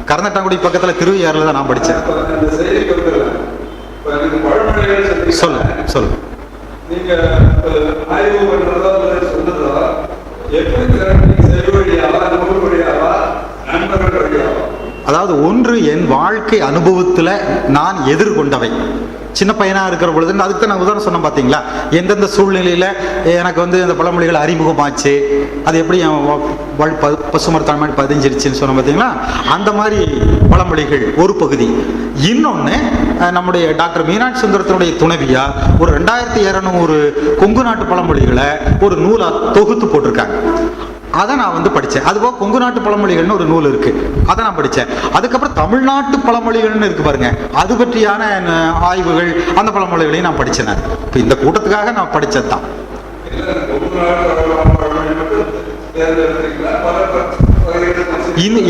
கரந்தட்டாங்குடி பக்கத்தில் திருவையாறுல தான் நான் படித்தேன். சொல்லு சொல்லு. நீங்க ஆய்வு பண்றதோ சொன்னதோ எப்படி அதாவது ஒன்று என் வாழ்க்கை அனுபவத்தில் நான் எதிர்கொண்டவை. சின்ன பையனாக இருக்கிற பொழுது அதுக்கு தான் நான் உதாரணம் சொன்னேன் பார்த்தீங்களா, எந்தெந்த சூழ்நிலையில் எனக்கு இந்த பழமொழிகள் அறிமுகமாச்சு, அது எப்படி பசுமரத்தான மாதிரி பதிஞ்சிருச்சுன்னு சொன்ன பார்த்தீங்களா, அந்த மாதிரி பழமொழிகள் ஒரு பகுதி. இன்னொன்று நம்முடைய டாக்டர் மீனாட்சி சுந்தரத்தினுடைய துணைவியா ஒரு 2200 கொங்கு நாட்டு பழமொழிகளை ஒரு நூலாக தொகுத்து போட்டிருக்காங்க. அதை நான் படித்தேன். அதுபோக கொங்கு நாட்டு பழமொழிகள்னு ஒரு நூல் இருக்கு, அதை நான் படித்தேன். அதுக்கப்புறம் தமிழ்நாட்டு பழமொழிகள்னு இருக்கு பாருங்க, அது பற்றியான ஆய்வுகள், அந்த பழமொழிகளையும் நான் படித்தேன். இப்போ இந்த கூட்டத்துக்காக நான் படித்தது தான்.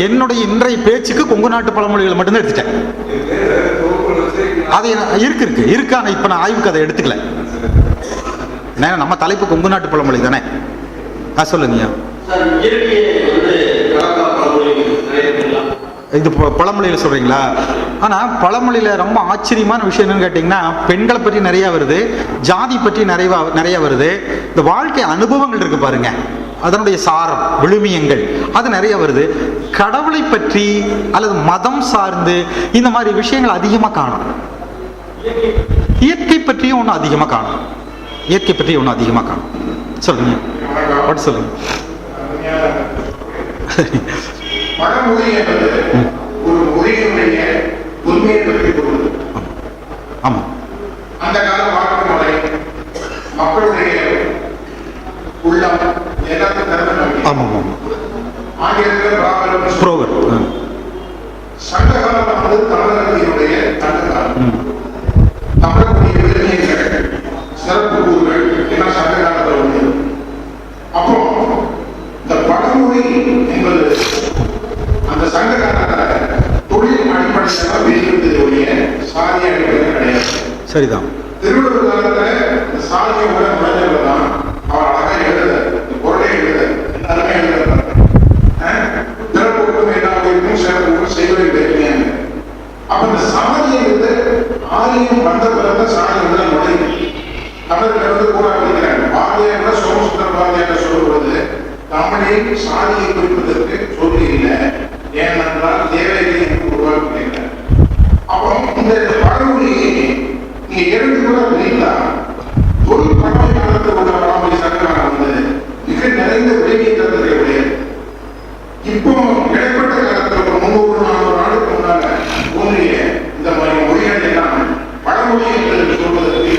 என்னுடைய இன்றைய பேச்சுக்கு கொங்கு நாட்டு பழமொழிகளை மட்டும்தான் எடுத்துட்டேன். அது இருக்கு இருக்கு இருக்கு ஆனால் இப்போ நான் ஆய்வுக்கு அதை எடுத்துக்கல. ஏன்னா நம்ம தலைப்பு கொங்கு நாட்டு பழமொழி தானே. சொல்லுங்க. இது பழமொழியில் சொல்றீங்களா? ஆனா பழமொழியில ரொம்ப ஆச்சரியமான விஷயம் என்னன்னு கேட்டீங்கன்னா, பெண்களை பற்றி நிறைய வருது, ஜாதி பற்றி நிறைய வருது, இந்த வாழ்க்கை அனுபவங்கள் இருக்கு பாருங்க, அதனுடைய சாரம் விழுமியங்கள் அது நிறைய வருது. கடவுளை பற்றி அல்லது மதம் சார்ந்து இந்த மாதிரி விஷயங்கள் அதிகமாக காணும். இயற்கை பற்றியும் ஒன்றும் அதிகமாக காணும். இயற்கை பற்றி ஒன்றும் அதிகமாக காணும். சொல்லுங்க சொல்லுங்க. பழமொழி என்பது ஒரு மொழியினுடைய உண்மையை பற்றி கூறுவது. ஆமா, அந்த கால வாழ்க்கை முறை, மக்களுடைய உள்ளம் எல்லாத்தையும் திறந்து. ஆமா ஆமா. ஆங்கிலத்தில் புரோவர் சங்க காலம் தமிழகத்தினுடைய சங்க காலம். தமிழக்கூடிய விழுமியங்கள், சிறப்பு கூறுகள் எல்லாம் சங்க காலத்தில் உண்டு. அப்போ இந்த பழமொழி என்பது அந்த சங்க காலத்தில் தொழில் அடிப்படையாக வெளியிடுவதைய சாதி அடிப்படையில் கிடையாது. சரிதான். திருவள்ளுவர் காலத்தில் சாதியை கூட நுழைஞ்சவர் தான் அவர் அழகாக எழுத, பொருளை எழுத, எல்லாருமே எழுதுறாரு. பிறப்புக்கும் எல்லாருக்கும் சிறப்புக்கும் செய்வதை வைக்கிறாங்க. அப்ப இந்த சாதியை ஆரியம் வந்த பிறகு சாதி நுழைவு தமிழர்கள் கூட அப்படிங்கிறாங்க. பாரதியார் சோமசுந்தர பாரதியார் சொல்லும் பொழுது தமிழில் சாதியை குறிப்பதற்கு சொல்லி இல்லை, ஏனென்றால் தேவையை உருவாக்குகிறார். அப்போ இந்த பழமொழியை நீங்க இரண்டு கூட பிரிக்கலாம். தொழில் பழமை காலத்தில் உள்ள பழமொழி சங்கரம் மிக நிறைந்த விளைவியை தந்தது. இப்போ இடைப்பட்ட காலத்தில் ஒரு 300-400 ஆண்டுக்கு முன்னால தோன்றிய இந்த மாதிரி மொழிகள் எல்லாம் பழமொழி என்று சொல்வதற்கு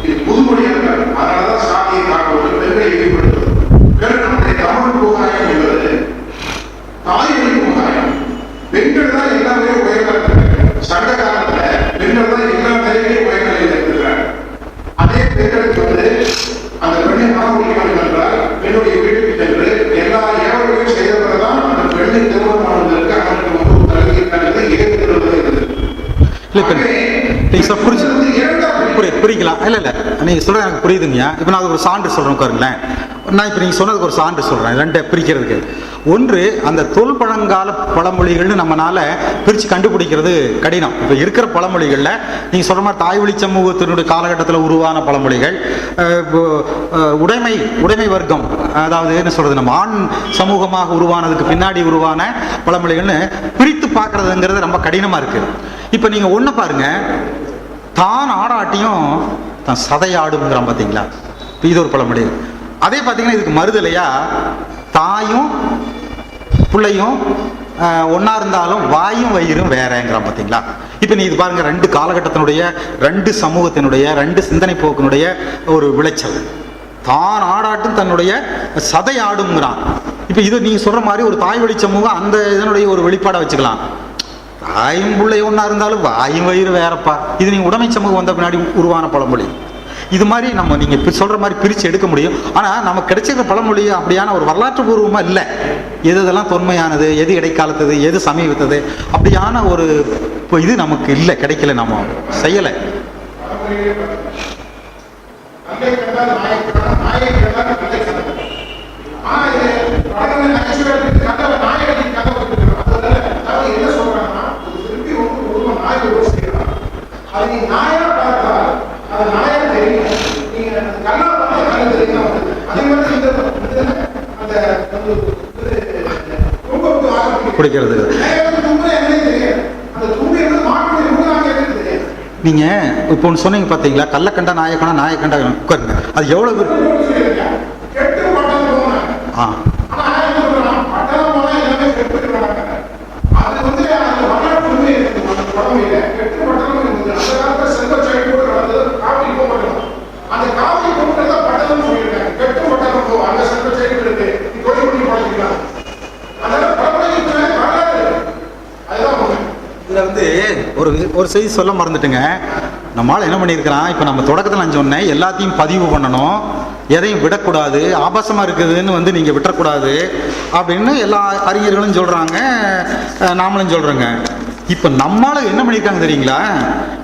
இது புதுமொழியாக. அதனாலதான் சாதியை காக்குவது, பெண்களை ஈடுபடுத்துவது. வேறு நம்முடைய தமிழ் புகாயம் என்பது தாய்மொழி புகாயம். பெண்கள் தான் எல்லாமே உயர்ந்தாங்க. சங்க காலத்துல பெண்கள் தான் எல்லா நிலையிலையும் உயர்ந்தது. நீங்கள் சொல் புரிக்கலாம். இல்லை நீங்கள் சொல்கிறது எனக்கு புரியுதுங்கய்யா. இப்போ நான் அதுக்கு ஒரு சான்று சொல்கிறேன் பாருங்களேன். நான் இப்போ நீங்கள் சொன்னதுக்கு ஒரு சான்று சொல்கிறேன் ரெண்டை பிரிக்கிறதுக்கு. ஒன்று, அந்த தொல்பழங்கால பழமொழிகள்னு நம்மளால் பிரித்து கண்டுபிடிக்கிறது கடினம். இப்போ இருக்கிற பழமொழிகளில் நீங்கள் சொல்கிற மாதிரி தாய்வழி சமூகத்தினுடைய காலகட்டத்தில் உருவான பழமொழிகள், உடைமை வர்க்கம், அதாவது என்ன சொல்கிறது, நம்ம ஆண் சமூகமாக உருவானதுக்கு பின்னாடி உருவான பழமொழிகள்னு பிரித்து பார்க்குறதுங்கிறது ரொம்ப கடினமாக இருக்குது. இப்போ நீங்கள் ஒன்று பாருங்கள், தான் ஆடாட்டியும் தான் சதையாடுங்கிறான் பார்த்தீங்களா, இது ஒரு பழமொழி. அதே பார்த்தீங்கன்னா இதுக்கு மறுதலையா, தாயும் பிள்ளையும் ஒன்றா இருந்தாலும் வாயும் வயிறும் வேறங்கிறான் பார்த்தீங்களா. இப்போ நீ இது பாருங்கள், ரெண்டு காலகட்டத்தினுடைய, ரெண்டு சமூகத்தினுடைய, ரெண்டு சிந்தனை போக்கினுடைய ஒரு விளைச்சல். தான் ஆடாட்டும் தன்னுடைய சதை ஆடுங்கிறான். இப்போ இது நீங்கள் சொல்கிற மாதிரி ஒரு தாய் வழி சமூகம் அந்த இதனுடைய ஒரு வெளிப்பாடை வச்சுக்கலாம். தாயும் பிள்ளை ஒன்றா இருந்தாலும் வாயும் வயிறு வேறப்பா. இது நீங்கள் உடைமை சமூகம் வந்த பின்னாடி உருவான பழமொழி. இது மாதிரி நீங்கள் சொல்கிற மாதிரி பிரித்து எடுக்க முடியும். ஆனால் நமக்கு கிடைச்சிருக்கிற பழமொழி அப்படியான ஒரு வரலாற்று பூர்வமாக இல்லை. எதெல்லாம் தொன்மையானது, எது இடைக்காலத்தது, எது சமீபத்தது, அப்படியான ஒரு இது நமக்கு இல்லை, கிடைக்கல, நம்ம செய்யலை. பிடிக்கிறது நீங்க இப்போ ஒன்று சொன்னீங்க பார்த்தீங்களா, கள்ளக்கண்டா நாயக்கண்டா நாயக்கண்டா உட்காருங்க. அது எவ்வளவு ஒரு செய்தி சொல்ல மறந்துட்டுங்க. நம்மளால் என்ன பண்ணியிருக்கிறான், இப்போ நம்ம தொடக்கத்தில் நான் சொன்னேன், எல்லாத்தையும் பதிவு பண்ணணும், எதையும் விடக்கூடாது, ஆபாசமாக இருக்குதுன்னு நீங்கள் விட்டுறக்கூடாது அப்படின்னு எல்லா அறிஞர்களும் சொல்கிறாங்க, நாமளும் சொல்கிறோங்க. இப்போ நம்மளால் என்ன பண்ணியிருக்காங்க தெரியுங்களா,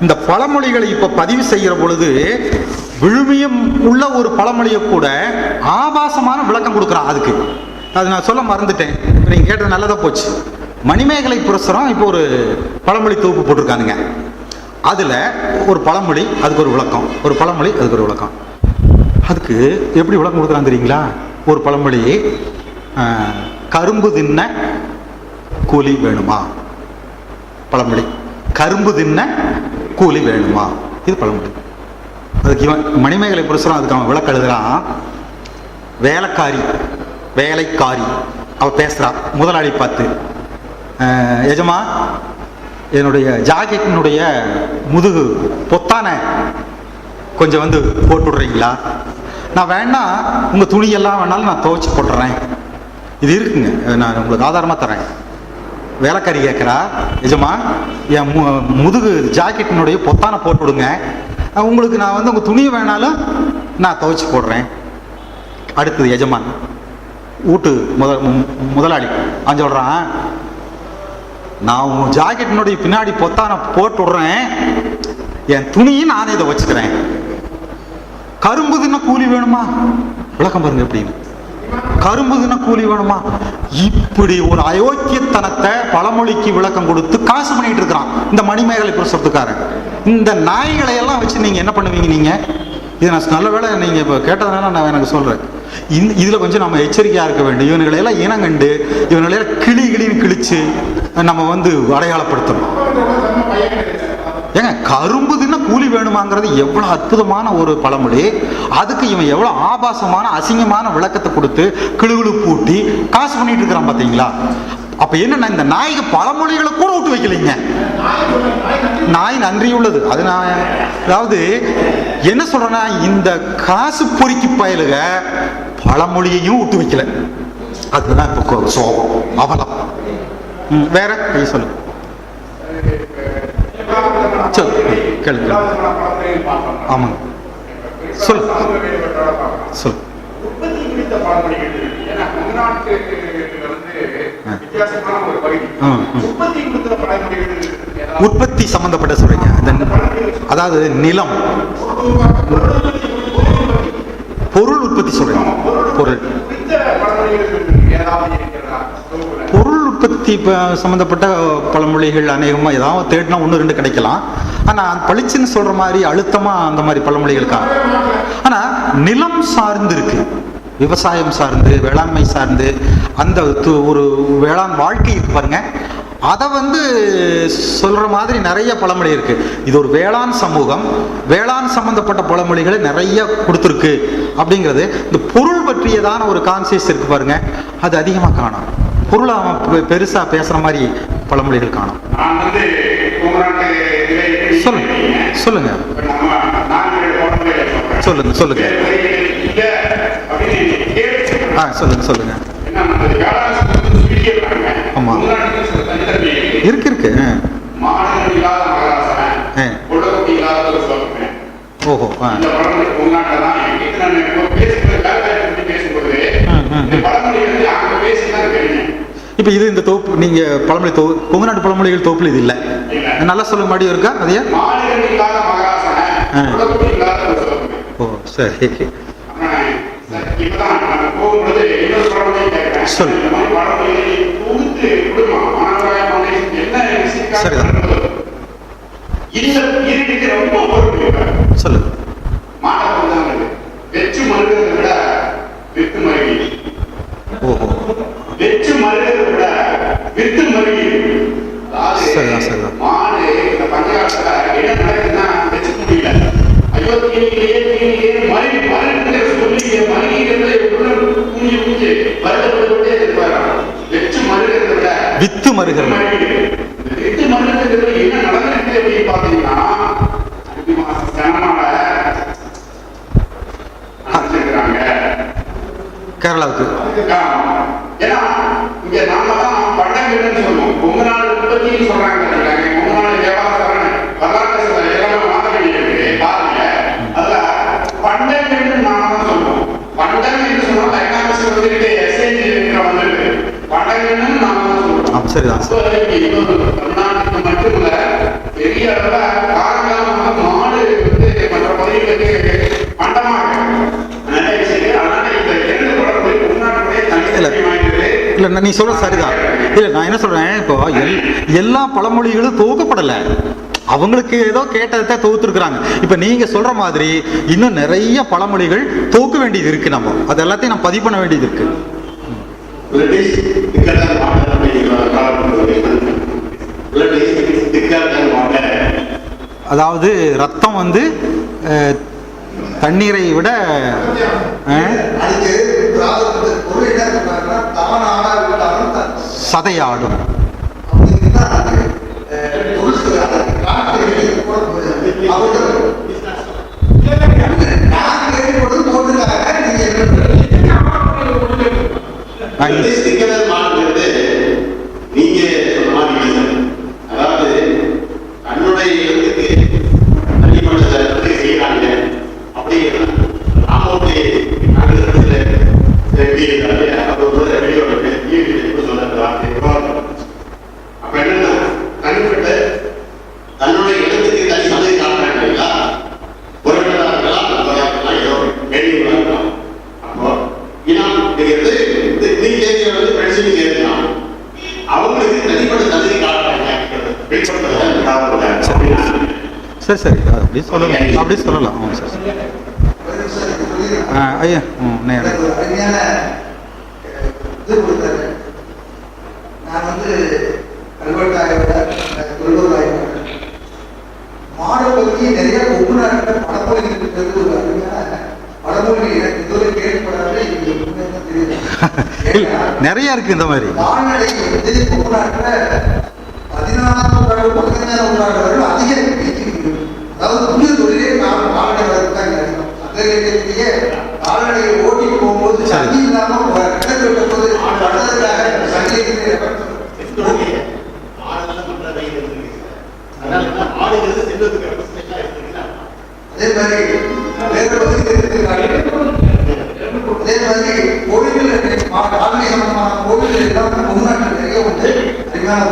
இந்த பழமொழிகளை இப்போ பதிவு செய்கிற பொழுது விழுமியம் உள்ள ஒரு பழமொழியை கூட ஆபாசமான விளக்கம் கொடுக்குறான். அதுக்கு அது நான் சொல்ல மறந்துட்டேன், நீங்கள் கேட்டது நல்லதாக போச்சு. மணிமேகலை புரசரம் இப்போ ஒரு பழமொழி தொகுப்பு போட்டிருக்கானுங்க. அதில் ஒரு பழமொழி அதுக்கு ஒரு விளக்கம், ஒரு பழமொழி அதுக்கு ஒரு விளக்கம். அதுக்கு எப்படி விளக்கம் கொடுக்குறான்னு தெரியுங்களா? ஒரு பழமொழி, கரும்பு தின்ன கூலி வேணுமா, பழமொழி. கரும்பு தின்ன கூலி வேணுமா, இது பழமொழி. அதுக்கு இவன் மணிமேகலை புரசரம் அதுக்கு அவன் விளக்கம் எழுதுறான். வேலைக்காரி அவ பேசுறா முதலாளி பார்த்து, எஜமா என்னுடைய ஜாக்கெட்டினுடைய முதுகு பொத்தான கொஞ்சம் வந்து போட்டுடுறீங்களா, நான் வேணா உங்கள் துணியெல்லாம் வேணாலும் நான் துவைச்சி போட்டுறேன், இது இருக்குங்க, நான் உங்களுக்கு ஆதாரமாக தரேன். வேலைக்காரி கேட்குறா, எஜமா என் முதுகு ஜாக்கெட்டினுடைய பொத்தானை போட்டு விடுங்க, உங்களுக்கு நான் வந்து உங்கள் துணியை வேணாலும் நான் துவைச்சி போடுறேன். அடுத்தது எஜமான் வீட்டு முதலாளி அவன் சொல்கிறான், நான் உன் ஜாக்கெட்டினுடைய பின்னாடி பொத்தான போட்டு விடுறேன், என் துணியும் நானே இதை வச்சுக்கிறேன். கரும்பு தின்ன கூலி வேணுமா, விளக்கம் பாருங்க எப்படின்னு. கரும்பு தின்ன கூலி வேணுமா, இப்படி ஒரு அயோக்கியத்தனத்தை பழமொழிக்கு விளக்கம் கொடுத்து காசு பண்ணிட்டு இருக்கிறான் இந்த மணிமேகலை புரசரத்துக்காரன். இந்த நாய்களை எல்லாம் வச்சு நீங்க என்ன பண்ணுவீங்க? நீங்க இது நான் நல்ல வேளை நீங்க இப்போ கேட்டதுனால நான் எனக்கு சொல்றேன். இதுல கொஞ்சம் நம்ம எச்சரிக்கையா இருக்க வேண்டும். இவனுங்களையெல்லாம் இனங்கண்டு இவனுங்களையெல்லாம் கிளின்னு கிழிச்சு நம்ம வந்து அடையாளப்படுத்தணும். ஏங்க, கரும்பு தின்ன கூலி வேணுமாங்கிறது எவ்வளவு அற்புதமான ஒரு பழமொழி. அதுக்கு இவன் எவ்வளவு ஆபாசமான அசிங்கமான விளக்கத்தை கொடுத்து கிளுகிழு பூட்டி காசு பண்ணிட்டு இருக்கிறான் பாத்தீங்களா. அப்ப என்னன்னா, இந்த நாய்க்கு பழமொழிகளை கூட விட்டு வைக்கலைங்க. நாய் நன்றி உள்ளது. அது நான் அதாவது என்ன சொல்றேன்னா, இந்த காசு பொறிக்கு பயலுக பழமொழியையும் விட்டு வைக்கல. அதுதான் இப்ப சோகம், அவலம். வேற சொல்லு கேளு. ஆமாங்க, சொல் சொல். உற்பத்தி சம்பந்தப்பட்ட சொல்றீங்க. அதாவது நிலம், பொருள் உற்பத்தி சொல்றேன். பொருள் உற்பத்தி சம்பந்தப்பட்ட பழமொழிகள் அநேகமாக ஏதாவது தேடினா 1-2 கிடைக்கலாம். ஆனால் பளிச்சுன்னு சொல்ற மாதிரி அழுத்தமா அந்த மாதிரி பழமொழிகளுக்காக. ஆனால் நிலம் சார்ந்து இருக்கு, விவசாயம் சார்ந்து, வேளாண்மை சார்ந்து அந்த ஒரு வேளாண் வாழ்க்கை இருக்கு பாருங்க. அதை சொல்ற மாதிரி நிறைய பழமொழி இருக்கு. இது ஒரு வேளாண் சமூகம், வேளாண் சம்பந்தப்பட்ட பழமொழிகளை நிறைய கொடுத்துருக்கு அப்படிங்கிறது. இந்த பொருள் பற்றியதான ஒரு கான்சியஸ் இருக்கு பாருங்க, அது அதிகமாக காணும். பொருளை அவன் பெருசா பேசுற மாதிரி பழமொழிகள் காணும். சொல்லுங்க சொல்லுங்க சொல்லுங்க சொல்லுங்க சொல்லுங்க சொல்லுங்க. ஆமா இருக்கு இருக்கு. ஓஹோ. இப்ப இது இந்த தொகுப்பு நீங்க பழமொழி கொங்கு நாட்டு பழமொழிகள் தொகுப்புல இது இல்ல. நல்லா சொல்லுங்க, மறுபடியும் இருக்கா அதையா? ஓ சரி. சொல். சரிதான். சொல்லு. ஓஹோ. சரிதான் சரிதான். வித்து மருகிறது. கேரளாவுக்கு சரிதான். இல்ல நீ சொல்ற சரிதான். இல்ல நான் என்ன சொல்றேன், இப்போ எல்லா பழமொழிகளும் தொகுக்கப்படல, அவங்களுக்கு ஏதோ கேட்டதை தொகுத்துருக்குறாங்க. இப்ப நீங்க சொல்ற மாதிரி இன்னும் நிறைய பழமொழிகள் தொகுக்க வேண்டியது இருக்கு. நம்ம அது எல்லாத்தையும் நம்ம பதிவு பண்ண வேண்டியது இருக்கு. அதாவது ரத்தம் தண்ணீரை விட சதையாடும். சரி சரி, அப்படி சொல்லலாம், அப்படி சொல்லலாம். சரி ஐயா. மாடை பற்றி நிறைய கொங்கு நாட்டில் பழமொழி இருக்கிறது ஒரு அருமையான பழமொழி. எனக்கு இதுவரை கேள்விப்படாத நிறைய இருக்கு இந்த மாதிரி. கால்நடை கொங்கு நாட்டில் 14ஆம் நூற்றாண்டு 15ஆம் நூற்றாண்டு வரை அதிக எண்ணிக்கை. அதாவது புதிய தொழிலே கால்நடை வளர்ப்பு தான் கிடைக்கும். அதே கால்நடையை ஓட்டி போகும்போது சங்கி இல்லாமல் கிடக்க போது படுறதுக்காக சங்கி அதே மாதிரி வேற அதே மாதிரி கோவில்கள் கால்நடை சம்பந்தமான கோவில்கள் எல்லாம் தமிழ்நாட்டில் நிறைய உண்டு. சரியான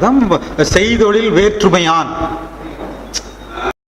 அதான் செய்தொழில் வேற்றுமையான்